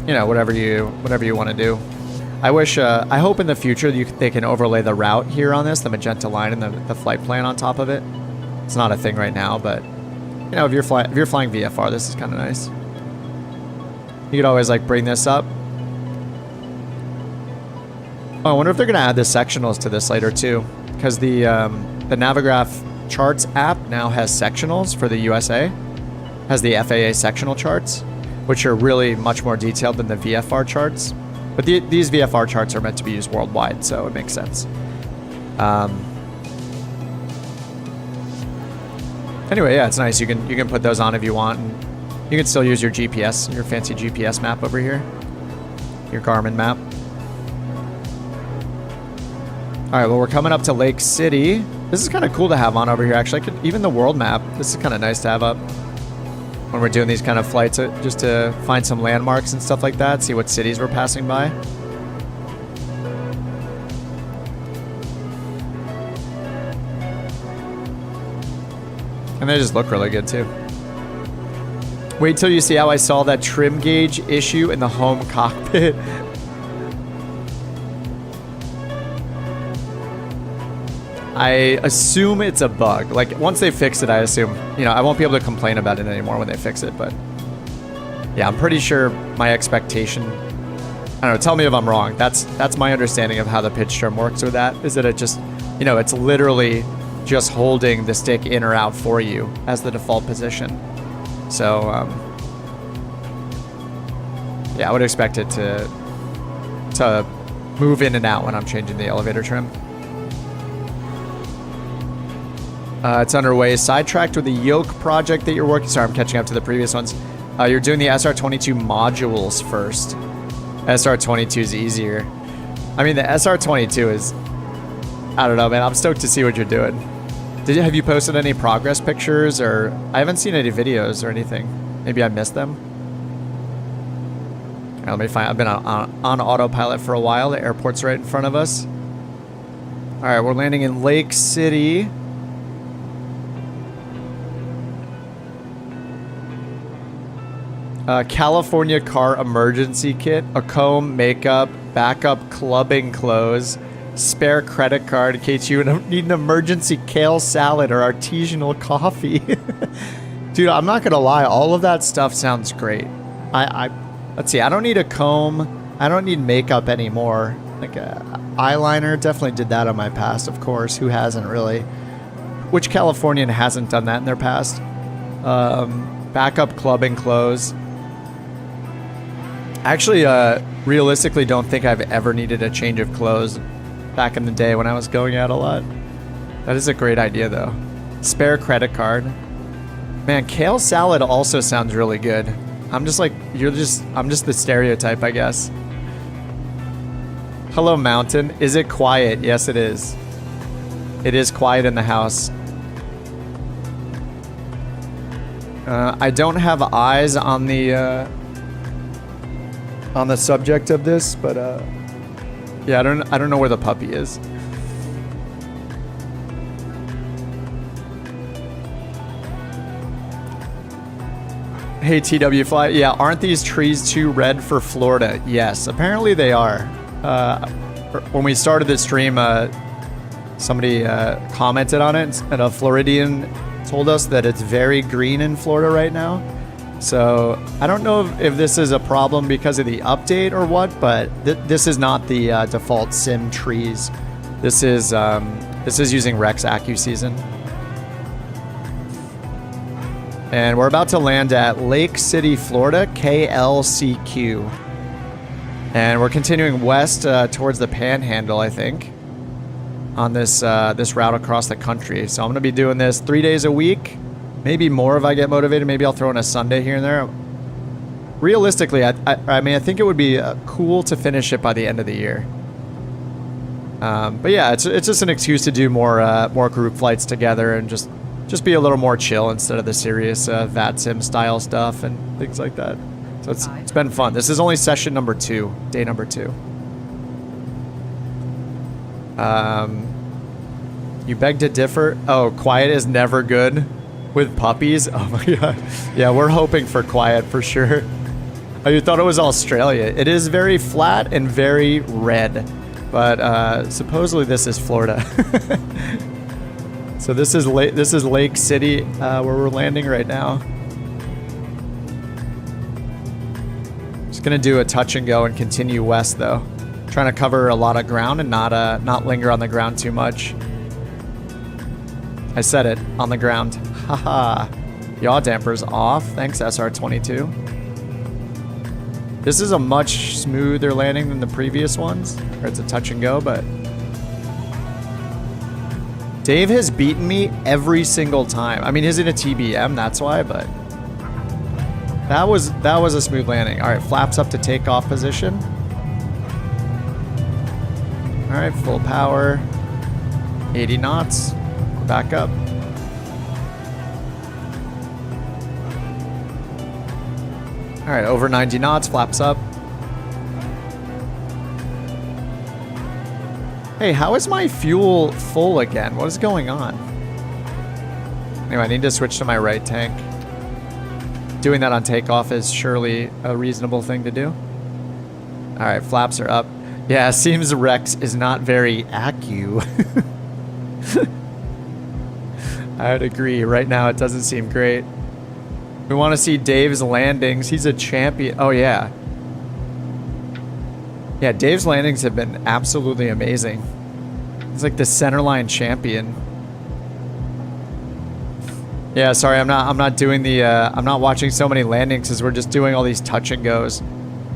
You know, whatever you want to do. I hope in the future they can overlay the route here on this, the magenta line and the flight plan on top of it. It's not a thing right now, but you know, if you're flying VFR, this is kind of nice. You could always like bring this up. Oh, I wonder if they're gonna add the sectionals to this later too, because the Navigraph Charts app now has sectionals for the USA, has the FAA sectional charts, which are really much more detailed than the VFR charts. But these VFR charts are meant to be used worldwide, so it makes sense. Anyway, yeah, it's nice. You can put those on if you want, and you can still use your GPS, your fancy GPS map over here, your Garmin map. All right, well, we're coming up to Lake City. This is kind of cool to have on over here, actually. Even the world map, this is kind of nice to have up when we're doing these kind of flights, just to find some landmarks and stuff like that, see what cities we're passing by. And they just look really good, too. Wait till you see how I saw that trim gauge issue in the home cockpit. I assume it's a bug. Like, once they fix it, I assume, you know, I won't be able to complain about it anymore when they fix it, but yeah, I'm pretty sure my expectation, I don't know, tell me if I'm wrong. That's my understanding of how the pitch trim works with that, is that it just, you know, it's literally just holding the stick in or out for you as the default position. So, yeah, I would expect it to move in and out when I'm changing the elevator trim. It's underway. Sidetracked with the yoke project that you're working. Sorry, I'm catching up to the previous ones. You're doing the SR22 modules first. SR22 is easier. I mean, the SR22 is, I don't know, man. I'm stoked to see what you're doing. Have you posted any progress pictures, or I haven't seen any videos or anything? Maybe I missed them. All right, let me find. I've been on autopilot for a while. The airport's right in front of us. All right, we're landing in Lake City. California car emergency kit, a comb, makeup, backup clubbing clothes, spare credit card in case you need an emergency kale salad or artisanal coffee. Dude, I'm not gonna lie, all of that stuff sounds great. Let's see, I don't need a comb, I don't need makeup anymore. Like eyeliner, definitely did that on my past, of course. Who hasn't really? Which Californian hasn't done that in their past? Backup clubbing clothes. Actually, realistically, don't think I've ever needed a change of clothes back in the day when I was going out a lot. That is a great idea, though. Spare credit card. Man, kale salad also sounds really good. I'm just like, I'm just the stereotype, I guess. Hello, mountain. Is it quiet? Yes, it is. It is quiet in the house. I don't have eyes on the subject of this, but yeah, I don't know where the puppy is. Hey, TW Fly. Yeah, aren't these trees too red for Florida? Yes, apparently they are. When we started the stream, somebody commented on it, and a Floridian told us that it's very green in Florida right now. So I don't know if this is a problem because of the update or what, but this is not the default sim trees. This is using Rex AccuSeason. And we're about to land at Lake City, Florida, KLCQ. And we're continuing west towards the Panhandle, I think, on this route across the country. So I'm going to be doing this 3 days a week, maybe more if I get motivated. Maybe I'll throw in a Sunday here and there. Realistically, I mean, I think it would be cool to finish it by the end of the year. But yeah, it's just an excuse to do more group flights together and just be a little more chill instead of the serious VATSIM style stuff and things like that. So it's been fun. This is only session number 2, day number 2. You beg to differ. Oh, quiet is never good with puppies. Oh my god. Yeah, we're hoping for quiet for sure. Oh, you thought it was Australia. It is very flat and very red, but supposedly this is Florida. So this is Lake City, where we're landing right now. Just gonna do a touch and go and continue west though. Trying to cover a lot of ground and not linger on the ground too much. I said it, on the ground. Haha. Yaw damper's off. Thanks, SR22. This is a much smoother landing than the previous ones, where it's a touch and go, but Dave has beaten me every single time. I mean, he's in a TBM, that's why, but that was a smooth landing. All right, flaps up to takeoff position. All right, full power, 80 knots, back up. All right, over 90 knots, flaps up. Hey, how is my fuel full again? What is going on? Anyway, I need to switch to my right tank. Doing that on takeoff is surely a reasonable thing to do. All right, flaps are up. Yeah, seems Rex is not very accu. I would agree. Right now, it doesn't seem great. We want to see Dave's landings. He's a champion. Oh, yeah. Yeah, Dave's landings have been absolutely amazing. He's like the centerline champion. Yeah, sorry, I'm not doing the I'm not watching so many landings because we're just doing all these touch and goes.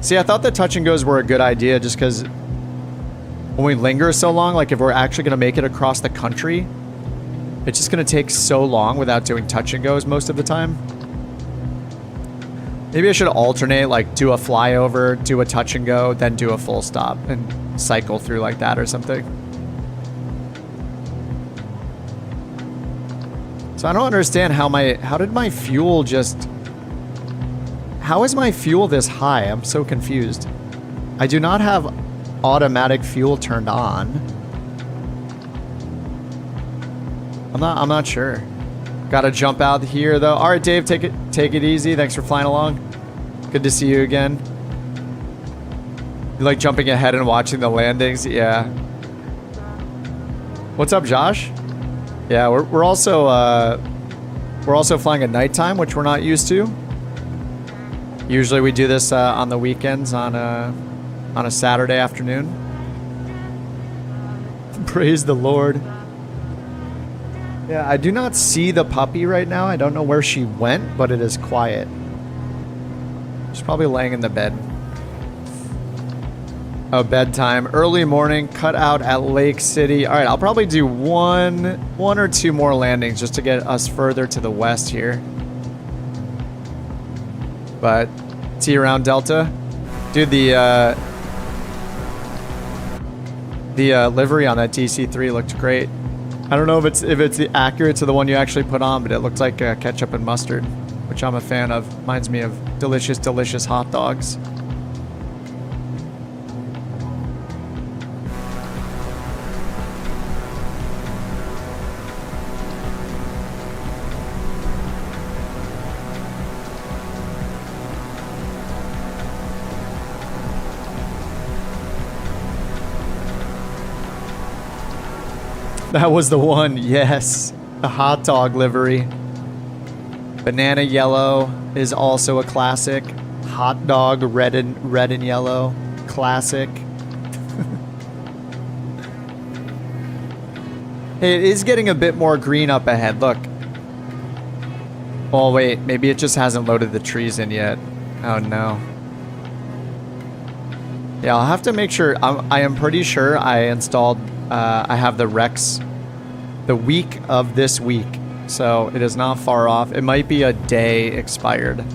See, I thought the touch and goes were a good idea just because when we linger so long, like if we're actually gonna make it across the country, it's just gonna take so long without doing touch and goes most of the time. Maybe I should alternate, like do a flyover, do a touch and go, then do a full stop and cycle through like that or something. So I don't understand how did my fuel just... How is my fuel this high? I'm so confused. I do not have automatic fuel turned on. I'm not sure. Gotta jump out here though. All right, Dave, take it easy. Thanks for flying along. Good to see you again. You like jumping ahead and watching the landings? Yeah. What's up, Josh? Yeah, we're also flying at nighttime, which we're not used to. Usually we do this on the weekends on a Saturday afternoon. Praise the Lord. Yeah, I do not see the puppy right now. I don't know where she went, but it is quiet. She's probably laying in the bed. Oh, bedtime. Early morning, cut out at Lake City. All right, I'll probably do one or two more landings just to get us further to the west here. But see you around Delta. Dude, the livery on that DC-3 looked great. I don't know if it's accurate to the one you actually put on, but it looked like ketchup and mustard, which I'm a fan of. Reminds me of delicious, delicious hot dogs. That was the one, yes. The hot dog livery. Banana yellow is also a classic. Hot dog red and yellow, classic. It is getting a bit more green up ahead, look. Oh wait, maybe it just hasn't loaded the trees in yet. Oh no. Yeah, I'll have to make sure. I am pretty sure I installed, I have the Rex the week of this week. So it is not far off. It might be a day expired. All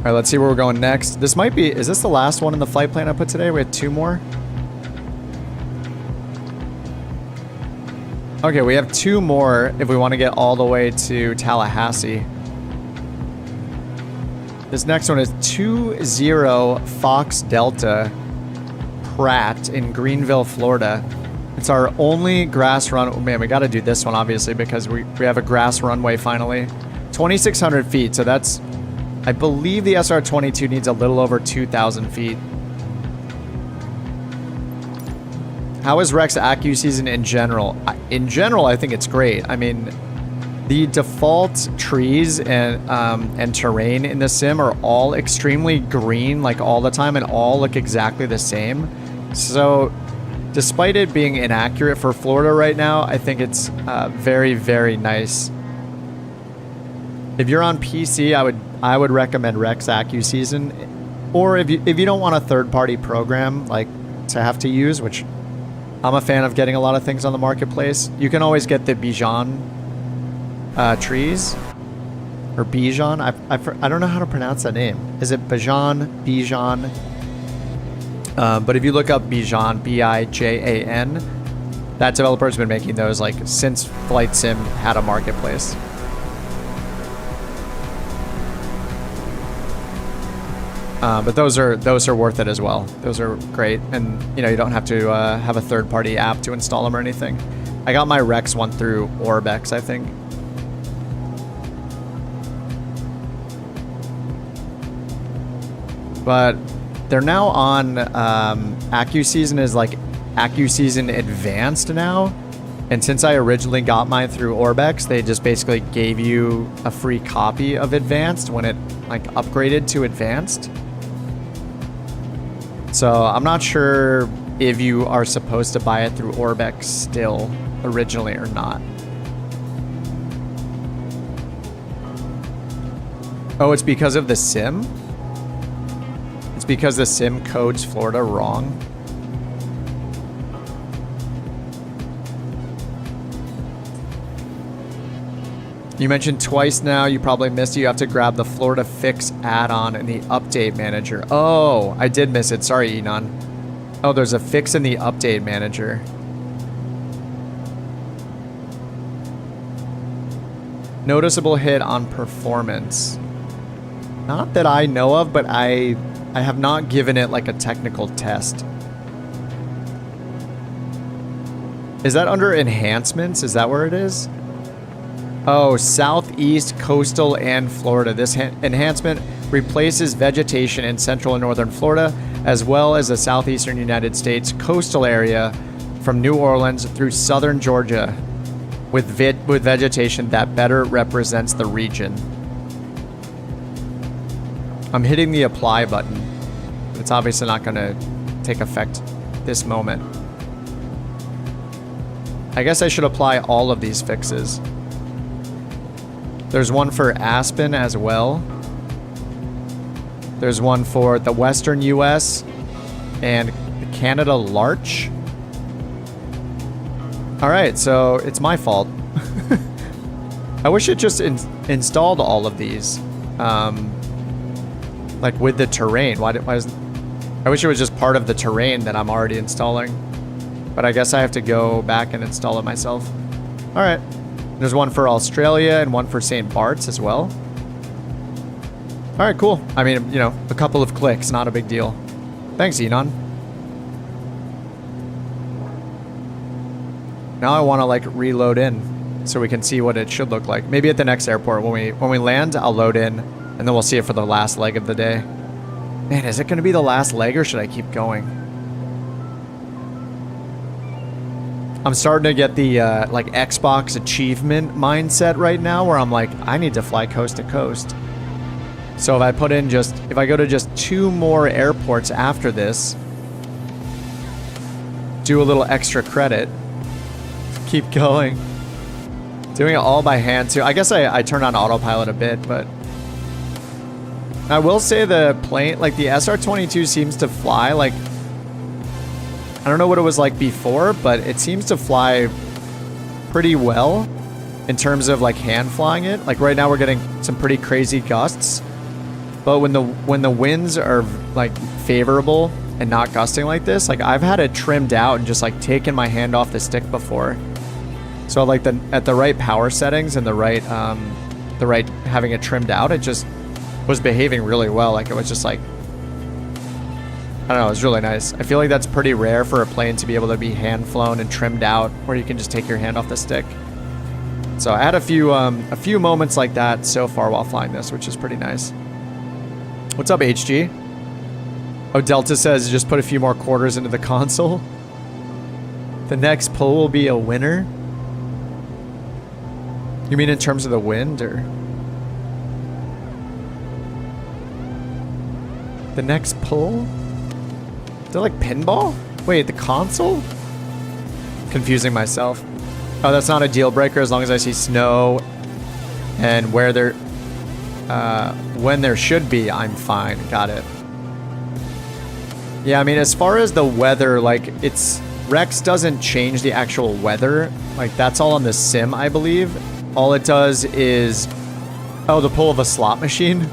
right, let's see where we're going next. This might be, is this the last one in the flight plan I put today? We had two more. Okay, we have two more if we want to get all the way to Tallahassee. This next one is 20 Fox Delta Pratt in Greenville, Florida. It's our only grass run. Oh, man, we got to do this one, obviously, because we have a grass runway finally. 2,600 feet, so that's... I believe the SR-22 needs a little over 2,000 feet. How is Rex Accu season in general? In general, I think it's great. I mean, the default trees and terrain in the sim are all extremely green, like all the time, and all look exactly the same. So, despite it being inaccurate for Florida right now, I think it's very, very nice. If you're on PC, I would recommend Rex Accu season, or if you don't want a third-party program like to have to use, which I'm a fan of getting a lot of things on the marketplace. You can always get the Bijan trees, or Bijan. I don't know how to pronounce that name. Is it Bijan? But if you look up Bijan, B-I-J-A-N, that developer's been making those like since Flight Sim had a marketplace. But those are worth it as well. Those are great, and you know you don't have to have a third-party app to install them or anything. I got my Rex one through Orbex, I think. But they're now on AccuSeason is like AccuSeason Advanced now, and since I originally got mine through Orbex, they just basically gave you a free copy of Advanced when it like upgraded to Advanced. So I'm not sure if you are supposed to buy it through Orbex still originally or not. Oh, it's because of the sim? It's because the sim codes Florida wrong? You mentioned twice now, you probably missed it. You have to grab the Florida Fix add-on in the Update Manager. Oh, I did miss it. Sorry, Enon. Oh, there's a fix in the Update Manager. Noticeable hit on performance. Not that I know of, but I have not given it like a technical test. Is that under enhancements? Is that where it is? Oh, Southeast, Coastal, and Florida. This enhancement replaces vegetation in central and northern Florida, as well as the southeastern United States coastal area from New Orleans through southern Georgia with vegetation that better represents the region. I'm hitting the apply button. But it's obviously not going to take effect this moment. I guess I should apply all of these fixes. There's one for Aspen as well. There's one for the Western US and Canada Larch. All right, so it's my fault. I wish it just installed all of these, like with the terrain. Why isn't? I wish it was just part of the terrain that I'm already installing. But I guess I have to go back and install it myself. All right. There's one for Australia and one for St. Bart's as well. All right, cool. I mean, you know, a couple of clicks, not a big deal. Thanks, Enon. Now I want to like reload in so we can see what it should look like. Maybe at the next airport when we land, I'll load in and then we'll see it for the last leg of the day. Man, is it going to be the last leg or should I keep going? I'm starting to get the like Xbox achievement mindset right now where I'm like, I need to fly coast to coast. So if I go to just 2 more airports after this, do a little extra credit, keep going. Doing it all by hand too. I guess I turned on autopilot a bit, but I will say the plane, like the SR-22 seems to fly like, I don't know what it was like before, but it seems to fly pretty well in terms of like hand flying it. Like right now we're getting some pretty crazy gusts, but when the winds are like favorable and not gusting like this, like I've had it trimmed out and just like taken my hand off the stick before. So like at the right power settings and the right having it trimmed out, it just was behaving really well. Like it was just like, I don't know, it was really nice. I feel like that's pretty rare for a plane to be able to be hand flown and trimmed out where you can just take your hand off the stick. So I had a few moments like that so far while flying this, which is pretty nice. What's up, HG? Oh, Delta says just put a few more quarters into the console. The next pull will be a winner. You mean in terms of the wind or? The next pull? They're like pinball? Wait, the console? Confusing myself. Oh, that's not a deal breaker as long as I see snow and where there, when there should be, I'm fine. Got it. Yeah, I mean, as far as the weather, like Rex doesn't change the actual weather. Like that's all on the sim, I believe. All it does is, oh, the pull of a slot machine.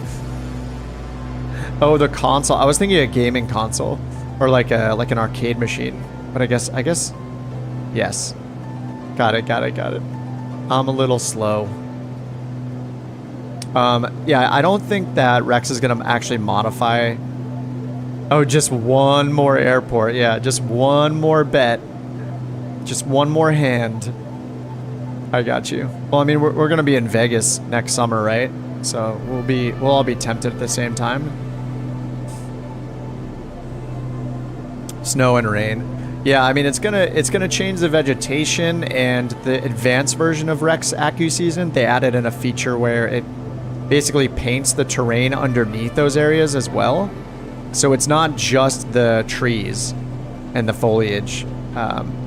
Oh, the console. I was thinking a gaming console. Or like an arcade machine. But I guess, yes. Got it. I'm a little slow. Yeah, I don't think that Rex is going to actually modify. Oh, just one more airport. Yeah, just one more bet. Just one more hand. I got you. Well, I mean, we're going to be in Vegas next summer, right? So we'll all be tempted at the same time. Snow and rain. Yeah, I mean it's gonna change the vegetation, and the advanced version of Rex AccuSeason, they added in a feature where it basically paints the terrain underneath those areas as well. So it's not just the trees and the foliage.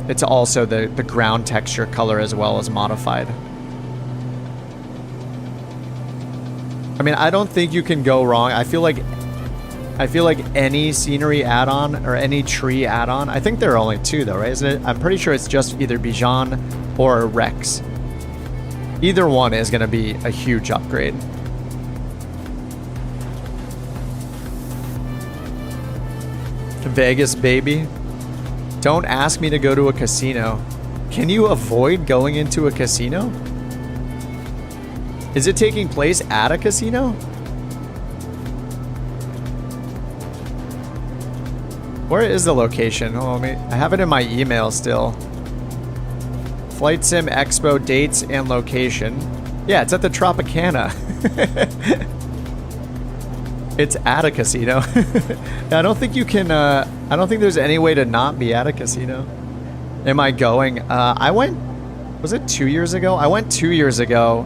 It's also the ground texture color as well as modified. I mean, I don't think you can go wrong. I feel like any scenery add-on or any tree add-on, I think there are only 2 though, right? Isn't it? I'm pretty sure it's just either Bijan or Rex. Either one is going to be a huge upgrade. Vegas, baby. Don't ask me to go to a casino. Can you avoid going into a casino? Is it taking place at a casino? Where is the location? Oh, I have it in my email still. Flight Sim Expo dates and location. Yeah, it's at the Tropicana. It's at a casino. I don't think you can, I don't think there's any way to not be at a casino. Am I going? I went, was it 2 years ago? I went 2 years ago.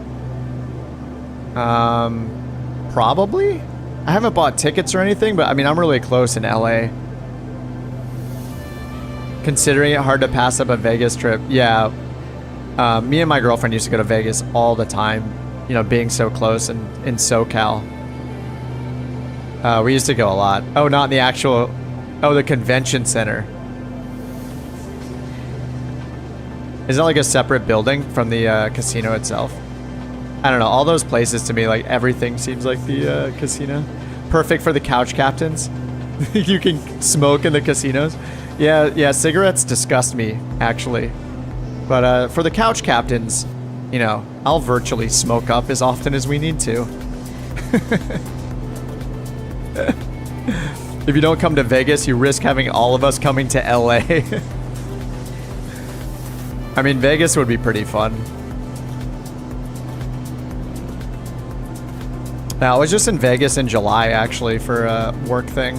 Probably? I haven't bought tickets or anything, but I mean, I'm really close in LA. Considering it hard to pass up a Vegas trip. Yeah. Me and my girlfriend used to go to Vegas all the time, you know, being so close and in SoCal. We used to go a lot. Oh, not in the actual, oh, the convention center. Is that like a separate building from the casino itself? I don't know. All those places to me, like everything seems like the casino. Perfect for the couch captains. You can smoke in the casinos. Yeah, cigarettes disgust me, actually. But for the couch captains, you know, I'll virtually smoke up as often as we need to. If you don't come to Vegas, you risk having all of us coming to LA. I mean, Vegas would be pretty fun. Now, I was just in Vegas in July, actually, for a work thing.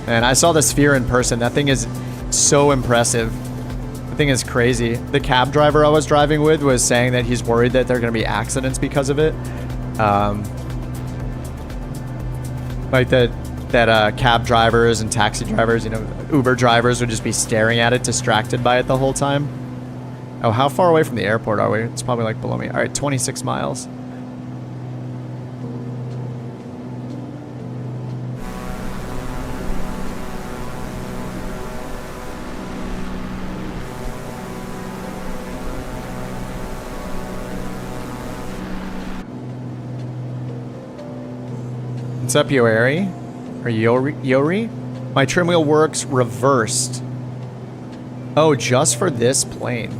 And I saw the Sphere in person. That thing is so impressive. The thing is crazy. The cab driver I was driving with was saying that he's worried that there are going to be accidents because of it. Like that cab drivers and taxi drivers, you know, Uber drivers would just be staring at it, distracted by it the whole time. Oh, how far away from the airport are we? It's probably like below me. All right, 26 miles. What's up, Yoeri? Or Yori? My trim wheel works reversed. Oh, just for this plane.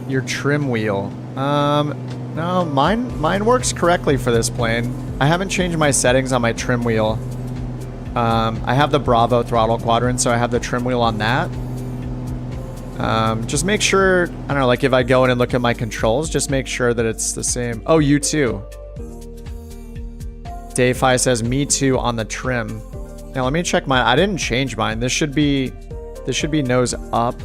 Your trim wheel. No, mine works correctly for this plane. I haven't changed my settings on my trim wheel. I have the Bravo throttle quadrant, so I have the trim wheel on that. Just make sure, I don't know, like if I go in and look at my controls, just make sure that it's the same. Oh, you too. Dayfi says me too on the trim. Now let me check mine. I didn't change mine. This should be nose up.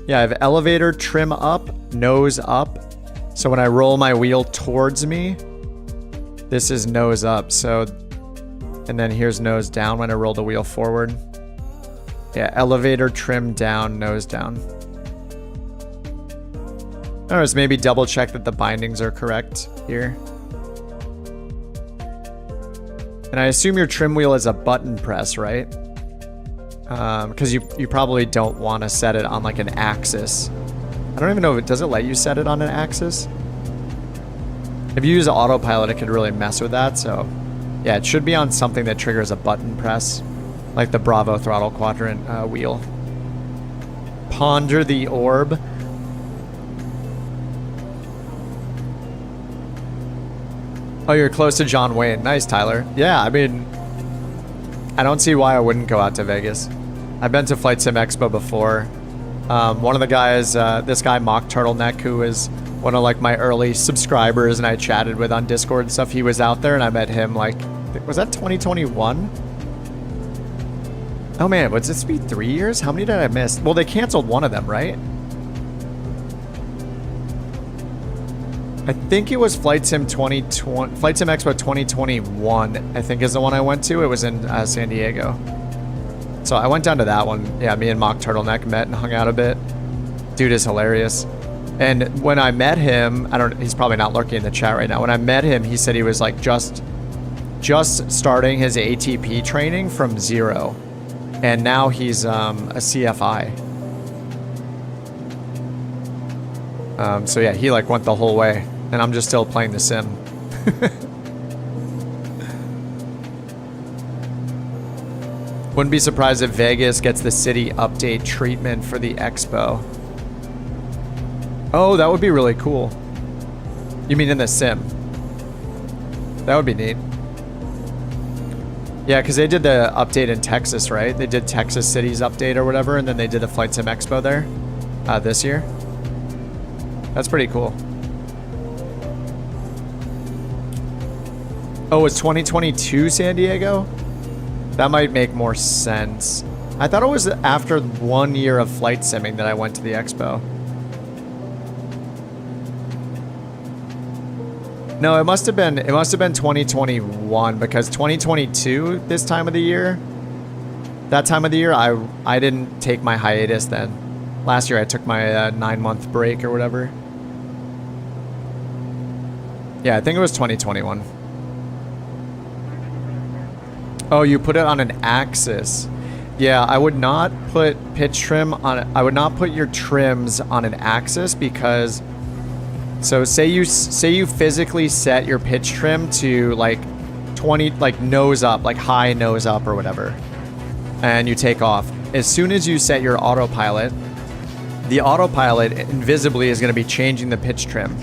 Yeah, I have elevator trim up, nose up. So when I roll my wheel towards me, this is nose up. So, and then here's nose down when I roll the wheel forward. Yeah, elevator trim down, nose down. Or just maybe double check that the bindings are correct here. And I assume your trim wheel is a button press, right? Because you probably don't want to set it on like an axis. I don't even know if does it let you set it on an axis? If you use autopilot, it could really mess with that. So yeah, it should be on something that triggers a button press, like the Bravo throttle quadrant wheel. Ponder the orb. Oh, you're close to John Wayne. Nice, Tyler. Yeah, I mean, I don't see why I wouldn't go out to Vegas. I've been to Flight Sim Expo before. One of the guys, this guy Mock Turtleneck, who is one of like my early subscribers and I chatted with on Discord and stuff, he was out there and I met him like, was that 2021? Oh man, would this be 3 years? How many did I miss? Well, they canceled one of them, right? I think it was Flight Sim 2020, Flight Sim Expo 2021, I think is the one I went to. It was in San Diego. So I went down to that one. Yeah, me and Mock Turtleneck met and hung out a bit. Dude is hilarious. And when I met him, he's probably not lurking in the chat right now. When I met him, he said he was like just just starting his ATP training from 0. And now he's a CFI. So yeah, he like went the whole way. And I'm just still playing the sim. Wouldn't be surprised if Vegas gets the city update treatment for the expo. Oh, that would be really cool. You mean in the sim? That would be neat. Yeah, because they did the update in Texas, right? They did Texas City's update or whatever, and then they did the Flight Sim Expo there this year. That's pretty cool. Oh, it's 2022 San Diego? That might make more sense. I thought it was after 1 year of flight simming that I went to the expo. No, it must have been 2021 because 2022 this time of the year. That time of the year I didn't take my hiatus then. Last year I took my 9-month break or whatever. Yeah, I think it was 2021. Oh, you put it on an axis. Yeah, I would not put pitch trim on it. I would not put your trims on an axis because, so say you physically set your pitch trim to like 20, like nose up, like high nose up or whatever, and you take off. As soon as you set your autopilot, the autopilot invisibly is going to be changing the pitch trim,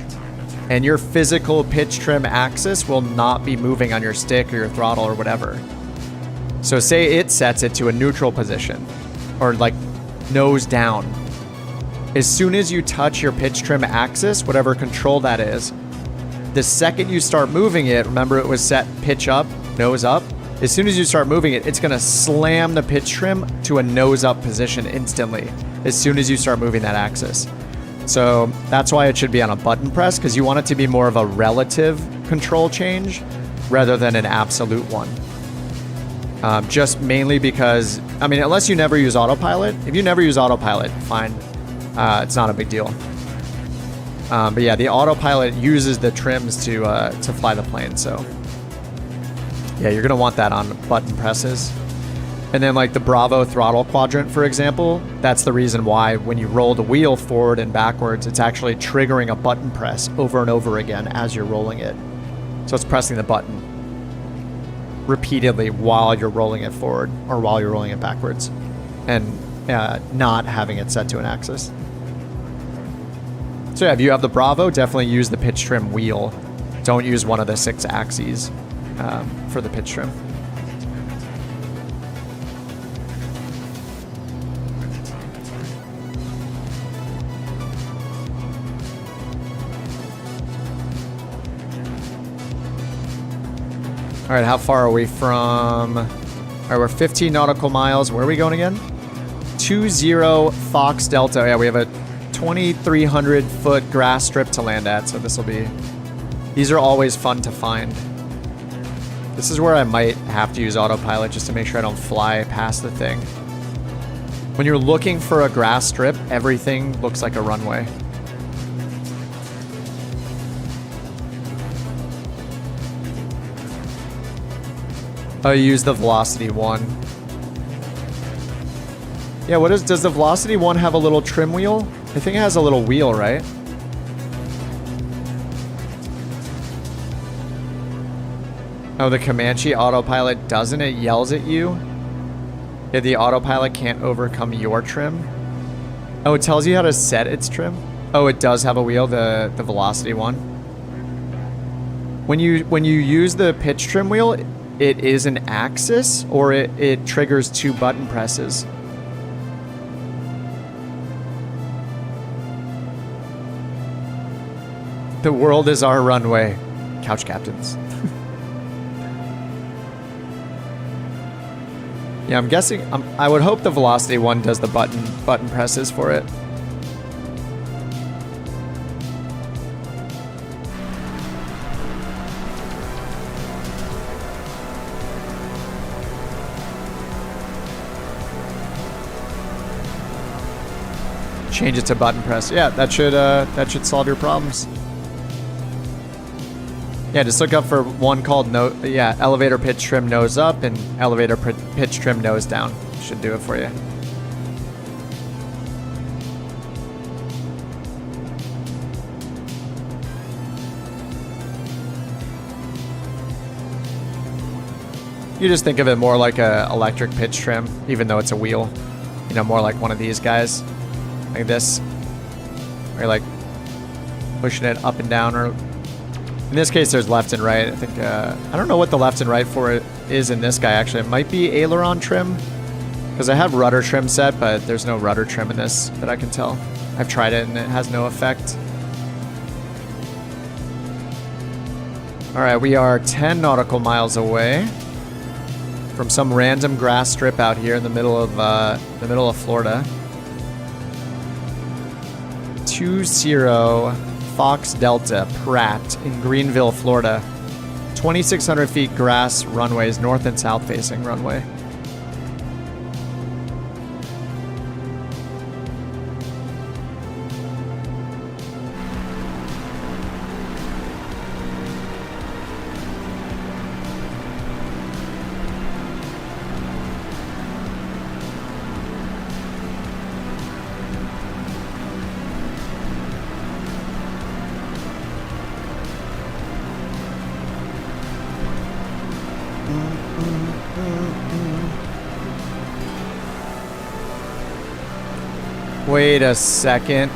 and your physical pitch trim axis will not be moving on your stick or your throttle or whatever. So say it sets it to a neutral position or like nose down. As soon as you touch your pitch trim axis, whatever control that is, the second you start moving it, remember it was set pitch up, nose up. As soon as you start moving it, it's going to slam the pitch trim to a nose up position instantly as soon as you start moving that axis. So that's why it should be on a button press, because you want it to be more of a relative control change rather than an absolute one. Just mainly because, I mean, unless you never use autopilot. If you never use autopilot, fine. It's not a big deal. But yeah, the autopilot uses the trims to fly the plane. So yeah, you're going to want that on button presses. And then like the Bravo throttle quadrant, for example, that's the reason why when you roll the wheel forward and backwards, it's actually triggering a button press over and over again as you're rolling it. So it's pressing the button repeatedly while you're rolling it forward or while you're rolling it backwards, and not having it set to an axis. So yeah, if you have the Bravo, definitely use the pitch trim wheel. Don't use one of the 6 axes for the pitch trim. All right, how far are we from? All right, we're 15 nautical miles. Where are we going again? 20 Fox Delta. Yeah, we have a 2,300 foot grass strip to land at, so this will be... These are always fun to find. This is where I might have to use autopilot just to make sure I don't fly past the thing. When you're looking for a grass strip, everything looks like a runway. Oh, you use the Velocity 1. Yeah, does the Velocity 1 have a little trim wheel? I think it has a little wheel, right? Oh, the Comanche autopilot doesn't. It yells at you if the autopilot can't overcome your trim. Oh, it tells you how to set its trim. Oh, it does have a wheel, the Velocity 1. When you use the pitch trim wheel, it is an axis, or it triggers 2 button presses. The world is our runway. Couch captains. Yeah, I'm guessing... I would hope the Velocity 1 does the button presses for it. Change it to button press. Yeah, that should solve your problems. Yeah, just look up for one called elevator pitch trim nose up and elevator pitch trim nose down. Should do it for you. You just think of it more like a electric pitch trim, even though it's a wheel. You know, more like one of these guys, like this. Where you're like pushing it up and down, or in this case, there's left and right. I think I don't know what the left and right for it is in this guy. Actually, it might be aileron trim, because I have rudder trim set, but there's no rudder trim in this that I can tell. I've tried it and it has no effect. All right, we are 10 nautical miles away from some random grass strip out here in the middle of Florida. 20 Fox Delta Pratt in Greenville, Florida. 2,600 feet grass runways, north and south facing runway. Wait a second.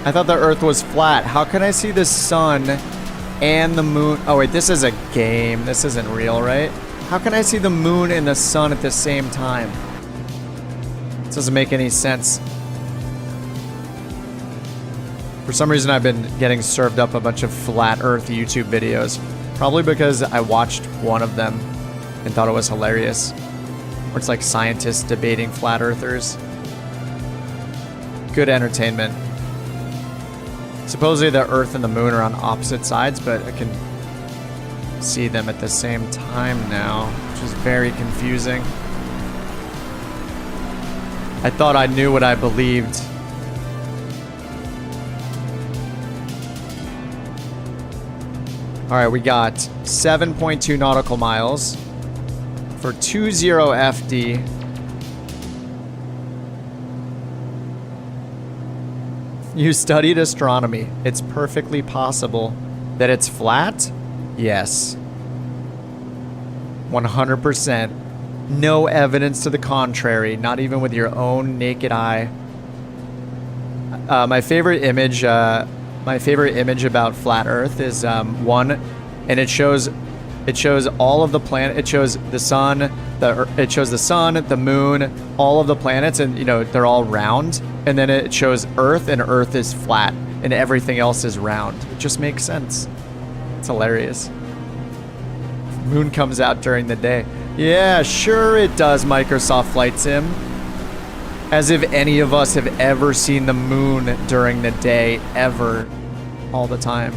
I thought the Earth was flat. How can I see the sun and the moon? Oh wait, this is a game. This isn't real, right? How can I see the moon and the sun at the same time? This doesn't make any sense. For some reason, I've been getting served up a bunch of flat Earth YouTube videos. Probably because I watched one of them and thought it was hilarious. Where it's like scientists debating flat earthers. Good entertainment. Supposedly the Earth and the Moon are on opposite sides, but I can see them at the same time now, which is very confusing. I thought I knew what I believed. All right, we got 7.2 nautical miles for 20 FD. You studied astronomy. It's perfectly possible that it's flat? Yes. 100%. No evidence to the contrary, not even with your own naked eye. My favorite image about flat Earth is one, and it shows all of the planet. It shows the sun, the moon, all of the planets, and you know they're all round. And then it shows Earth, and Earth is flat, and everything else is round. It just makes sense. It's hilarious. Moon comes out during the day. Yeah, sure it does, Microsoft Flight Sim. As if any of us have ever seen the moon during the day, ever, all the time.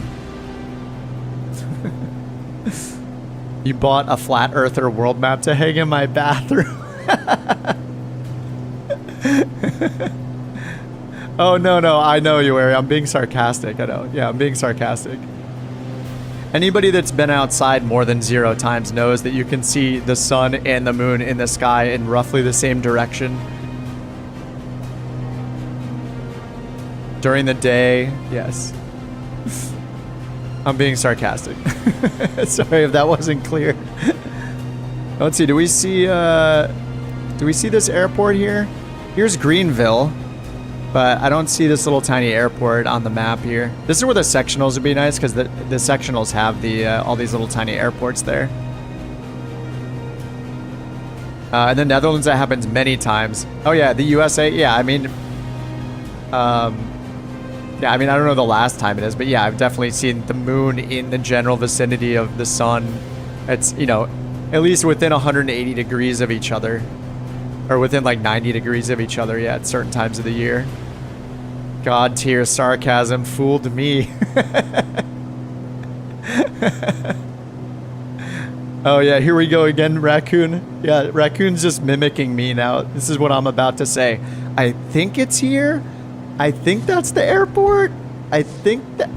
You bought a flat earther world map to hang in my bathroom. Oh, no, I know you, Ari. I'm being sarcastic. I know. Yeah, I'm being sarcastic. Anybody that's been outside more than 0 times knows that you can see the sun and the moon in the sky in roughly the same direction. During the day, yes. I'm being sarcastic. Sorry if that wasn't clear. Let's see, do we see this airport here? Here's Greenville. But I don't see this little tiny airport on the map here. This is where the sectionals would be nice, because the sectionals have the all these little tiny airports there. In the Netherlands, that happens many times. Oh yeah, the USA. Yeah, I mean, I don't know the last time it is, but yeah, I've definitely seen the moon in the general vicinity of the sun. It's, you know, at least within 180 degrees of each other, or within like 90 degrees of each other. Yeah, at certain times of the year. God tier sarcasm fooled me. Oh yeah, here we go again, Raccoon. Yeah, Raccoon's just mimicking me now. This is what I'm about to say. I think it's here. I think that's the airport. I think that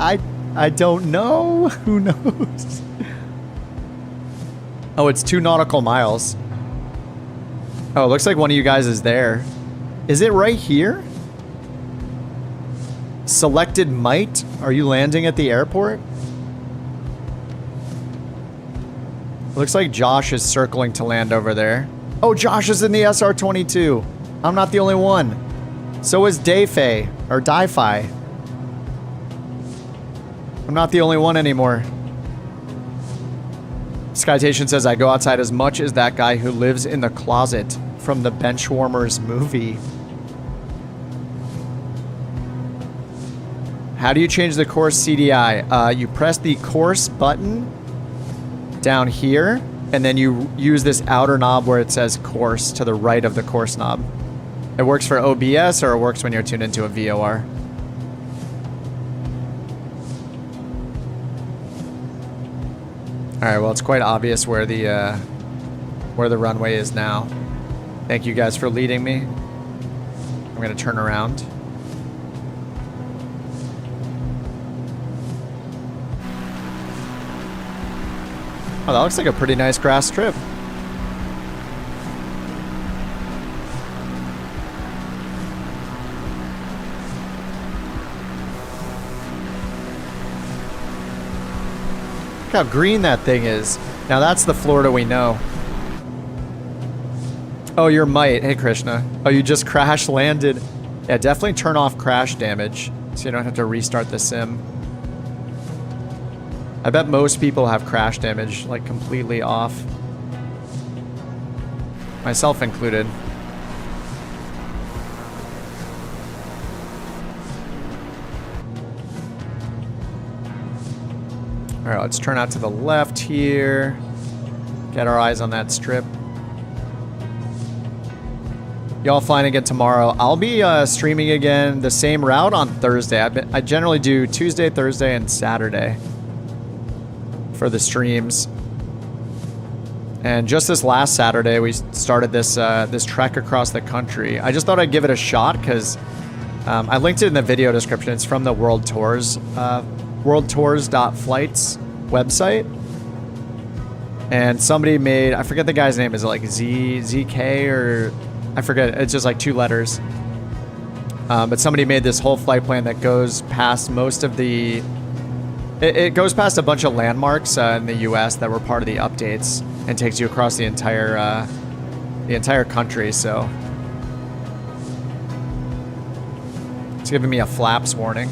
I don't know. Who knows? Oh, it's 2 nautical miles. Oh, it looks like one of you guys is there. Is it right here? Selected Might? Are you landing at the airport? Looks like Josh is circling to land over there. Oh, Josh is in the SR-22. I'm not the only one. So is Dayfei, or Di-Fi. I'm not the only one anymore. Skytation says, I go outside as much as that guy who lives in the closet from the Benchwarmers movie. How do you change the course CDI? You press the course button down here, and then you use this outer knob where it says course to the right of the course knob. It works for OBS, or it works when you're tuned into a VOR. Alright, well, it's quite obvious where the runway is now. Thank you guys for leading me. I'm going to turn around. Oh, that looks like a pretty nice grass strip. Look how green that thing is. Now that's the Florida we know. Oh, you're Might. Hey, Krishna. Oh, you just crash landed. Yeah, definitely turn off crash damage so you don't have to restart the sim. I bet most people have crash damage, like, completely off. Myself included. Alright, let's turn out to the left here. Get our eyes on that strip. Y'all flying again tomorrow. I'll be streaming again the same route on Thursday. I generally do Tuesday, Thursday, and Saturday for the streams. And just this last Saturday, we started this this trek across the country. I just thought I'd give it a shot because I linked it in the video description. It's from the World Tours, worldtours.flights website. And somebody made, I forget the guy's name, is it like ZK or I forget, it's just like 2 letters. But somebody made this whole flight plan that goes past most of the, it goes past a bunch of landmarks in the US that were part of the updates and takes you across the entire country, so. It's giving me a flaps warning.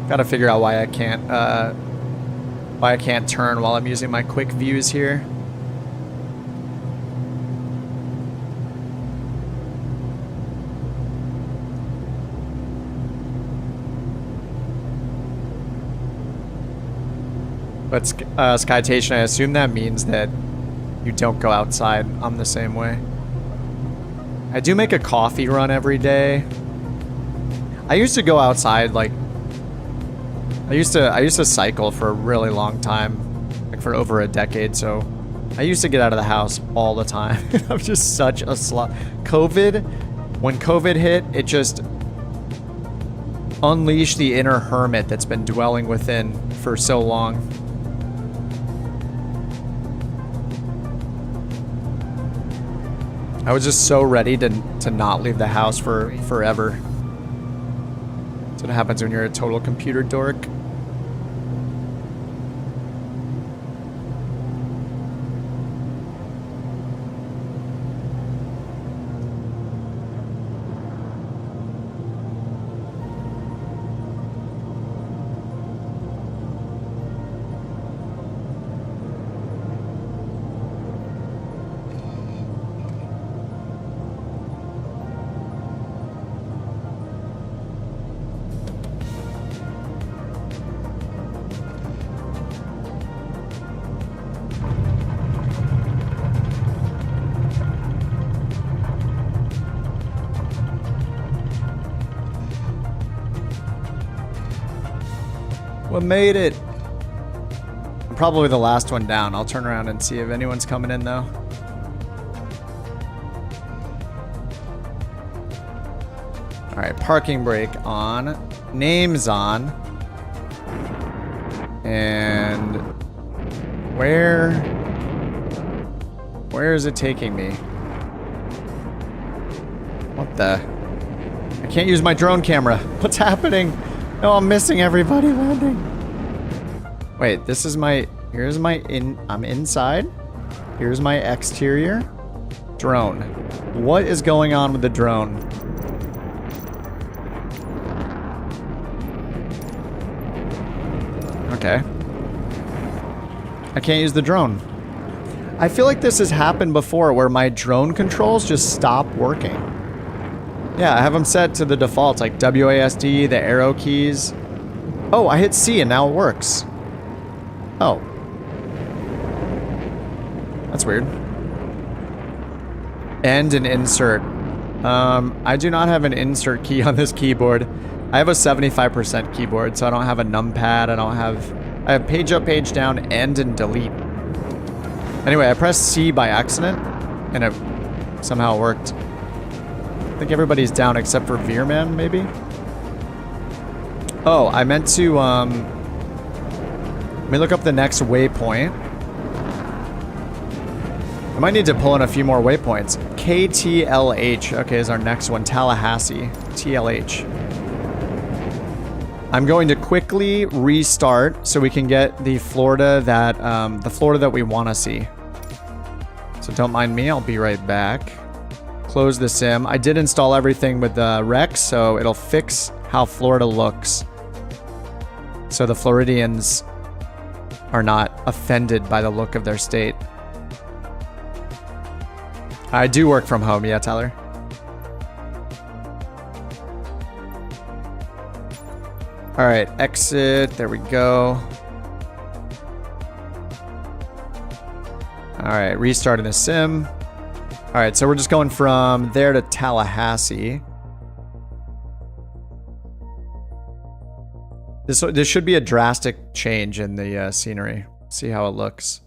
Gotta figure out why I can't turn while I'm using my quick views here. But Skytation, I assume that means that you don't go outside. I'm the same way. I do make a coffee run every day. I used to go outside like I used to cycle for a really long time, like for over a decade, so I used to get out of the house all the time. I'm just such a slut. When COVID hit, it just unleashed the inner hermit that's been dwelling within for so long. I was just so ready to not leave the house for forever. That's what happens when you're a total computer dork. We made it. I'm probably the last one down. I'll turn around and see if anyone's coming in though. All right, parking brake on, names on, and where is it taking me? What the? I can't use my drone camera. What's happening? No, I'm missing everybody landing. Wait, this is my, I'm inside. Here's my exterior. Drone. What is going on with the drone? Okay. I can't use the drone. I feel like this has happened before where my drone controls just stop working. Yeah, I have them set to the defaults like WASD, the arrow keys. Oh, I hit C and now it works. Oh. That's weird. And an insert. I do not have an insert key on this keyboard. I have a 75% keyboard, so I don't have a numpad. I have page up, page down, end, and delete. Anyway, I pressed C by accident, and it somehow worked. I think everybody's down except for Veerman, maybe? Oh, I meant to, let me look up the next waypoint. I might need to pull in a few more waypoints. KTLH, okay, is our next one. Tallahassee, TLH. I'm going to quickly restart so we can get the Florida that we want to see. So don't mind me, I'll be right back. Close the sim. I did install everything with the Rex, so it'll fix how Florida looks. So the Floridians are not offended by the look of their state. I do work from home, yeah, Tyler. All right, exit, there we go. All right, restarting the sim. All right, so we're just going from there to Tallahassee. This should be a drastic change in the scenery. See how it looks.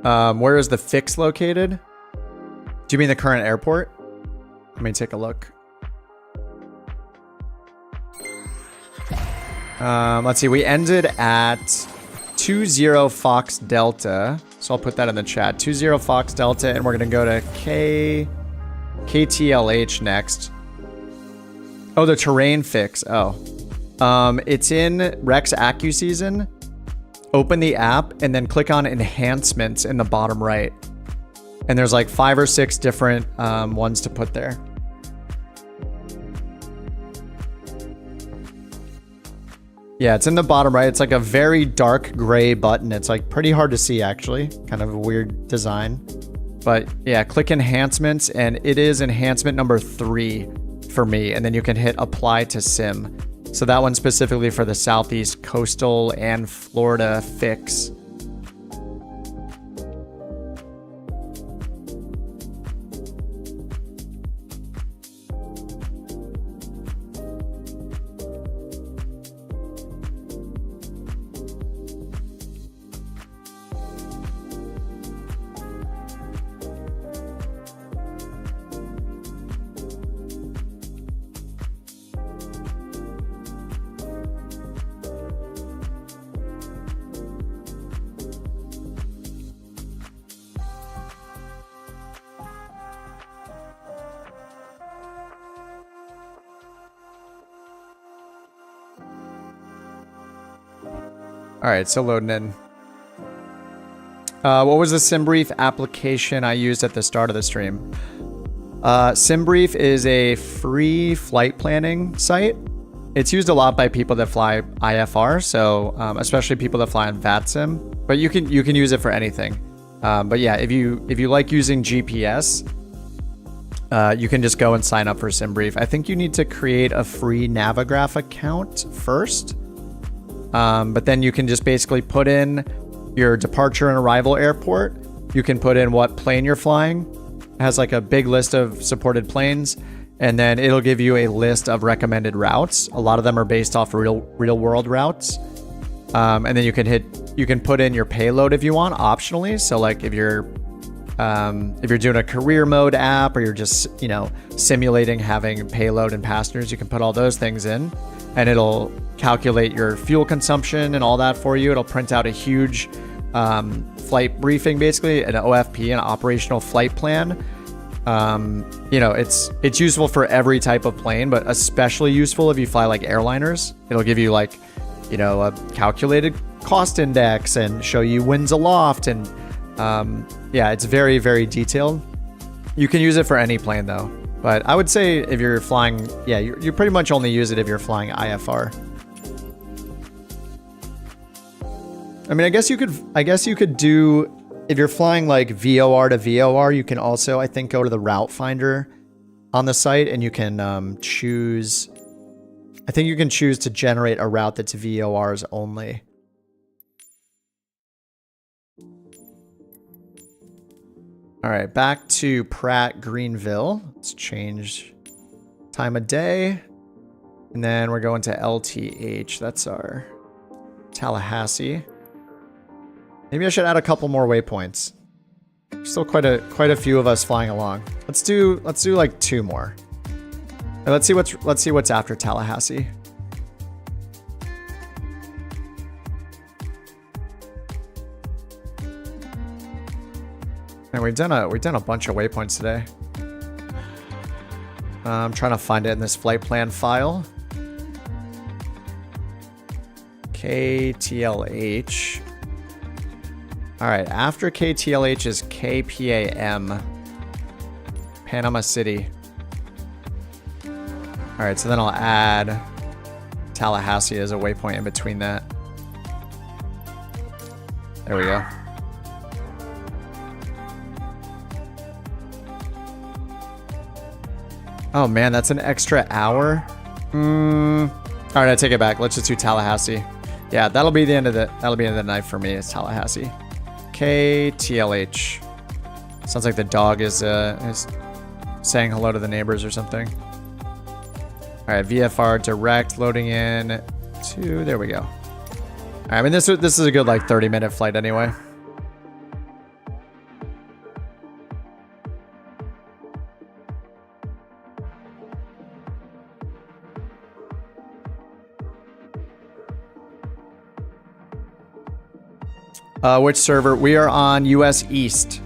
Where is the fix located? Do you mean the current airport? Let me take a look. Let's see. We ended at 20 Fox Delta. So I'll put that in the chat. 20 Fox Delta, and we're going to go to KTLH next. Oh, the terrain fix. Oh. It's in Rex AccuSeason. Open the app and then click on enhancements in the bottom right. And there's like 5 or 6 different ones to put there. Yeah, it's in the bottom right. It's like a very dark gray button. It's like pretty hard to see actually. Kind of a weird design. But yeah, click enhancements and it is enhancement number 3 for me. And then you can hit apply to sim. So that one's specifically for the Southeast Coastal and Florida fix. All right, so loading in. What was the SimBrief application I used at the start of the stream? SimBrief is a free flight planning site. It's used a lot by people that fly IFR, so especially people that fly on VATSIM. But you can use it for anything. But yeah, if you like using GPS, you can just go and sign up for SimBrief. I think you need to create a free Navigraph account first. But then you can just basically put in your departure and arrival airport. You can put in what plane you're flying. It has like a big list of supported planes, and then it'll give you a list of recommended routes. A lot of them are based off real world routes. And then you can put in your payload if you want optionally. So like if you're doing a career mode app, or you're just, you know, simulating having payload and passengers, you can put all those things in, and it'll calculate your fuel consumption and all that for you. It'll print out a huge flight briefing, basically an OFP, an operational flight plan. You know, it's useful for every type of plane, but especially useful if you fly like airliners. It'll give you like, you know, a calculated cost index and show you winds aloft, and yeah, it's very, very detailed. You can use it for any plane though, but I would say if you're flying, yeah, you pretty much only use it if you're flying IFR. I mean, I guess you could do, if you're flying like VOR to VOR, you can also, I think, go to the route finder on the site, and you can choose, I think you can choose to generate a route that's VORs only. All right, back to Pratt Greenville. Let's change time of day. And then we're going to LTH. That's our Tallahassee. Maybe I should add a couple more waypoints. Still quite a few of us flying along. Let's do like 2 more. Let's see what's after Tallahassee. And we've done a bunch of waypoints today. I'm trying to find it in this flight plan file. KTLH. All right, after KTLH is KPAM, Panama City. All right, so then I'll add Tallahassee as a waypoint in between that. There we go. Oh man, that's an extra hour. All right, I take it back. Let's just do Tallahassee. Yeah, that'll be the end of the night for me. It's Tallahassee. KTLH. Sounds like the dog is saying hello to the neighbors or something. All right, VFR direct loading in to, there we go. All right, I mean, this is a good like 30-minute flight anyway. Which server? We are on US East.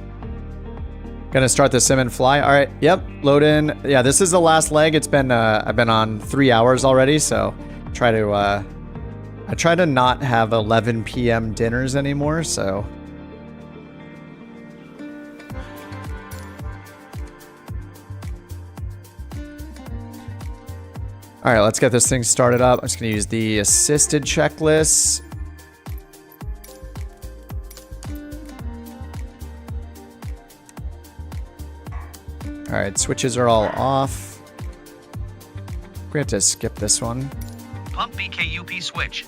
Gonna start the sim and fly. All right. Yep. Load in. Yeah, this is the last leg. It's been I've been on 3 hours already, so I try to not have 11 p.m. dinners anymore. So. All right, let's get this thing started up. I'm just gonna use the assisted checklists. All right, switches are all off. We have to skip this one. Pump BKUP switch.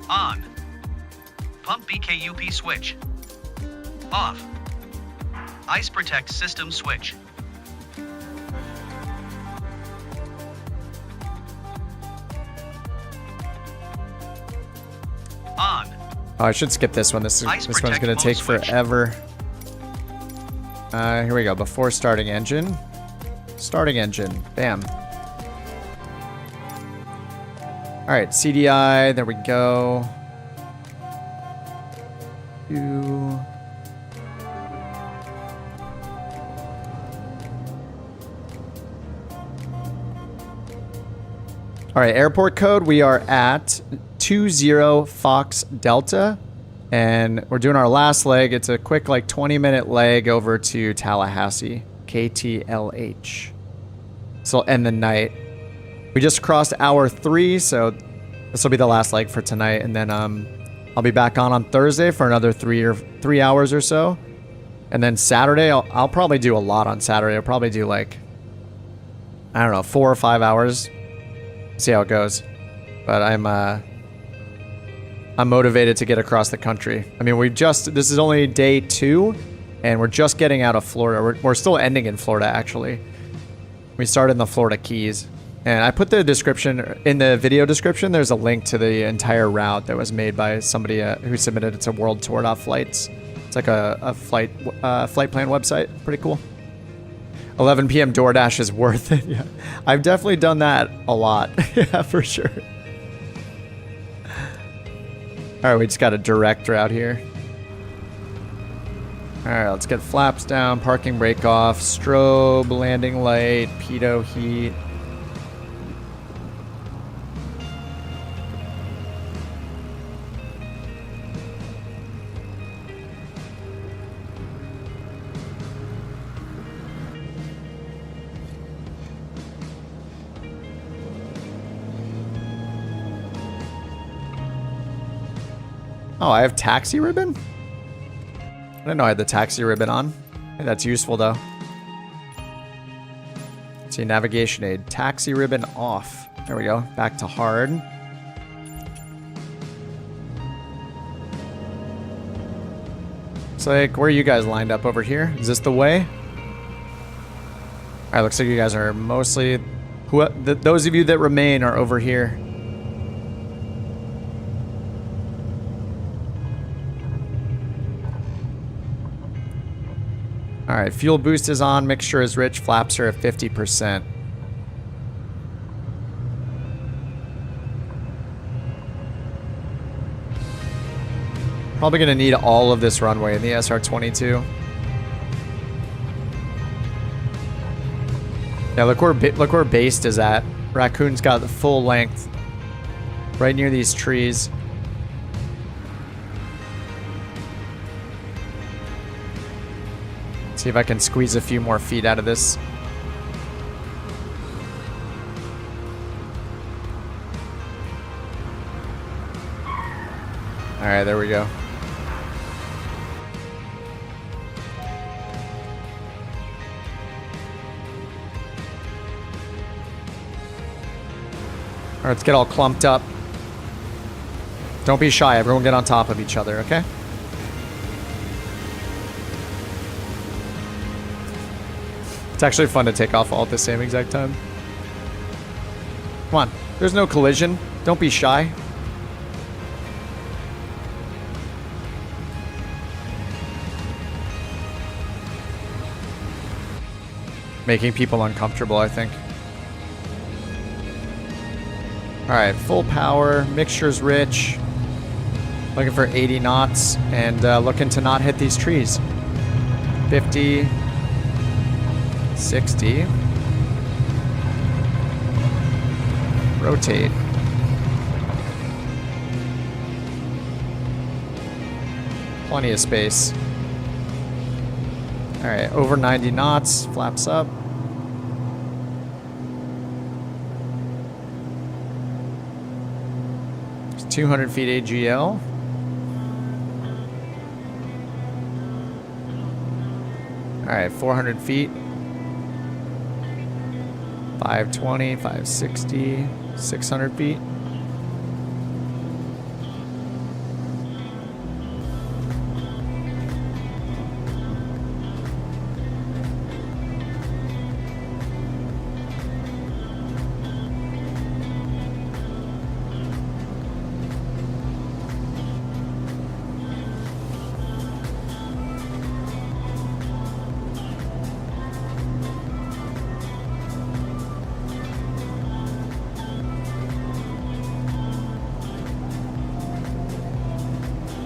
On. Pump BKUP switch. Off. Ice Protect system switch. On. Oh, I should skip this one. This one's gonna take forever. Here we go. Before starting engine. Starting engine. Bam. All right, CDI. There we go. All right, airport code. We are at 20 Fox Delta. And we're doing our last leg. It's a quick, like, 20-minute leg over to Tallahassee, KTLH. So it'll end the night. We just crossed hour 3, so this will be the last leg for tonight. And then I'll be back on Thursday for another 3 hours or so. And then Saturday, I'll probably do a lot on Saturday. I'll probably do, like, I don't know, 4 or 5 hours. See how it goes. But I'm I'm motivated to get across the country. I mean, this is only day 2, and we're just getting out of Florida. We're still ending in Florida, actually. We started in the Florida Keys. And I put the description, in the video description, there's a link to the entire route that was made by somebody who submitted it to worldtour.flights. It's like a flight plan website. Pretty cool. 11 p.m. DoorDash is worth it. Yeah, I've definitely done that a lot. Yeah, for sure. All right, we just got a direct route here. All right, let's get flaps down, parking brake off, strobe, landing light, pitot heat. Oh, I have taxi ribbon? I didn't know I had the taxi ribbon on. Hey, that's useful though. Let's see, navigation aid. Taxi ribbon off. There we go. Back to hard. It's like, where are you guys lined up over here? Is this the way? Alright, looks like you guys are mostly... those of you that remain are over here. Alright, fuel boost is on, mixture is rich, flaps are at 50%. Probably gonna need all of this runway in the SR-22. Yeah, look where based is at. Raccoon's got the full length. Right near these trees. See if I can squeeze a few more feet out of this. Alright, there we go. Alright, let's get all clumped up. Don't be shy, everyone get on top of each other, okay? It's actually fun to take off all at the same exact time. Come on, there's no collision. Don't be shy. Making people uncomfortable, I think. Alright, full power, mixture's rich. Looking for 80 knots and looking to not hit these trees. 50, 60. Rotate. Plenty of space. Alright, over 90 knots, flaps up. It's 200 feet AGL. Alright, 400 feet. 520, 560, 600 feet.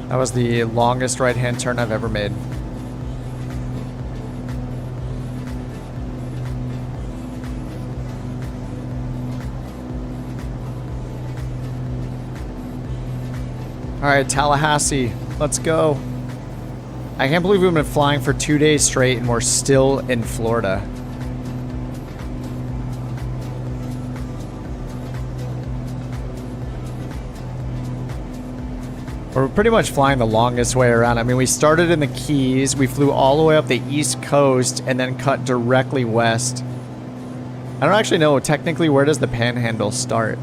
That was the longest right-hand turn I've ever made. Alright, Tallahassee. Let's go. I can't believe we've been flying for 2 days straight and we're still in Florida. We're pretty much flying the longest way around. I mean, we started in the Keys, we flew all the way up the East Coast, and then cut directly west. I don't actually know, technically, where does the Panhandle start?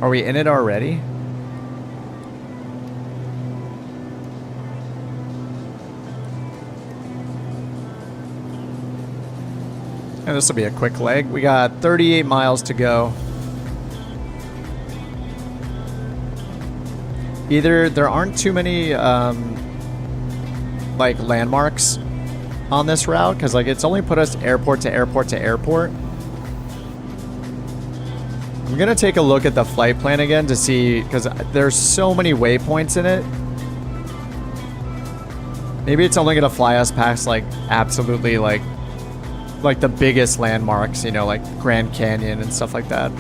Are we in it already? And this will be a quick leg. We got 38 miles to go. Either there aren't too many like landmarks on this route, because like it's only put us airport to airport to airport. I'm gonna take a look at the flight plan again to see, because there's so many waypoints in it. Maybe it's only gonna fly us past like absolutely like the biggest landmarks, you know, like Grand Canyon and stuff like that.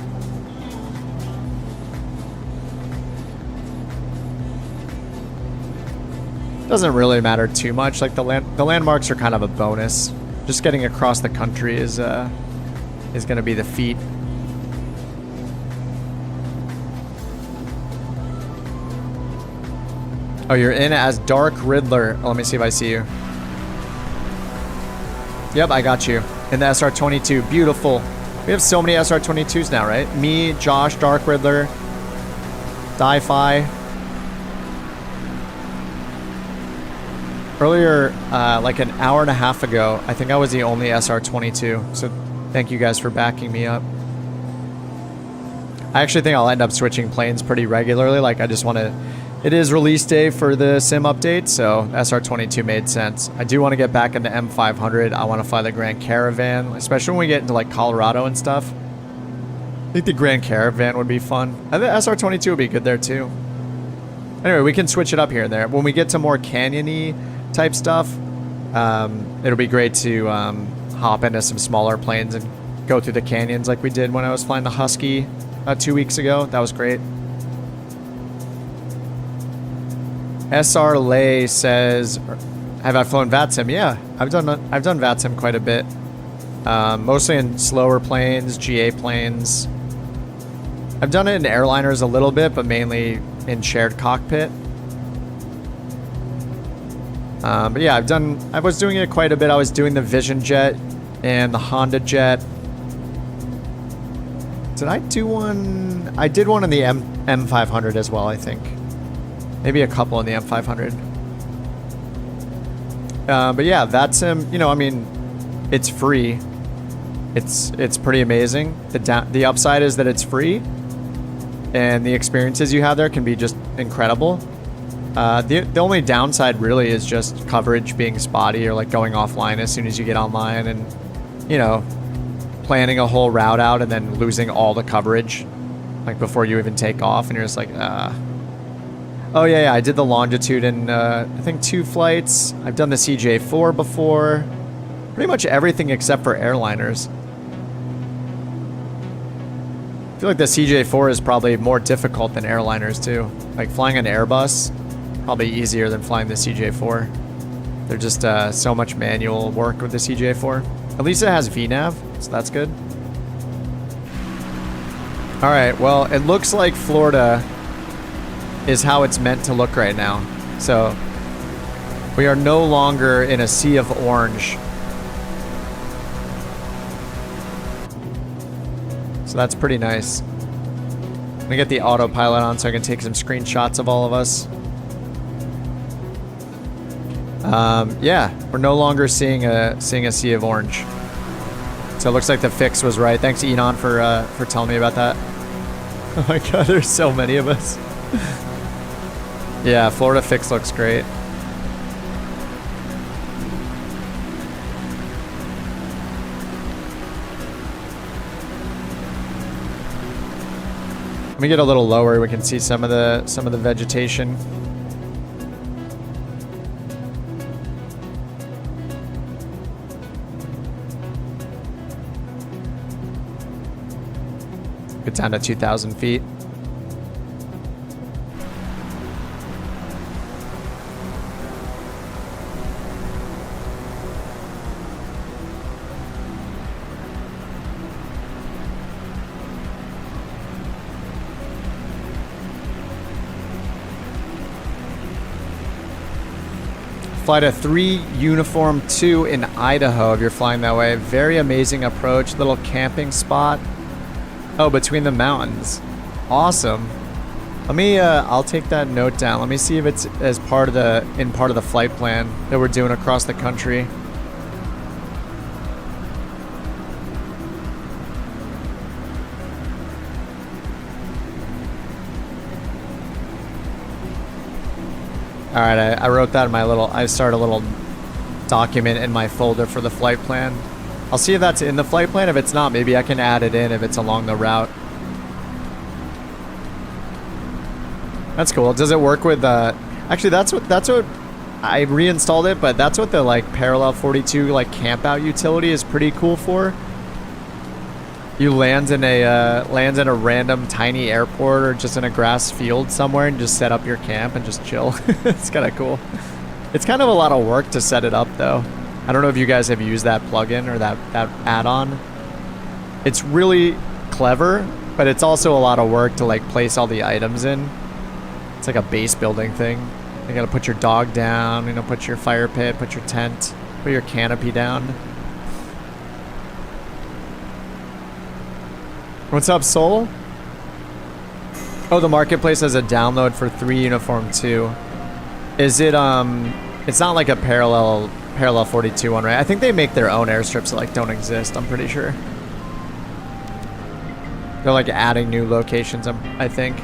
Doesn't really matter too much. Like the landmarks are kind of a bonus. Just getting across the country is gonna be the feat. Oh, you're in as Dark Riddler. Oh, let me see if I see you. Yep, I got you. In the SR-22. Beautiful. We have so many SR-22s now, right? Me, Josh, Dark Riddler, Di-Fi. Earlier, like an hour and a half ago, I think I was the only SR-22. So thank you guys for backing me up. I actually think I'll end up switching planes pretty regularly. Like, I just want to... It is release day for the sim update, so SR-22 made sense. I do want to get back into M500. I want to fly the Grand Caravan, especially when we get into like Colorado and stuff. I think the Grand Caravan would be fun. I think SR-22 would be good there too. Anyway, we can switch it up here and there. When we get to more canyon-y type stuff, it'll be great to hop into some smaller planes and go through the canyons like we did when I was flying the Husky 2 weeks ago. That was great. SR Lay says, have I flown VATSIM? Yeah, I've done VATSIM quite a bit. Mostly in slower planes, GA planes. I've done it in airliners a little bit, but mainly in shared cockpit. But yeah, I was doing it quite a bit. I was doing the Vision Jet and the Honda Jet. Did I do one? I did one in the M500 as well, I think. Maybe a couple in the M500. But yeah, VATSIM, you know, I mean, it's free. It's pretty amazing. The upside is that it's free, and the experiences you have there can be just incredible. The only downside really is just coverage being spotty, or like going offline as soon as you get online, and, you know, planning a whole route out and then losing all the coverage like before you even take off, and you're just like, Oh yeah, I did the longitude in I think 2 flights. I've done the CJ4 before. Pretty much everything except for airliners. I feel like the CJ4 is probably more difficult than airliners too. Like flying an Airbus, probably easier than flying the CJ4. They're just so much manual work with the CJ4. At least it has VNav, so that's good. All right, well, it looks like Florida is how it's meant to look right now. So we are no longer in a sea of orange. So that's pretty nice. I'm gonna get the autopilot on so I can take some screenshots of all of us. Yeah, we're no longer seeing a sea of orange. So it looks like the fix was right. Thanks, Enon, for telling me about that. Oh my god, there's so many of us. Yeah, Florida fix looks great. Let me get a little lower. We can see some of the vegetation. Get down to 2,000 feet. Flight a 3 Uniform 2 in Idaho if you're flying that way. Very amazing approach. Little camping spot. Oh, between the mountains. Awesome. Let me, I'll take that note down. Let me see if it's as part of the flight plan that we're doing across the country. All right, I wrote that in my little, I started a little document in my folder for the flight plan. I'll see if that's in the flight plan. If it's not, maybe I can add it in if it's along the route. That's cool. Does it work with, actually that's what, I reinstalled it, but that's what the like Parallel 42 like camp out utility is pretty cool for. You land in a random tiny airport or just in a grass field somewhere and just set up your camp and just chill. It's kind of cool. It's kind of a lot of work to set it up though. I don't know if you guys have used that plugin or that add-on. It's really clever, but it's also a lot of work to like place all the items in. It's like a base building thing. You gotta put your dog down, you know, put your fire pit, put your tent, put your canopy down. What's up, Soul? Oh, the marketplace has a download for 3 Uniform 2. Is it, it's not like a Parallel 42 one, right? I think they make their own airstrips that like don't exist, I'm pretty sure. They're like adding new locations, I think.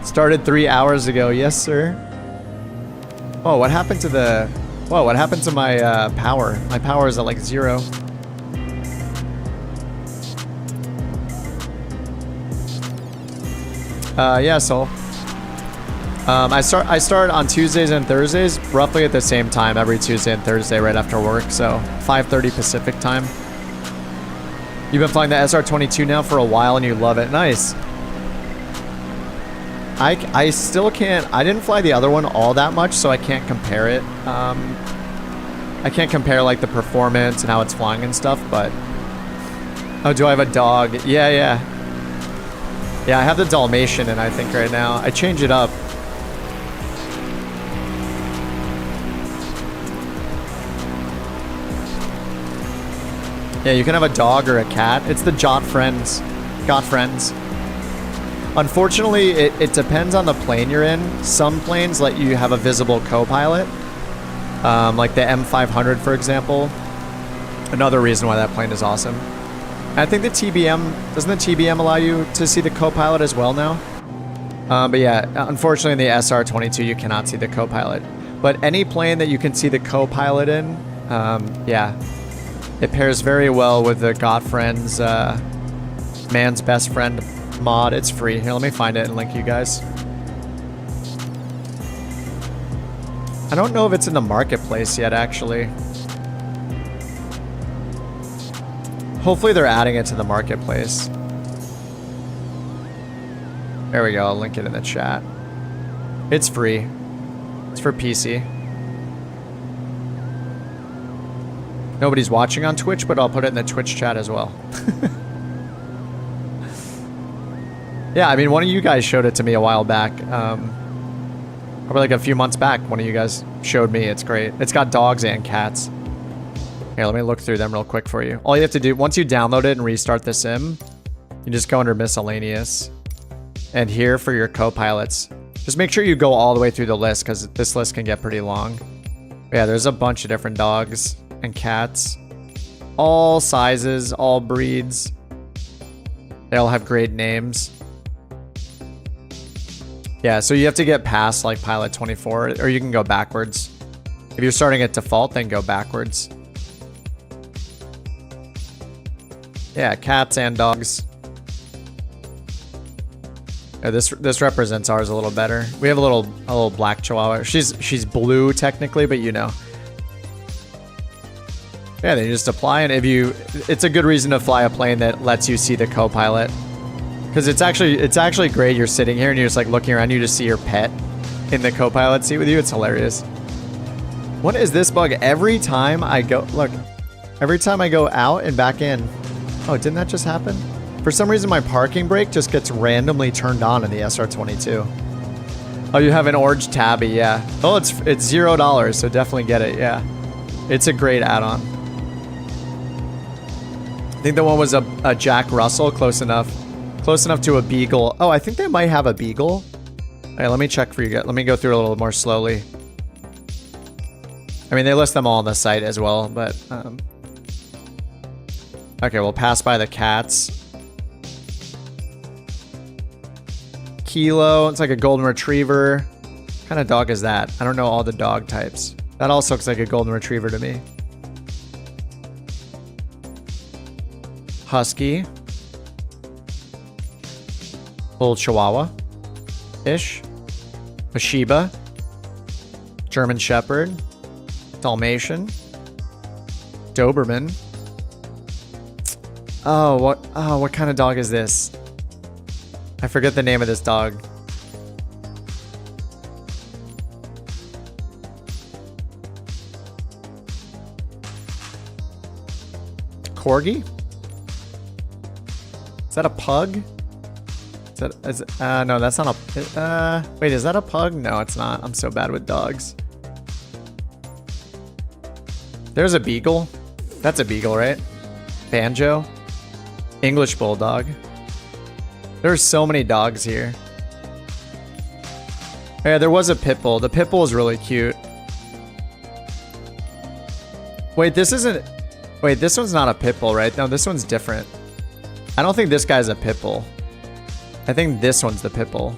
Started 3 hours ago, yes sir. Oh, what happened to the, whoa, what happened to my power? My power is at like 0. Yeah, Soul. I start on Tuesdays and Thursdays, roughly at the same time every Tuesday and Thursday right after work, so 5:30 Pacific time. You've been flying the SR-22 now for a while and you love it. Nice. I still can't, I didn't fly the other one all that much, so I can't compare it. I can't compare like the performance and how it's flying and stuff, but... Oh, do I have a dog? Yeah. Yeah, I have the Dalmatian in, I think, right now. I change it up. Yeah, you can have a dog or a cat. It's the Got Friends. Unfortunately, it depends on the plane you're in. Some planes let you have a visible co-pilot. Like the M500, for example. Another reason why that plane is awesome. I think the TBM, doesn't the TBM allow you to see the co-pilot as well now? But yeah, unfortunately in the SR-22 you cannot see the co-pilot. But any plane that you can see the co-pilot in, yeah, it pairs very well with the Got Friends Man's Best Friend mod. It's free. Here, let me find it and link you guys. I don't know if it's in the marketplace yet, actually. Hopefully they're adding it to the marketplace. There we go, I'll link it in the chat. It's free. It's for PC. Nobody's watching on Twitch, but I'll put it in the Twitch chat as well. Yeah, I mean, one of you guys showed it to me a while back. Probably like a few months back, one of you guys showed me. It's great. It's got dogs and cats. Here, let me look through them real quick for you. All you have to do, once you download it and restart the sim, you just go under miscellaneous. And here for your co-pilots, just make sure you go all the way through the list because this list can get pretty long. But yeah, there's a bunch of different dogs and cats. All sizes, all breeds. They all have great names. Yeah, so you have to get past like pilot 24 or you can go backwards. If you're starting at default, then go backwards. Yeah, cats and dogs. Yeah, this represents ours a little better. We have a little black Chihuahua. She's blue technically, but you know. Yeah, then you just apply, and it's a good reason to fly a plane that lets you see the co-pilot. Because it's actually great. You're sitting here and you're just like looking around. You just see your pet in the co-pilot seat with you. It's hilarious. What is this bug? Every time I go out and back in. Oh, didn't that just happen? For some reason, my parking brake just gets randomly turned on in the SR-22. Oh, you have an orange tabby, yeah. Oh, it's $0, so definitely get it, yeah. It's a great add-on. I think the one was a Jack Russell, close enough Close enough to a beagle. Oh, I think they might have a beagle. Okay, let me check for you guys. Let me go through a little more slowly. I mean, they list them all on the site as well, but... Okay, we'll pass by the cats. Kilo, it's like a golden retriever. What kind of dog is that? I don't know all the dog types. That also looks like a golden retriever to me. Husky. Little Chihuahua-ish. A Shiba. German Shepherd. Dalmatian. Doberman. Oh, what kind of dog is this? I forget the name of this dog. Corgi? Is that a pug? No, that's not a... wait, is that a pug? No, it's not. I'm so bad with dogs. There's a beagle. That's a beagle, right? Banjo. English Bulldog. There's so many dogs here. Yeah, there was a pit bull. The pit bull is really cute. Wait, this isn't... Wait, this one's not a pit bull, right? No, this one's different. I don't think this guy's a pit bull. I think this one's the pit bull.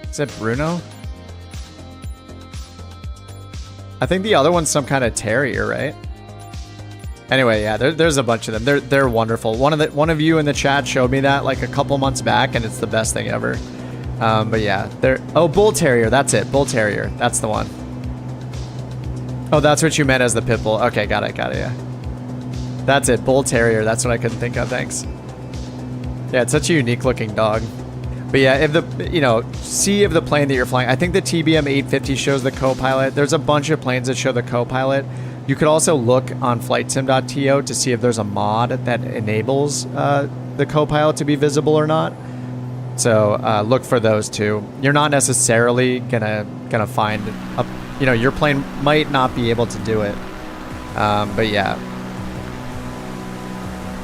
Is it Bruno? I think the other one's some kind of terrier, right? Anyway, yeah, there's a bunch of them. They're wonderful. One of you in the chat showed me that like a couple months back, and it's the best thing ever. But yeah, oh, bull terrier. That's it. Bull terrier. That's the one. Oh, that's what you meant as the pit bull. Okay, got it. Yeah, that's it. Bull terrier. That's what I couldn't think of. Thanks. Yeah, it's such a unique looking dog. But yeah, if see if the plane that you're flying. I think the TBM 850 shows the co-pilot. There's a bunch of planes that show the co-pilot. You could also look on flightsim.to to see if there's a mod that enables the co-pilot to be visible or not. So look for those too. You're not necessarily gonna find your plane might not be able to do it. But yeah.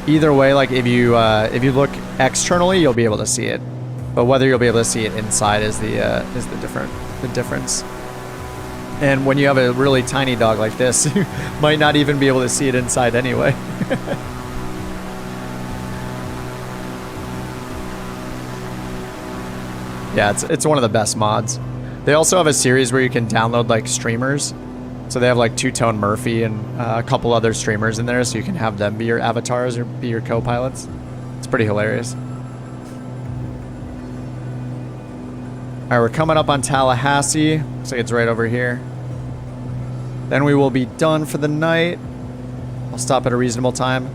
Either way, like if you look externally, you'll be able to see it. But whether you'll be able to see it inside is the difference. And when you have a really tiny dog like this, you might not even be able to see it inside anyway. Yeah, it's one of the best mods. They also have a series where you can download like streamers. So they have like Two-Tone Murphy and a couple other streamers in there, so you can have them be your avatars or be your co-pilots. It's pretty hilarious. All right, we're coming up on Tallahassee. Looks like it's right over here. Then we will be done for the night. I'll stop at a reasonable time.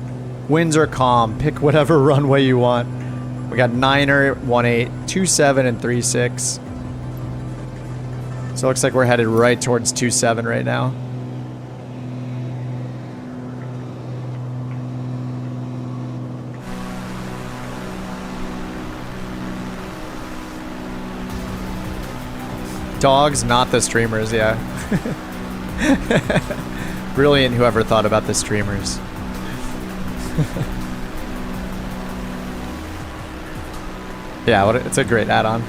Winds are calm. Pick whatever runway you want. We got 9er, 18, 27, and 36. So it looks like we're headed right towards 27 right now. Dogs, not the streamers, yeah. Brilliant whoever thought about the streamers. Yeah, it's a great add-on.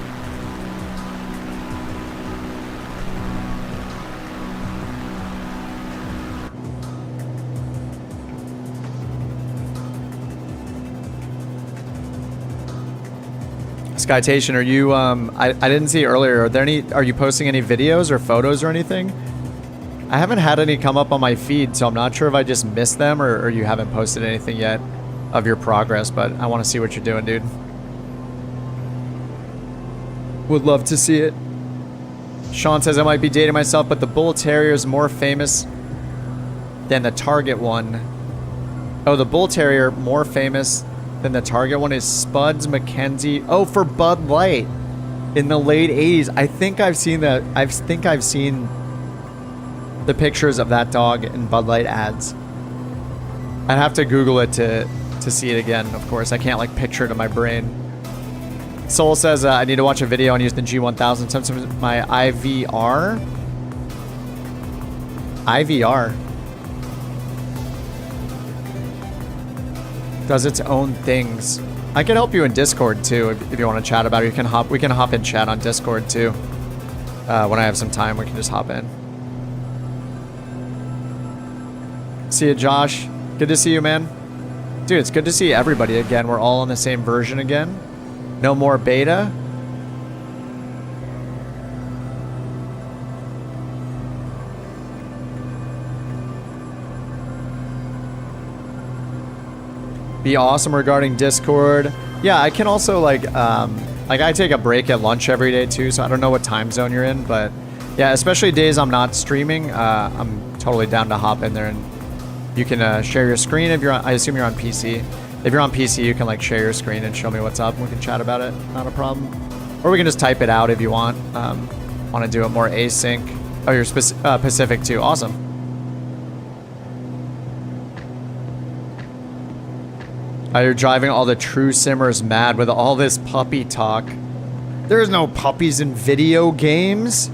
Skytation, are you I didn't see earlier, are you posting any videos or photos or anything? I haven't had any come up on my feed, so I'm not sure if I just missed them or you haven't posted anything yet of your progress, but I want to see what you're doing, dude. Would love to see it. Sean says I might be dating myself, but the Bull Terrier is more famous than the Target one. Oh, the Bull Terrier more famous than the Target one is Spuds McKenzie. Oh, for Bud Light in the late 80s. I think I've seen that. I think I've seen the pictures of that dog in Bud Light ads. I'd have to Google it to see it again. Of course, I can't like picture it in my brain. Soul says I need to watch a video on using the G1000. Sometimes my IVR. Does its own things. I can help you in Discord too if you want to chat about it. We can hop in chat on Discord too. When I have some time, we can just hop in. See you, Josh. Good to see you, man. Dude, it's good to see everybody again. We're all on the same version again. No more beta. Be awesome regarding Discord. Yeah, I can also like I take a break at lunch every day too, so I don't know what time zone you're in, but yeah, especially days I'm not streaming, I'm totally down to hop in there, and you can share your screen if you're on, I assume you're on PC. If you're on PC, you can like share your screen and show me what's up, and we can chat about it, not a problem. Or we can just type it out if you want. Want to do it more async. Oh, you're Pacific too, awesome. You're driving all the true simmers mad with all this puppy talk. There's no puppies in video games.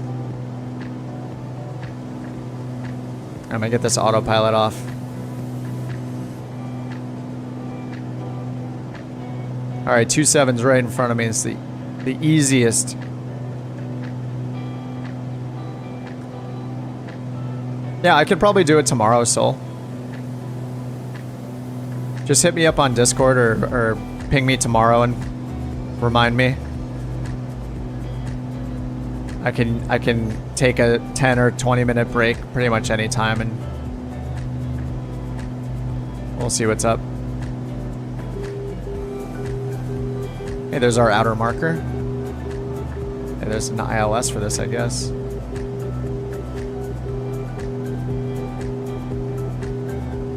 I'm gonna get this autopilot off. All right, 27's right in front of me. It's the easiest. Yeah, I could probably do it tomorrow, Soul. Just hit me up on Discord or ping me tomorrow and remind me. I can take a 10 or 20 minute break pretty much any time, and we'll see what's up. Hey, there's our outer marker. Hey, there's an ILS for this, I guess.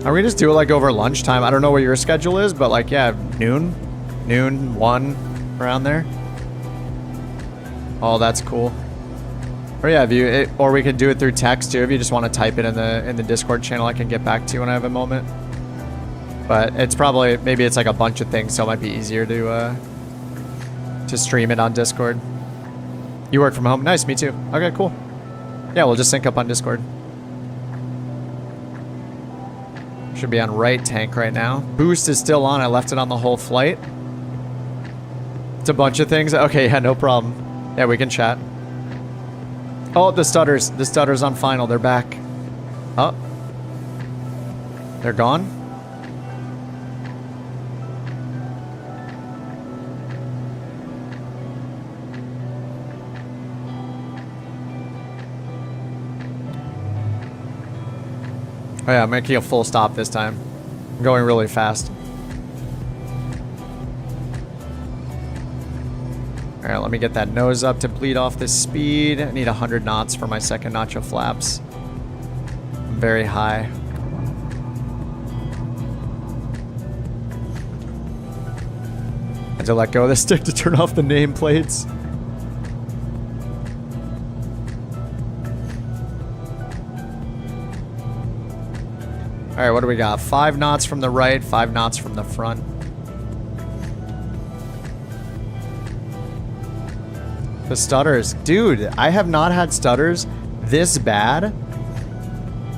Are we just do it like over lunchtime? I don't know what your schedule is, but like, yeah, noon, 1, around there. Oh, that's cool. Or yeah, or we could do it through text too. If you just want to type it in the Discord channel, I can get back to you when I have a moment. But it's probably, maybe it's like a bunch of things, so it might be easier to stream it on Discord. You work from home? Nice, me too. Okay, cool. Yeah, we'll just sync up on Discord. Should be on right tank right now. Boost is still on. I left it on the whole flight. It's a bunch of things. Okay, yeah, no problem. Yeah, we can chat. Oh, the stutters. The stutters on final. They're back. Oh. They're gone? Oh yeah, I'm making a full stop this time. I'm going really fast. Alright, let me get that nose up to bleed off this speed. I need 100 knots for my second notch of flaps. I'm very high. I had to let go of the stick to turn off the nameplates. All right, what do we got? 5 knots from the right, 5 knots from the front. The stutters. Dude, I have not had stutters this bad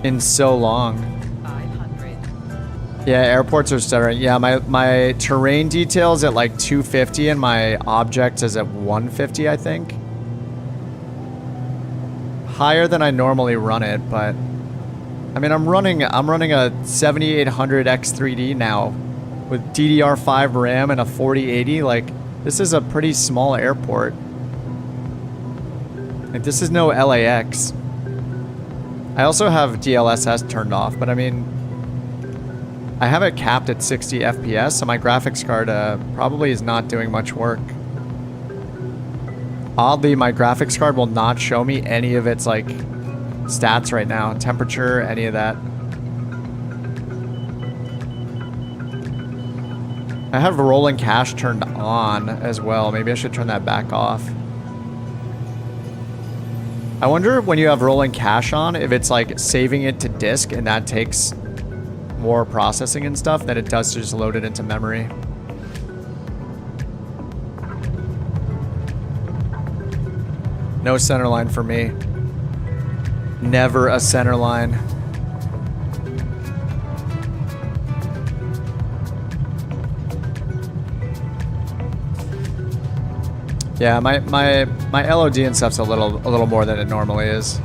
in so long. 500. Yeah, airports are stuttering. Yeah, my terrain details at like 250 and my object is at 150, I think. Higher than I normally run it, but I mean, I'm running a 7800 X3D now with DDR5 RAM and a 4080. Like, this is a pretty small airport. Like, this is no LAX. I also have DLSS turned off, but I mean, I have it capped at 60 FPS, so my graphics card probably is not doing much work. Oddly, my graphics card will not show me any of its like stats right now, temperature, any of that. I have rolling cache turned on as well. Maybe I should turn that back off. I wonder when you have rolling cache on, if it's like saving it to disk and that takes more processing and stuff than it does to just load it into memory. No centerline for me. Never a centerline. Yeah, my LOD and stuff's a little more than it normally is.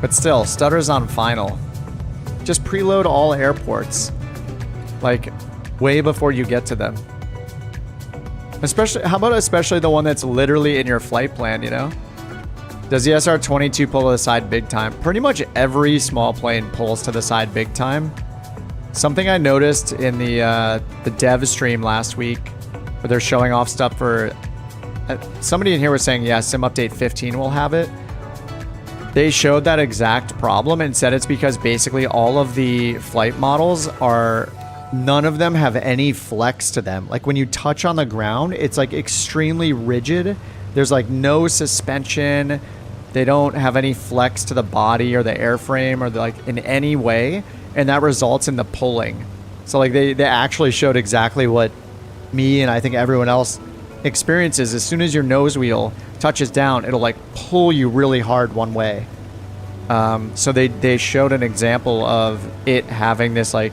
But still, stutter's on final. Just preload all airports. Like, way before you get to them. Especially, how about especially the one that's literally in your flight plan, you know? Does the SR-22 pull to the side big time? Pretty much every small plane pulls to the side big time. Something I noticed in the dev stream last week, where they're showing off stuff for... somebody in here was saying, yeah, Sim Update 15 will have it. They showed that exact problem and said it's because basically all of the flight models are... None of them have any flex to them. Like when you touch on the ground, it's like extremely rigid. There's like no suspension. They don't have any flex to the body or the airframe or like in any way. And that results in the pulling. So like they actually showed exactly what me and I think everyone else experiences. As soon as your nose wheel touches down, it'll like pull you really hard one way. So they showed an example of it having this like...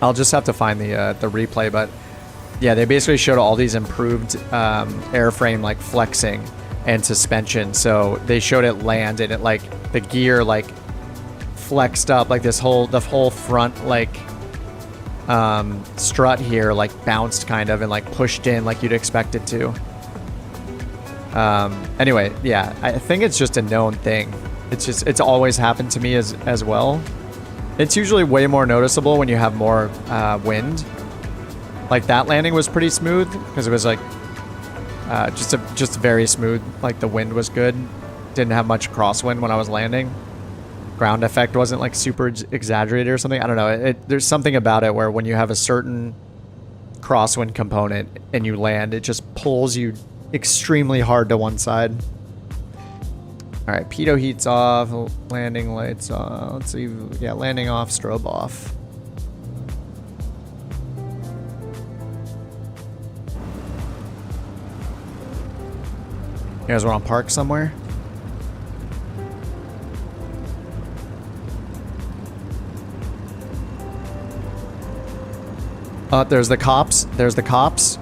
I'll just have to find the replay, but yeah, they basically showed all these improved airframe like flexing and suspension. So they showed it land and it like the gear like flexed up, like the whole front like strut here like bounced kind of and like pushed in like you'd expect it to. Anyway, yeah, I think it's just a known thing. It's always happened to me as well. It's usually way more noticeable when you have more wind. Like that landing was pretty smooth because it was like just very smooth. Like the wind was good. Didn't have much crosswind when I was landing. Ground effect wasn't like super exaggerated or something. I don't know. There's something about it where when you have a certain crosswind component and you land, it just pulls you extremely hard to one side. All right, pitot heat's off, landing lights off. Let's see, yeah, landing off, strobe off. You guys want to park somewhere? There's the cops. There's the cops.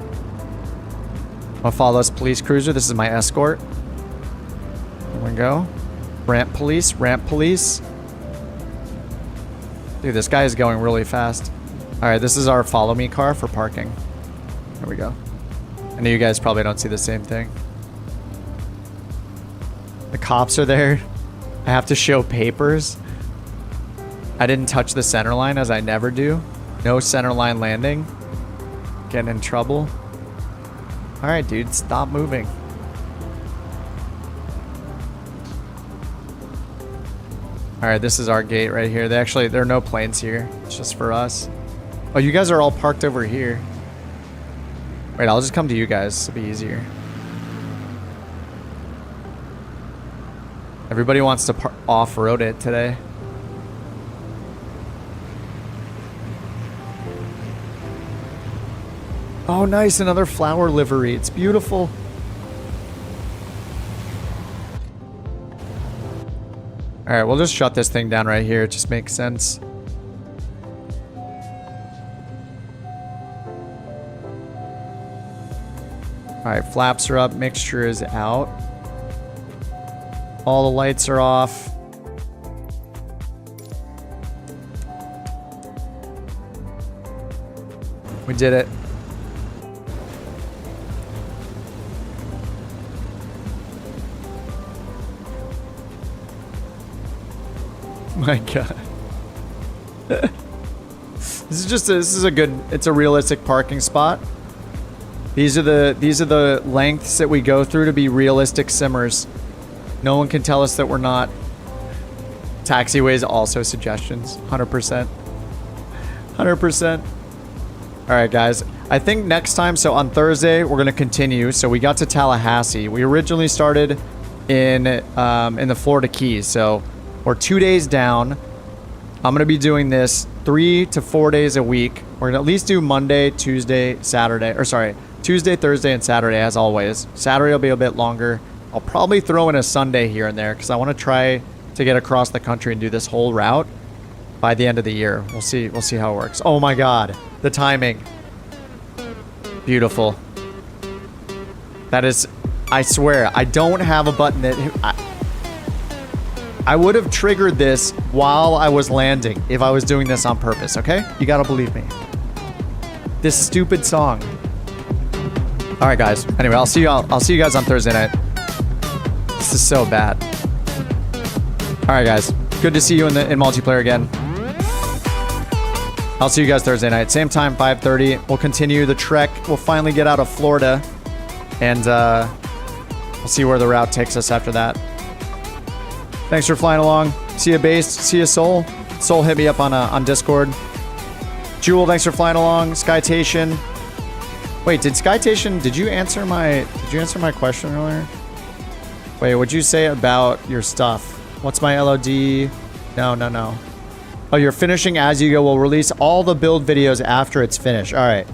I'll follow this police cruiser. This is my escort. There we go. Ramp police, ramp police. Dude, this guy is going really fast. All right, this is our follow me car for parking. There we go. I know you guys probably don't see the same thing. The cops are there. I have to show papers. I didn't touch the center line as I never do. No center line landing. Getting in trouble. All right, dude, stop moving. All right, this is our gate right here. There are no planes here. It's just for us. Oh, you guys are all parked over here. Wait, I'll just come to you guys. It'll be easier. Everybody wants to off-road it today. Oh, nice. Another flower livery. It's beautiful. All right, we'll just shut this thing down right here. It just makes sense. All right, flaps are up. Mixture is out. All the lights are off. We did it. My God. This is a good, it's a realistic parking spot. These are the lengths that we go through to be realistic simmers. No one can tell us that we're not. Taxiways also suggestions. 100%. 100%. All right, guys. I think next time, so on Thursday, we're going to continue. So we got to Tallahassee. We originally started in the Florida Keys. So we're 2 days down. I'm going to be doing this 3 to 4 days a week. We're going to at least do Monday, Tuesday, Saturday. Or sorry, Tuesday, Thursday, and Saturday as always. Saturday will be a bit longer. I'll probably throw in a Sunday here and there because I want to try to get across the country and do this whole route by the end of the year. We'll see how it works. Oh my God, the timing. Beautiful. That is, I swear, I don't have a button that... I would have triggered this while I was landing if I was doing this on purpose, okay? You gotta believe me. This stupid song. All right, guys. Anyway, I'll see you guys on Thursday night. This is so bad. All right, guys. Good to see you in multiplayer again. I'll see you guys Thursday night. Same time, 5:30. We'll continue the trek. We'll finally get out of Florida. And we'll see where the route takes us after that. Thanks for flying along. See you, Base. See you, Soul. Soul hit me up on Discord. Jewel, thanks for flying along. Skytation. Wait, did you answer my question earlier? Wait, what'd you say about your stuff? What's my LOD? No. Oh, you're finishing as you go. We'll release all the build videos after it's finished. All right.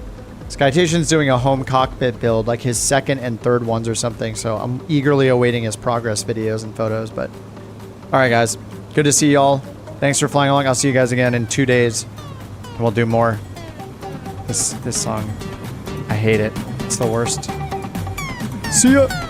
Skytation's doing a home cockpit build, like his second and third ones or something. So I'm eagerly awaiting his progress videos and photos. But all right, guys. Good to see y'all. Thanks for flying along. I'll see you guys again in 2 days. And we'll do more. This song, I hate it. It's the worst. See ya.